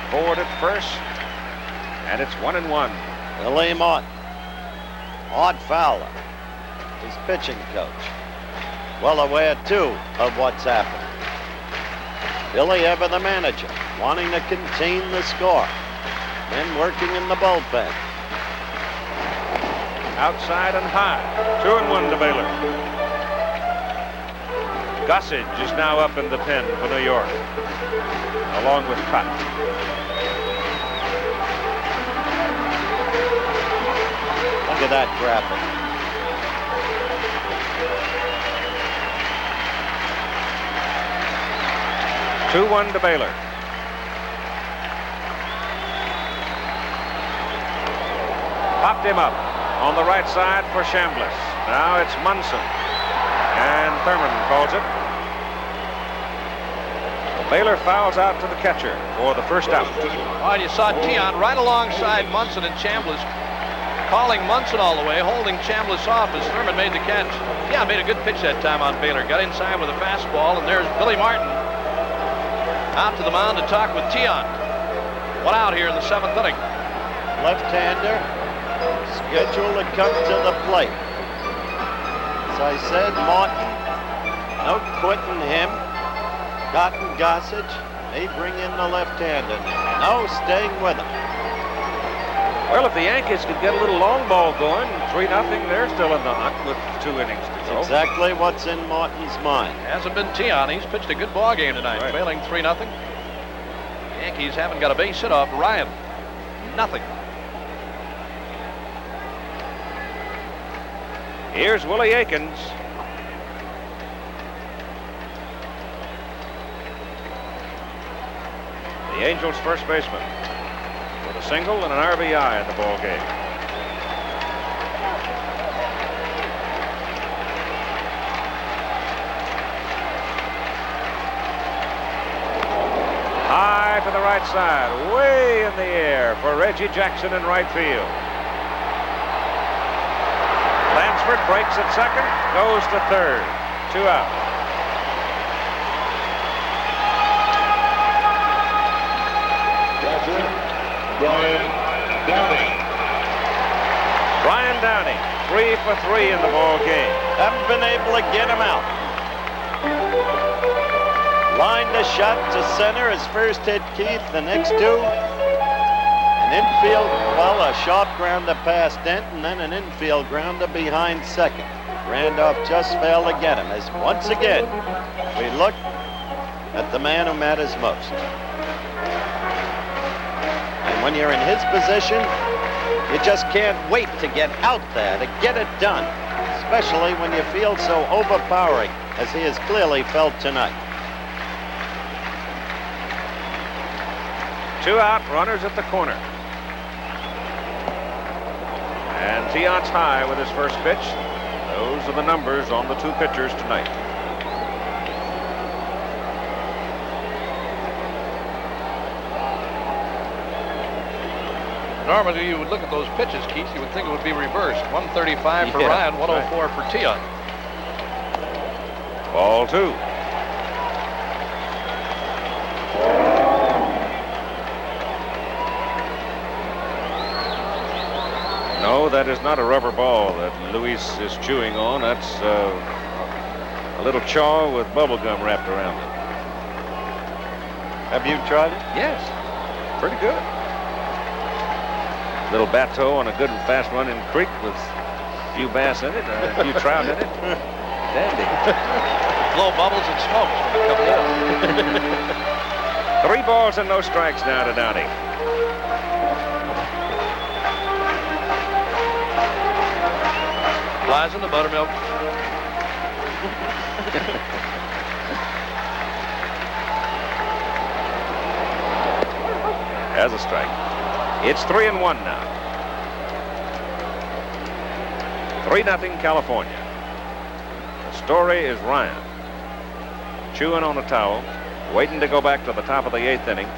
Ford at first. And it's 1-1. Billy Martin. Art Fowler, his pitching coach. Well aware, too, of what's happened. Billy Ever, the manager, wanting to contain the score. Men working in the bullpen. Outside and high. 2-1 to Baylor. Gossage is now up in the pen for New York, along with Cotton. Look at that graphic. Two-1 to Baylor. Popped him up on the right side for Chambliss. Now it's Munson. And Thurman calls it. Baylor fouls out to the catcher for the first out. Oh, and you saw Tian right alongside Munson and Chambliss, calling Munson all the way, holding Chambliss off as Thurman made the catch. Tian made a good pitch that time on Baylor. Got inside with a fastball, and there's Billy Martin out to the mound to talk with Tian. 1 out here in the 7th inning. Left-hander scheduled to come to the plate. As I said, Martin, no quitting him. Cotton, Gossage, they bring in the left-hander. No, staying with him. Well, if the Yankees could get a little long ball going, 3-0, they're still in the hunt with 2 innings to go. Exactly what's in Martin's mind. Hasn't been Tian. He's pitched a good ball game tonight, right. Trailing 3-0. Yankees haven't got a base hit off Ryan. Nothing. Here's Willie Aikens. The Angels' first baseman with a single and an RBI in the ball game. High for to the right side, way in the air for Reggie Jackson in right field. Lansford breaks at second, goes to third. 2 out. Catcher, Brian Downing. Brian Downing, 3 for 3 in the ball game. Haven't been able to get him out. Lined a shot to center. His first hit Keith, the next 2. An infield, well, a sharp grounder past Denton, then an infield grounder behind second. Randolph just failed to get him, as once again, we look at the man who matters most. And when you're in his position, you just can't wait to get out there, to get it done, especially when you feel so overpowering, as he has clearly felt tonight. 2 out, runners at the corner. And Tiant's high with his first pitch. Those are the numbers on the 2 pitchers tonight. Normally, you would look at those pitches, Keith, you would think it would be reversed. 135 for Ryan, 104 for Tiant. Ball 2. No, that is not a rubber ball that Luis is chewing on. That's a little chaw with bubble gum wrapped around it. Have you tried it? Yes. Pretty good. Little bateau on a good and fast running creek with a few bass in it, a few trout in it. Dandy. Blow bubbles and smokes when it comes out. 3 balls and no strikes now to Downing. Flies in the buttermilk. Has a strike. It's 3-1 now. 3-0 California. The story is Ryan chewing on a towel, waiting to go back to the top of the 8th inning.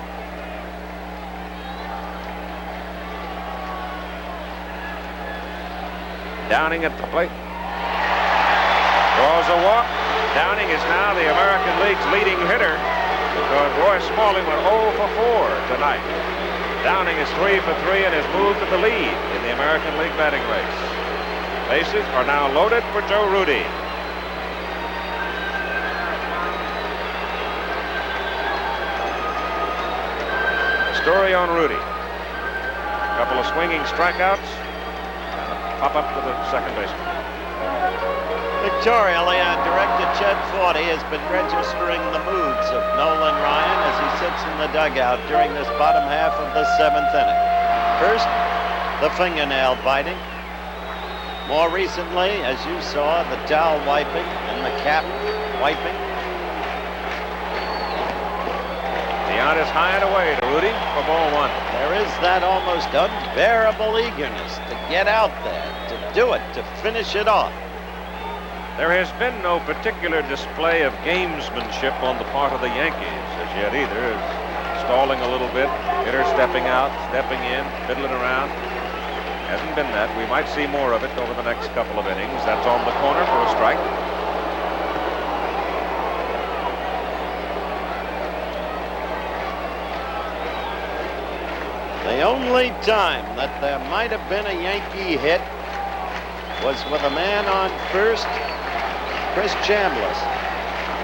Downing at the plate. Draws a walk. Downing is now the American League's leading hitter because Roy Smalling went 0 for 4 tonight. Downing is 3 for 3 and has moved to the lead in the American League batting race. Bases are now loaded for Joe Rudy. Story on Rudy. A couple of swinging strikeouts. Pop up to the second baseman. Pictorially, our director Chet Forty has been registering the moods of Nolan Ryan as he sits in the dugout during this bottom half of the 7th inning. First, the fingernail biting. More recently, as you saw, the towel wiping and the cap wiping. Tiant is high and away to Rudy for ball 1. There is that almost unbearable eagerness to get out there, to do it, to finish it off. There has been no particular display of gamesmanship on the part of the Yankees as yet either. It's stalling a little bit, hitter stepping out, stepping in, fiddling around. Hasn't been that. We might see more of it over the next couple of innings. That's on the corner for a strike. The only time that there might have been a Yankee hit was with a man on first, Chris Chambliss.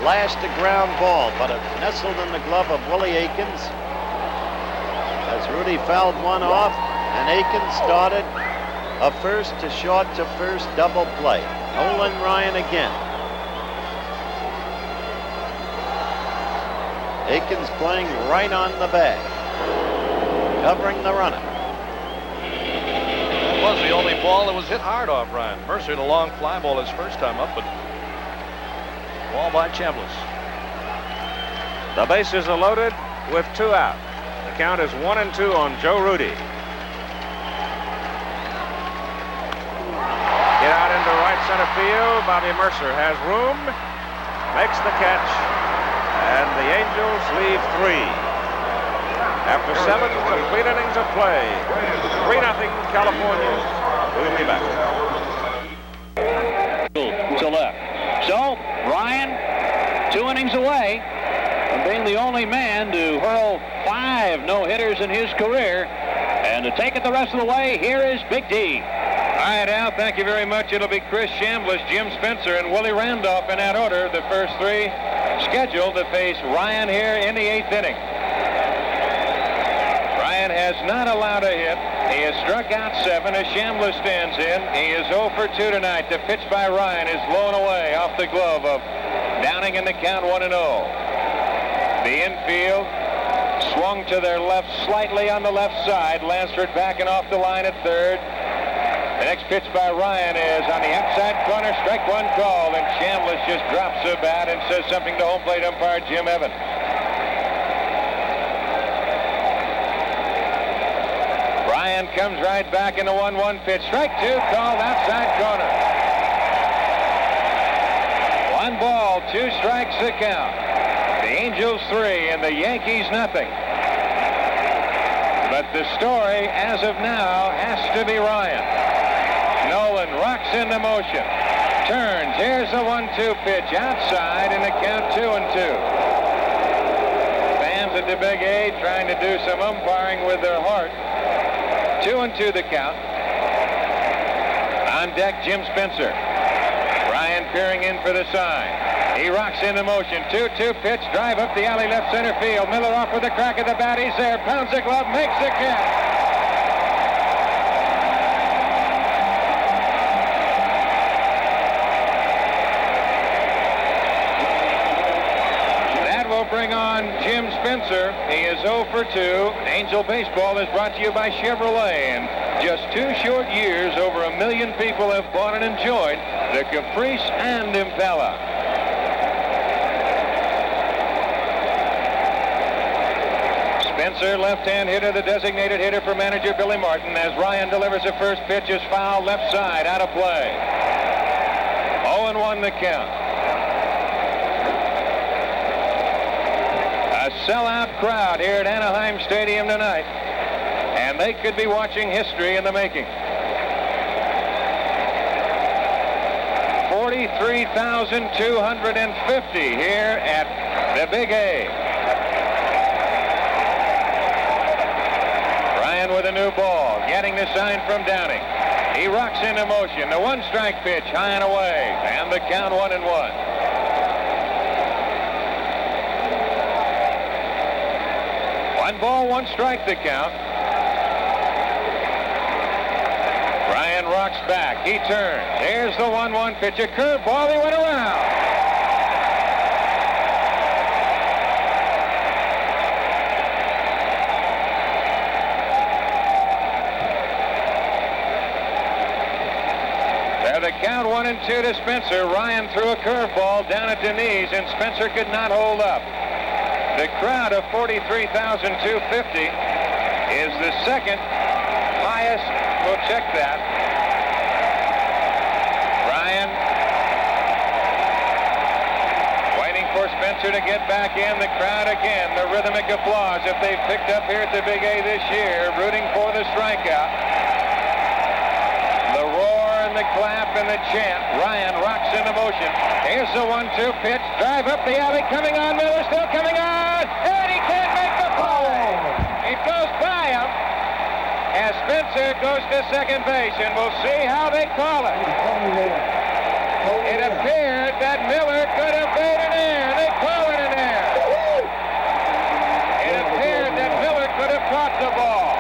Lashed a ground ball, but it nestled in the glove of Willie Aikens as Rudy fouled one off, and Aikens started a first to short to first double play. Nolan Ryan again. Aikens playing right on the bag, covering the runner. It was the only ball that was hit hard off Ryan. Mercer hit a long fly ball his first time up, but ball by Chambliss. The bases are loaded with 2 out. The count is 1-2 on Joe Rudy. Get out into right center field. Bobby Mercer has room, makes the catch, and the Angels leave 3. after 7 complete innings of play. 3-0 California. We'll be back. To left. So, Ryan, 2 innings away from being the only man to hurl 5 no-hitters in his career. And to take it the rest of the way, here is Big D. All right, Al, thank you very much. It'll be Chris Chambliss, Jim Spencer, and Willie Randolph in that order. The first 3 scheduled to face Ryan here in the 8th inning. Ryan has not allowed a hit. He has struck out 7 as Chambliss stands in. He is 0 for 2 tonight. The pitch by Ryan is blown away off the glove of Downing in the count 1-0. The infield swung to their left slightly on the left side. Lansford backing off the line at third. The next pitch by Ryan is on the outside corner, strike 1 called, and Chambliss just drops the bat and says something to home plate umpire Jim Evans. Ryan comes right back in the 1-1 pitch. Strike 2 called outside corner. 1 ball, 2 strikes the count. The Angels 3 and the Yankees nothing. But the story as of now has to be Ryan. Nolan rocks into motion. Turns. Here's the 1-2 pitch outside in the count 2-2. Fans at the Big A trying to do some umpiring with their heart. 2-2 the count. On deck, Jim Spencer. Ryan peering in for the sign. He rocks into motion. 2-2 pitch. Drive up the alley left center field. Miller off with a crack at the bat. He's there. Pounds the glove. Makes the catch. Bring on Jim Spencer. He is 0 for 2. Angel Baseball is brought to you by Chevrolet. In just 2 short years, over 1 million people have bought and enjoyed the Caprice and Impala. Spencer, left-hand hitter, the designated hitter for manager Billy Martin, as Ryan delivers the first pitch, is foul left side, out of play. 0-1 the count. A sellout crowd here at Anaheim Stadium tonight, and they could be watching history in the making. 43,250 here at the Big A. Ryan with a new ball, getting the sign from Downing. He rocks into motion. The 1-strike pitch, high and away, and the count 1-1. 1 ball, 1 strike the count. Ryan rocks back. He turns. Here's the 1-1 pitch. A curveball. He went around. There the count 1-2 to Spencer. Ryan threw a curveball down at the knees, and Spencer could not hold up. The crowd of 43,250 is the second highest. We'll check that. Ryan waiting for Spencer to get back in. The crowd again, the rhythmic applause that they've picked up here at the Big A this year, rooting for the strikeout. The roar and the clap and the chant. Ryan rocks into motion. Here's the 1-2 pitch. Drive up the alley. Coming on. Miller still coming on. And he can't make the play. It goes by him as Spencer goes to second base, and we'll see how they call it. It appeared that Miller could have made an error. They call it an error. It appeared that Miller could have caught the ball.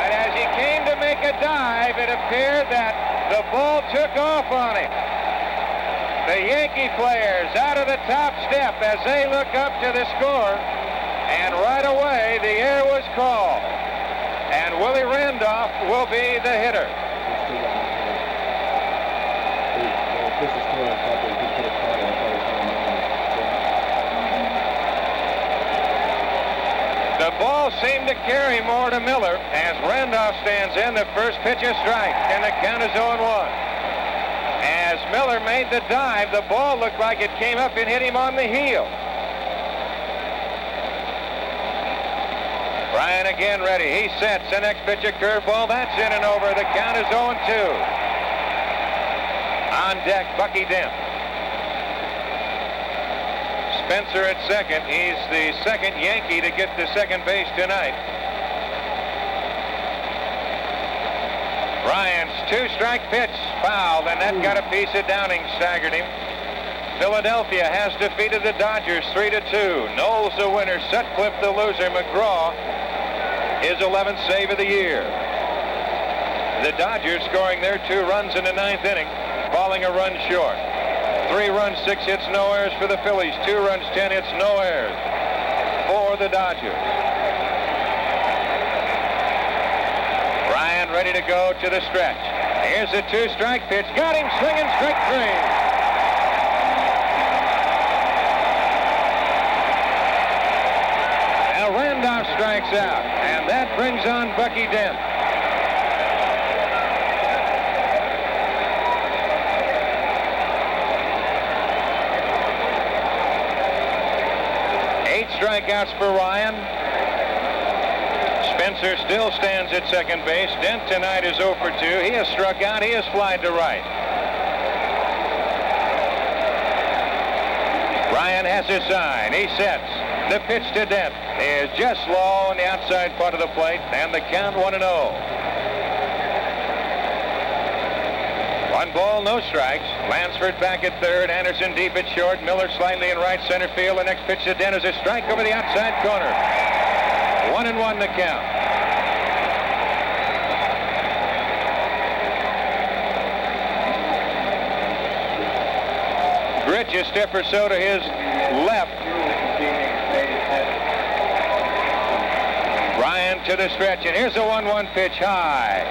But as he came to make a dive, it appeared that the ball took off on him. The Yankee players out of the top step as they look up to the score, and right away the error was called, and Willie Randolph will be the hitter. The ball seemed to carry more to Miller as Randolph stands in. The first pitch is strike, and the count is 0-1. As Miller made the dive, the ball looked like it came up and hit him on the heel. Ryan again ready. He sets. The next pitch, a curveball. That's in and over. The count is 0-2. On deck, Bucky Dent. Spencer at second. He's the second Yankee to get to second base tonight. Ryan's two-strike pitch fouled, and that got a piece of Downing, staggered him. Philadelphia has defeated the Dodgers 3-2. Knowles the winner, Sutcliffe the loser. McGraw his 11th save of the year. The Dodgers scoring their 2 runs in the 9th inning, falling a run short. 3 runs, 6 hits, no errors for the Phillies. 2 runs, 10 hits, no errors for the Dodgers. Ryan ready to go to the stretch. Here's a 2-strike pitch. Got him swinging, strike 3. Randolph strikes out, and that brings on Bucky Dent. Eight strikeouts for Ryan. Spencer still stands at second base. Dent tonight is 0 for 2. He has struck out. He has flied to right. Ryan has his sign. He sets. The pitch to Dent is just low on the outside part of the plate, and the count 1-0. 1 ball, no strikes. Lansford back at third. Anderson deep at short. Miller slightly in right center field. The next pitch to Dent is a strike over the outside corner. 1-1 the count. Gritch a step or so to his left. Ryan to the stretch, and here's a 1-1 pitch high.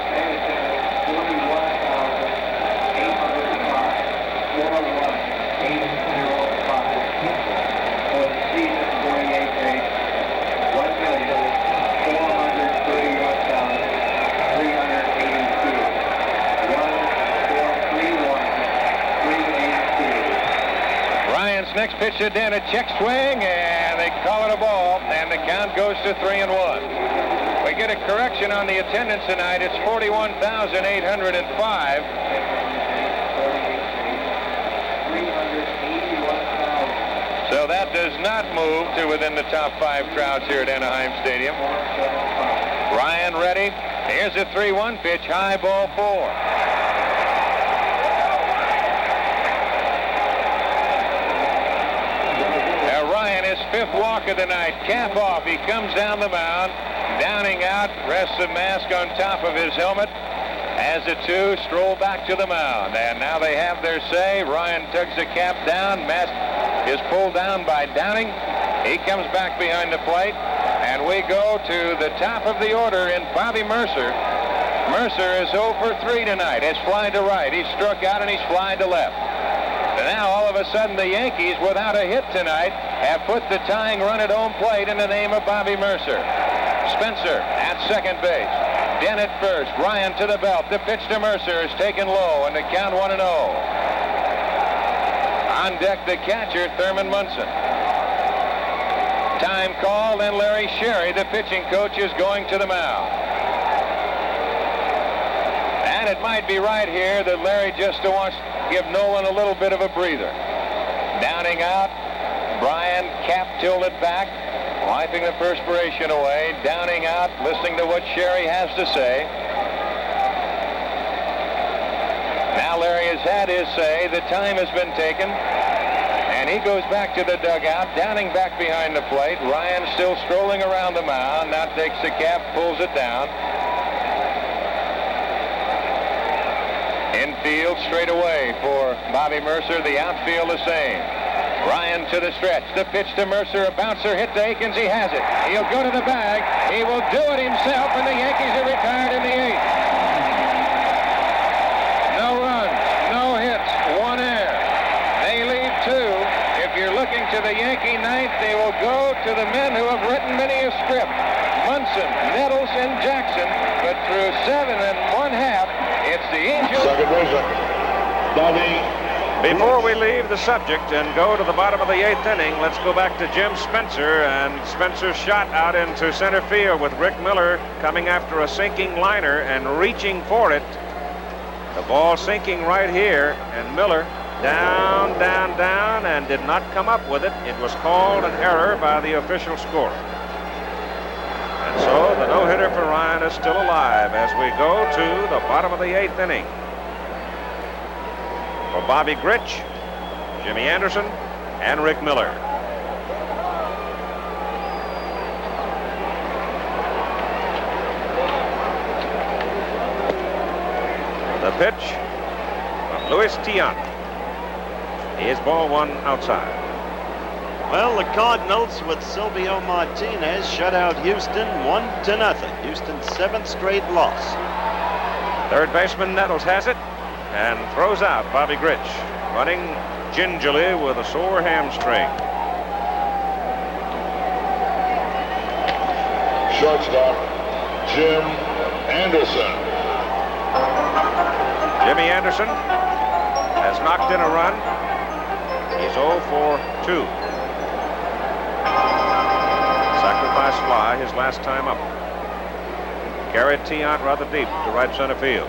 Ryan's next pitch to Dent, a check swing, and they call it a ball, and the count goes to 3-1. We get a correction on the attendance tonight. It's 41,805. So that does not move to within the top 5 crowds here at Anaheim Stadium. Ryan ready. Here's a 3-1 pitch, high, ball 4. Ryan, his 5th walk of the night. Cap off. He comes down the mound. Downing out, rests the mask on top of his helmet. As the 2 stroll back to the mound. And now they have their say. Ryan tugs the cap down. Mask is pulled down by Downing. He comes back behind the plate. And we go to the top of the order in Bobby Mercer. Mercer is 0 for 3 tonight. He's flying to right. He's struck out and he's flying to left. And now all of a sudden the Yankees, without a hit tonight, have put the tying run at home plate in the name of Bobby Mercer. Spencer at second base. Dent at first. Ryan to the belt. The pitch to Mercer is taken low, and the count 1-0. On deck, the catcher, Thurman Munson. Time called, and Larry Sherry, the pitching coach, is going to the mound. And it might be right here that Larry just wants to give Nolan a little bit of a breather. Downing out. Bryan cap tilted back, wiping the perspiration away. Downing out, listening to what Sherry has to say. Now Larry has had his say. The time has been taken. And he goes back to the dugout. Downing back behind the plate. Ryan still strolling around the mound. Now takes the cap, pulls it down. Infield straight away for Bobby Mercer. The outfield the same. Ryan to the stretch. The pitch to Mercer. A bouncer hit to Akins. He has it. He'll go to the bag. He will do it himself, and the Yankees are retired in the 8th. No runs, no hits, 1 error. They leave 2. If you're looking to the Yankee ninth, they will go to the men who have written many a script. Munson, Nettles, and Jackson. But through 7 1/2, it's the Angels. Second baseman, Bobby Before we leave the subject and go to the bottom of the 8th inning, let's go back to Jim Spencer, and Spencer's shot out into center field with Rick Miller coming after a sinking liner and reaching for it. The ball sinking right here, and Miller down, down, down, and did not come up with it. It was called an error by the official scorer. And so the no-hitter for Ryan is still alive as we go to the bottom of the 8th inning. For Bobby Grich, Jimmy Anderson, and Rick Miller. The pitch from Luis Tiant. He is ball one outside. Well, the Cardinals with Silvio Martinez shut out Houston 1-0. Houston's 7th straight loss. Third baseman Nettles has it and throws out Bobby Grich, running gingerly with a sore hamstring. Shortstop, Jim Anderson. Jimmy Anderson has knocked in a run. He's 0 for 2. Sacrifice fly his last time up. Carried Tiant rather deep to right center field.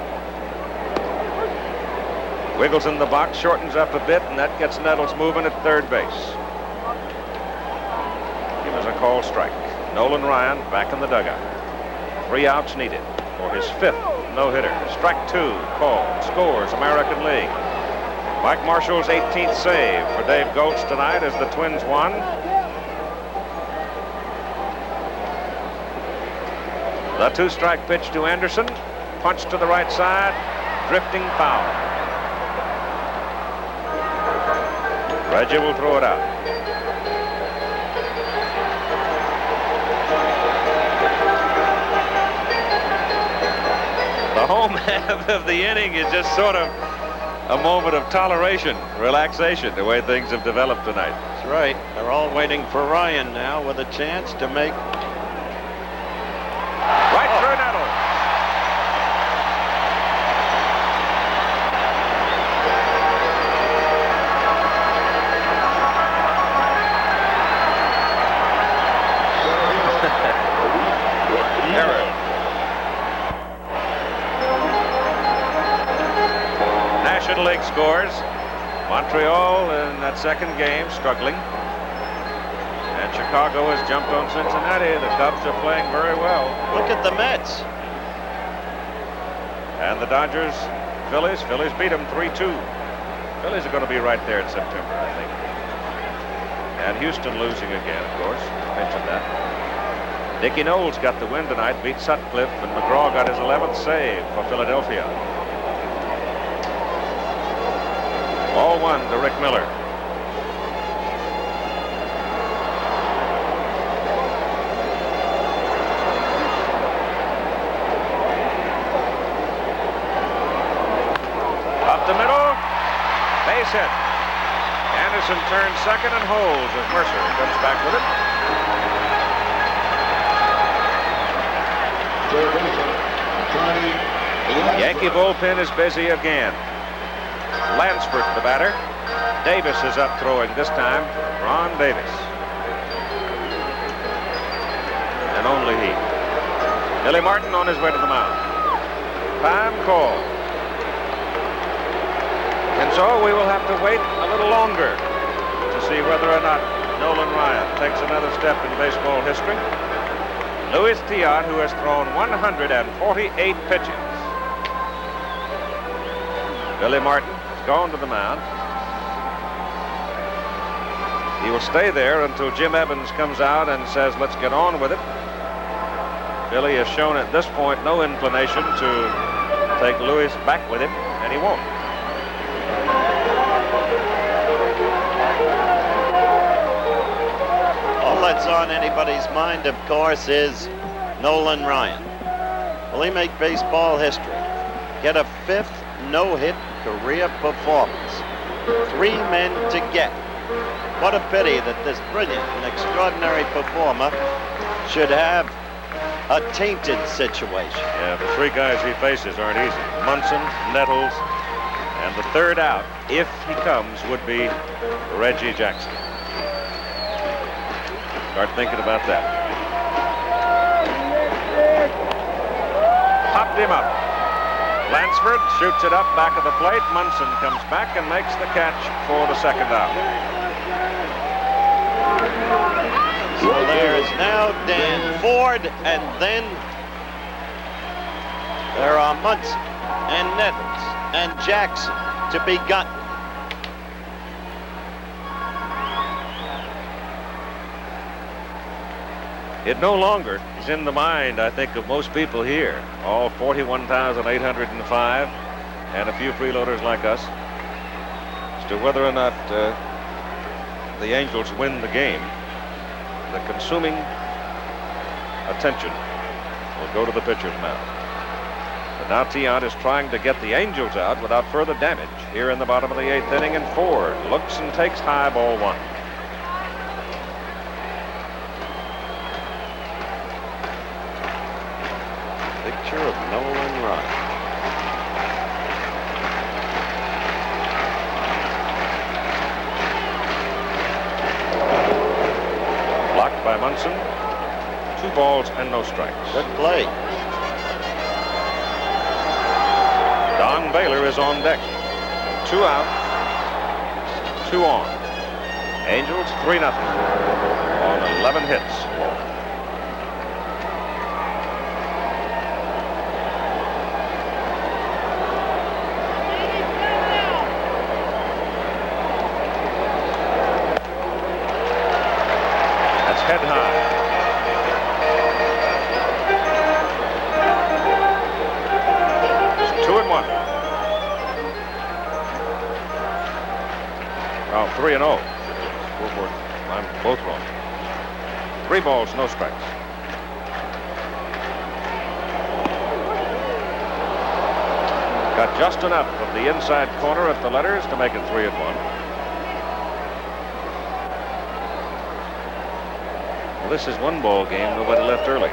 Wiggles in the box, shortens up a bit, and that gets Nettles moving at third base. Give us a called strike. Nolan Ryan back in the dugout. 3 outs needed for his 5th no-hitter. Strike 2 called. Scores American League. Mike Marshall's 18th save for Dave Goltz tonight as the Twins won. The 2-strike pitch to Anderson. Punch to the right side. Drifting foul. Reggie will throw it out. The home half of the inning is just sort of a moment of toleration, relaxation, the way things have developed tonight. That's right. They're all waiting for Ryan now with a chance to make... Right through Nettles. National League scores. Montreal in that second game struggling. And Chicago has jumped on Cincinnati. The Cubs are playing very well. Look at the Mets. And the Dodgers, Phillies beat them 3-2. Phillies are going to be right there in September, I think. And Houston losing again, of course. Mentioned that. Dickie Knowles got the win tonight, beat Sutcliffe, and McGraw got his 11th save for Philadelphia. Ball one to Rick Miller. Up the middle, base hit. Anderson turns second and holds as Mercer comes back with it. Yankee bullpen is busy again. Lansford, the batter. Davis is up throwing this time. Ron Davis. And only he. Billy Martin on his way to the mound. Time call. And so we will have to wait a little longer to see whether or not Nolan Ryan takes another step in baseball history. Luis Tiant, who has thrown 148 pitches. Billy Martin has gone to the mound. He will stay there until Jim Evans comes out and says, let's get on with it. Billy has shown at this point no inclination to take Luis back with him, and he won't. All that's on anybody's mind, of course, is Nolan Ryan. Will he make baseball history? Get a 5th no-hit career performance. 3 men to get. What a pity that this brilliant and extraordinary performer should have a tainted situation. Yeah, the 3 guys he faces aren't easy. Munson, Nettles, and And the third out, if he comes, would be Reggie Jackson. Start thinking about that. Popped him up. Lansford shoots it up back of the plate. Munson comes back and makes the catch for the second out. So there is now Dan Ford, and then there are Munson and Nettles and Jackson to be gotten. It no longer is in the mind, I think, of most people here. All 41,805 and a few freeloaders like us, as to whether or not the Angels win the game. The consuming attention will go to the pitcher's mound. But now Tiant is trying to get the Angels out without further damage here in the bottom of the 8th inning, and Ford looks and takes high, ball 1. Picture of Nolan Ryan. Blocked by Munson. 2 balls and no strikes. Good play. Don Baylor is on deck. 2 out, 2 on. Angels 3-0 on 11 hits. That's head high. It's 2-1. Oh, 3-0. I'm both wrong. 3 balls, no strikes. Got just enough of the inside corner at the letters to make it 3-1. Well, this is 1 ball game. Nobody left early.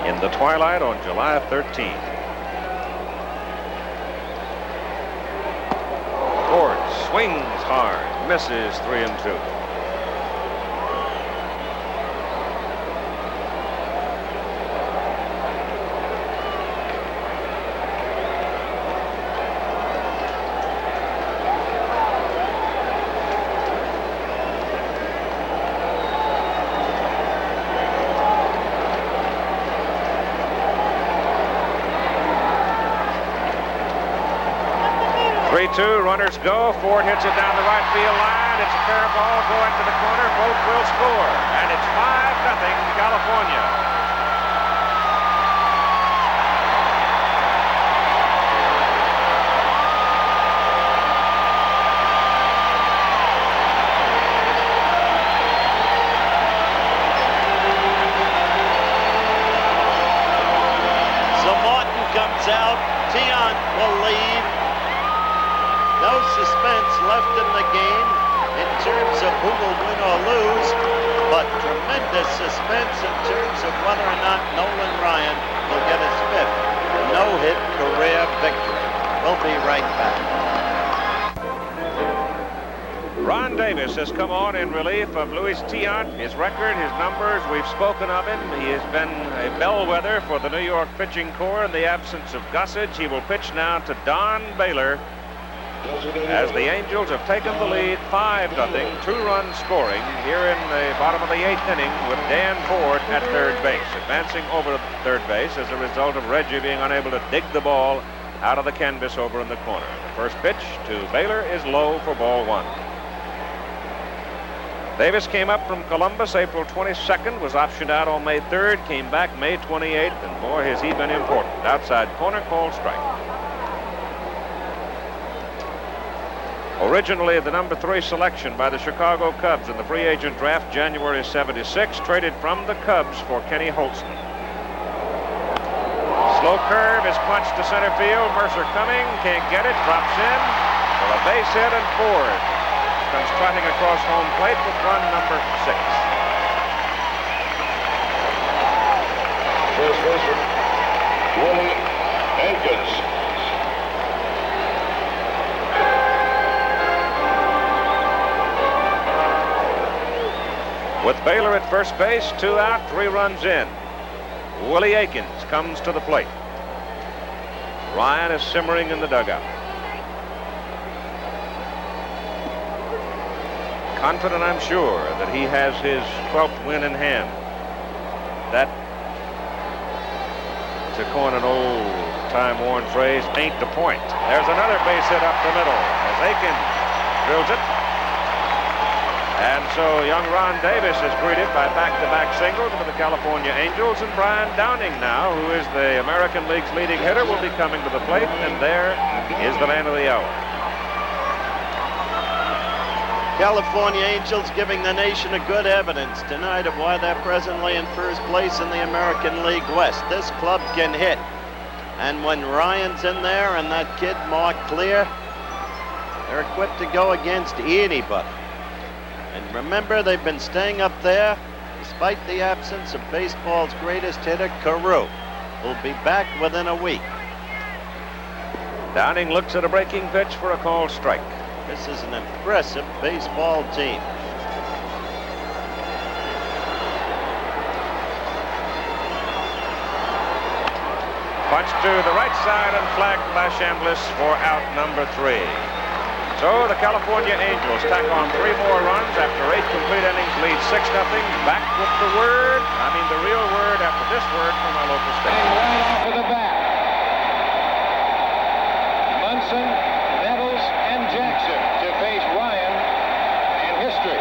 In the twilight on July 13th. Ford swings hard, misses 3-2. Runners go. Ford hits it down the right field line. It's a fair ball going to the corner. Both will score. And it's 5-0 California. So Martin comes out. Tiant will lead. No suspense left in the game in terms of who will win or lose, but tremendous suspense in terms of whether or not Nolan Ryan will get his 5th no-hit career victory. We'll be right back. Ron Davis has come on in relief of Luis Tiant. His record, his numbers, we've spoken of him. He has been a bellwether for the New York pitching corps in the absence of Gossage. He will pitch now to Don Baylor, as the Angels have taken the lead 5-0, 2-run scoring here in the bottom of the 8th inning with Dan Ford at third base, advancing over to third base as a result of Reggie being unable to dig the ball out of the canvas over in the corner. The first pitch to Baylor is low for ball 1. Davis came up from Columbus April 22nd, was optioned out on May 3rd, came back May 28th, and boy, has he been important. Outside corner, called strike. Originally the number 3 selection by the Chicago Cubs in the free agent draft January '76, traded from the Cubs for Kenny Holtzman. Slow curve is punched to center field. Mercer coming, can't get it, drops in for a base hit, and Ford comes trotting across home plate with run number 6. baseman, Willie Jenkins. With Baylor at first base, 2 out, 3 runs in. Willie Akins comes to the plate. Ryan is simmering in the dugout. Confident, I'm sure, that he has his 12th win in hand. That, to coin an old time-worn phrase, ain't the point. There's another base hit up the middle as Akins drills it. And so young Ron Davis is greeted by back-to-back singles for the California Angels, and Brian Downing now, who is the American League's leading hitter, will be coming to the plate, and there is the man of the hour. California Angels giving the nation a good evidence tonight of why they're presently in first place in the American League West. This club can hit. And when Ryan's in there and that kid Mark Clear, they're equipped to go against anybody. And remember, they've been staying up there despite the absence of baseball's greatest hitter, Carew, who'll be back within a week. Downing looks at a breaking pitch for a called strike. This is an impressive baseball team. Punch to the right side and flagged by Chambliss for out number 3. So the California Angels tack on 3 more runs after 8 complete innings, lead 6-0. Back with the real word after this word from our local station. Right off of the bat. Munson, Nettles, and Jackson to face Ryan and history.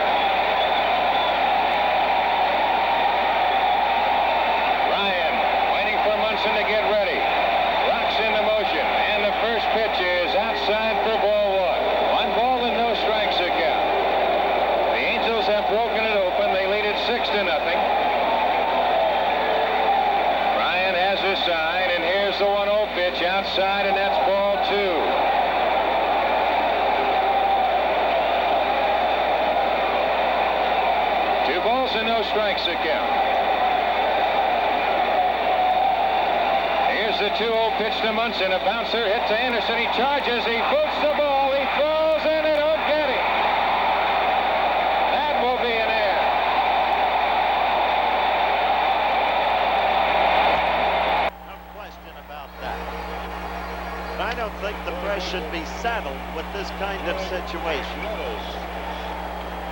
Ryan waiting for Munson to get ready. Rocks into motion, and the first pitch is outside for ball 1. 1 ball and no strikes a count. The Angels have broken it open. They lead it 6-0. Ryan has his side, and here's the 1-0 pitch outside, and that's ball 2. 2 balls and no strikes a count. Here's the 2-0 pitch to Munson. A bouncer hit to Anderson. He charges. He boots the ball. He throws, and they don't get him. That will be an error. No question about that. But I don't think the press should be saddled with this kind of situation.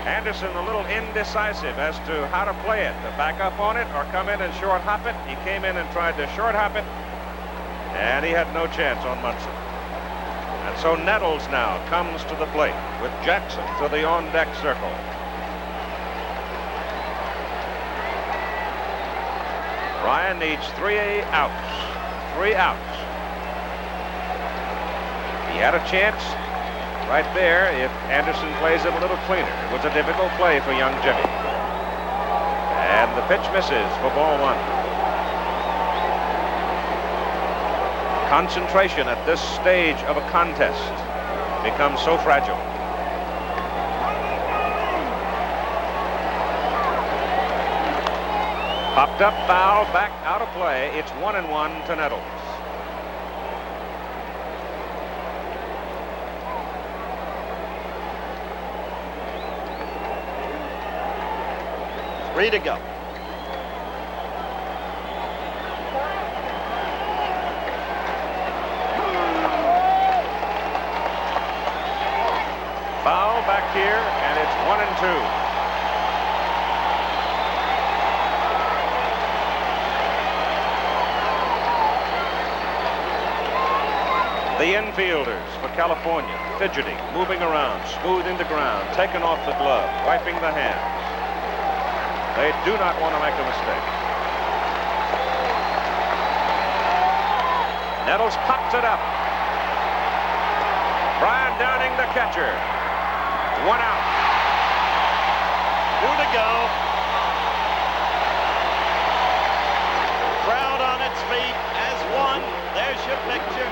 Anderson a little indecisive as to how to play it, to back up on it or come in and short hop it. He came in and tried to short hop it, and he had no chance on Munson. And so Nettles now comes to the plate with Jackson to the on-deck circle. Ryan needs 3 outs. 3 outs. He had a chance right there if Anderson plays it a little cleaner. It was a difficult play for young Jimmy. And the pitch misses for ball 1. Concentration at this stage of a contest becomes so fragile. Popped up, foul, back out of play. It's 1-1 to Nettles. Three to go. Foul back here, and it's 1-2. The infielders for California, fidgeting, moving around, smoothing the ground, taking off the glove, wiping the hands. They do not want to make a mistake. Nettles pops it up. Brian Downing, the catcher. 1 out. 2 to go. Crowd on its feet as one. There's your picture.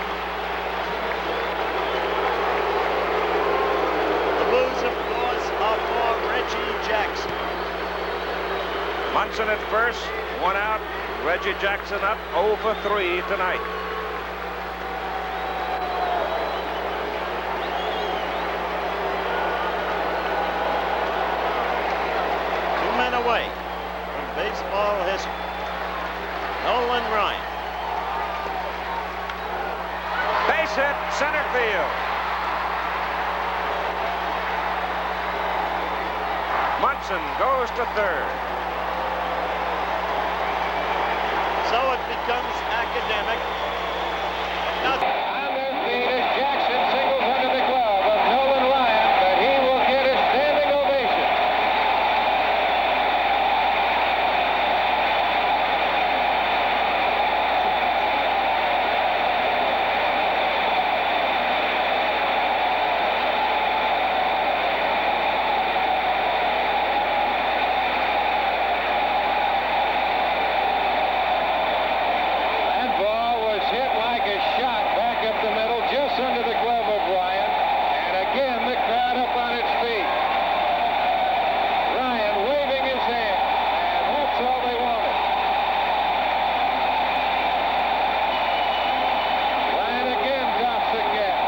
The Blues, of course, are for Reggie Jackson. Munson at first, 1 out. Reggie Jackson up 0 for 3 tonight. Two men away from baseball history. Nolan Ryan. Base hit, center field. Munson goes to third. So it becomes academic. On their feet as Jackson singles under the glove of Nolan Ryan, but he will get a standing ovation. That ball was hit like a shot back up the middle, just under the glove of Ryan. And again, the crowd up on its feet. Ryan waving his hand, and that's all they wanted. Ryan again drops the cap.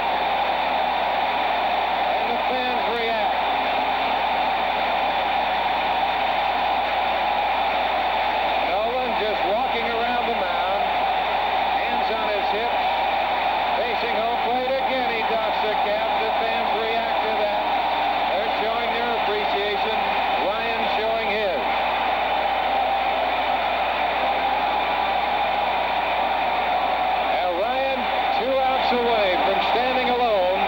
And the fans react. Nolan just walking around the mound, hands on his hips, facing home plate again. He doffs the cap. The fans react to that. They're showing their appreciation. Ryan showing his. Now Ryan 2 outs away from standing alone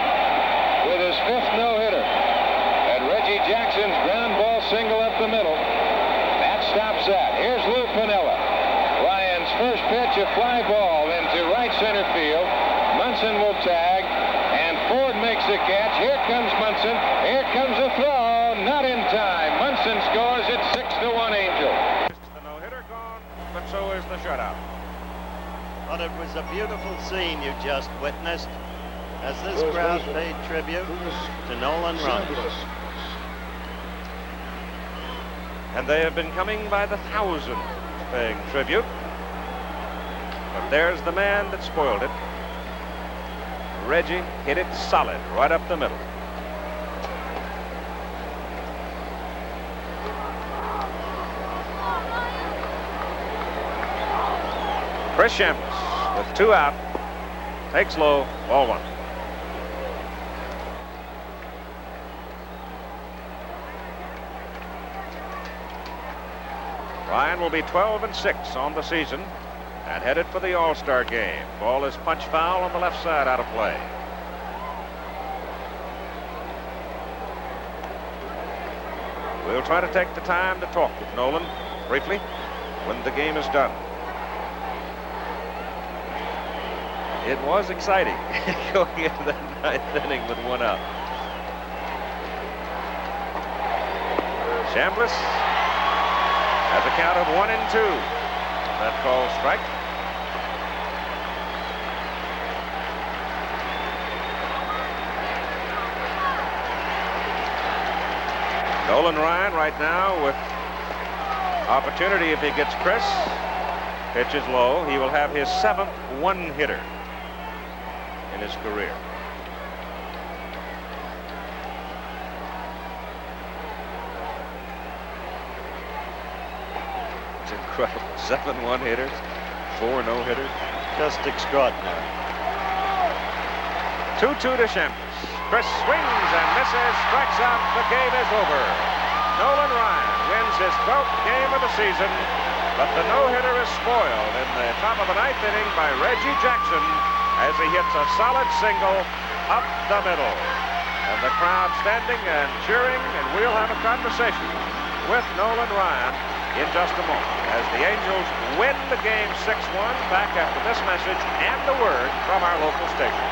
with his 5th no-hitter. And Reggie Jackson's ground ball single up the middle. That stops that. Here's Lou Piniella. Ryan's first pitch, a fly ball into right center field. Munson will tag, and Ford makes the catch. Here comes Munson. Here comes the throw. Not in time. Munson scores. It's 6-1 Angel. The no-hitter gone, but so is the shutout. But it was a beautiful scene you just witnessed as this crowd paid tribute to Nolan Ryan. And they have been coming by the thousands paying tribute. But there's the man that spoiled it. Reggie hit it solid right up the middle. Chris Chambliss with 2 out, takes low, ball 1. Ryan will be 12-6 on the season and headed for the All-Star game. Ball is punch foul on the left side, out of play. We'll try to take the time to talk with Nolan briefly when the game is done. It was exciting going into the 9th inning with 1 out. Chambliss has a count of 1-2. That call strike. Nolan Ryan right now with opportunity if he gets Chris. Pitch is low. He will have his 7th one-hitter in his career. It's incredible. 7 one-hitters, 4 no-hitters. Just extraordinary. 2-2 to Chambliss. Chris swings and misses, strikes out. The game is over. Nolan Ryan wins his 12th game of the season, but the no-hitter is spoiled in the top of the 9th inning by Reggie Jackson as he hits a solid single up the middle. And the crowd standing and cheering, and we'll have a conversation with Nolan Ryan in just a moment as the Angels win the game 6-1. Back after this message and the word from our local station.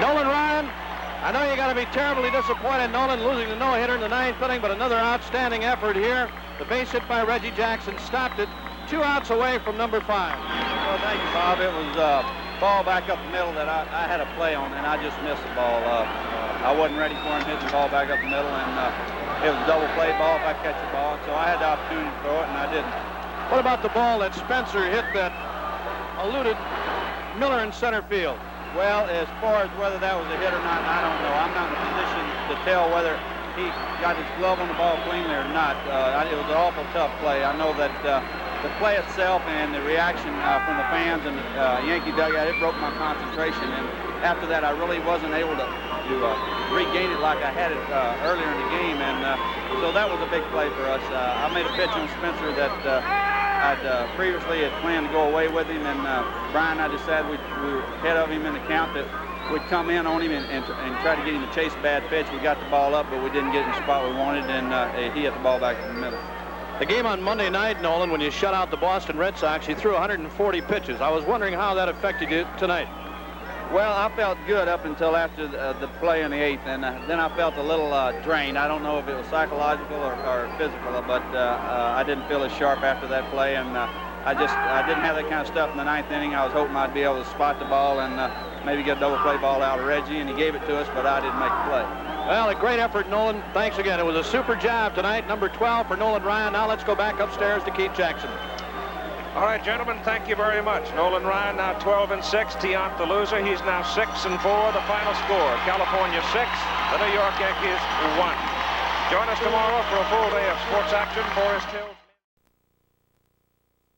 Nolan Ryan, I know you got to be terribly disappointed, Nolan, losing the no-hitter in the 9th inning, but another outstanding effort here. The base hit by Reggie Jackson stopped it. 2 outs away from number 5. Well, thank you, Bob. It was ball back up the middle that I had a play on, and I just missed the ball. I wasn't ready for him hitting the ball back up the middle, and it was a double play ball if I catch the ball. So I had the opportunity to throw it, and I didn't. What about the ball that Spencer hit that eluded Miller in center field? Well, as far as whether that was a hit or not, I don't know. I'm not in a position to tell whether he got his glove on the ball cleanly or not. It was an awful tough play. I know that the play itself and the reaction from the fans and the Yankee dugout, it broke my concentration. And after that, I really wasn't able to regain it like I had it earlier in the game. And so that was a big play for us. I made a pitch on Spencer that I'd previously had planned to go away with him. And Brian and I decided we were ahead of him in the count that we'd come in on him and try to get him to chase a bad pitch. We got the ball up, but we didn't get in the spot we wanted, and he hit the ball back in the middle. The game on Monday night, Nolan, when you shut out the Boston Red Sox, you threw 140 pitches. I was wondering how that affected you tonight. Well, I felt good up until after the play in the 8th, and then I felt a little drained. I don't know if it was psychological or physical, but I didn't feel as sharp after that play, and I didn't have that kind of stuff in the 9th inning. I was hoping I'd be able to spot the ball and maybe get a double play ball out of Reggie, and he gave it to us, but I didn't make the play. Well, a great effort, Nolan. Thanks again. It was a super job tonight. Number 12 for Nolan Ryan. Now let's go back upstairs to Keith Jackson. All right, gentlemen, thank you very much. Nolan Ryan now 12-6. Tiant the loser. He's now 6-4. The final score: California 6, the New York Yankees 1. Join us tomorrow for a full day of sports action. Forest Hill.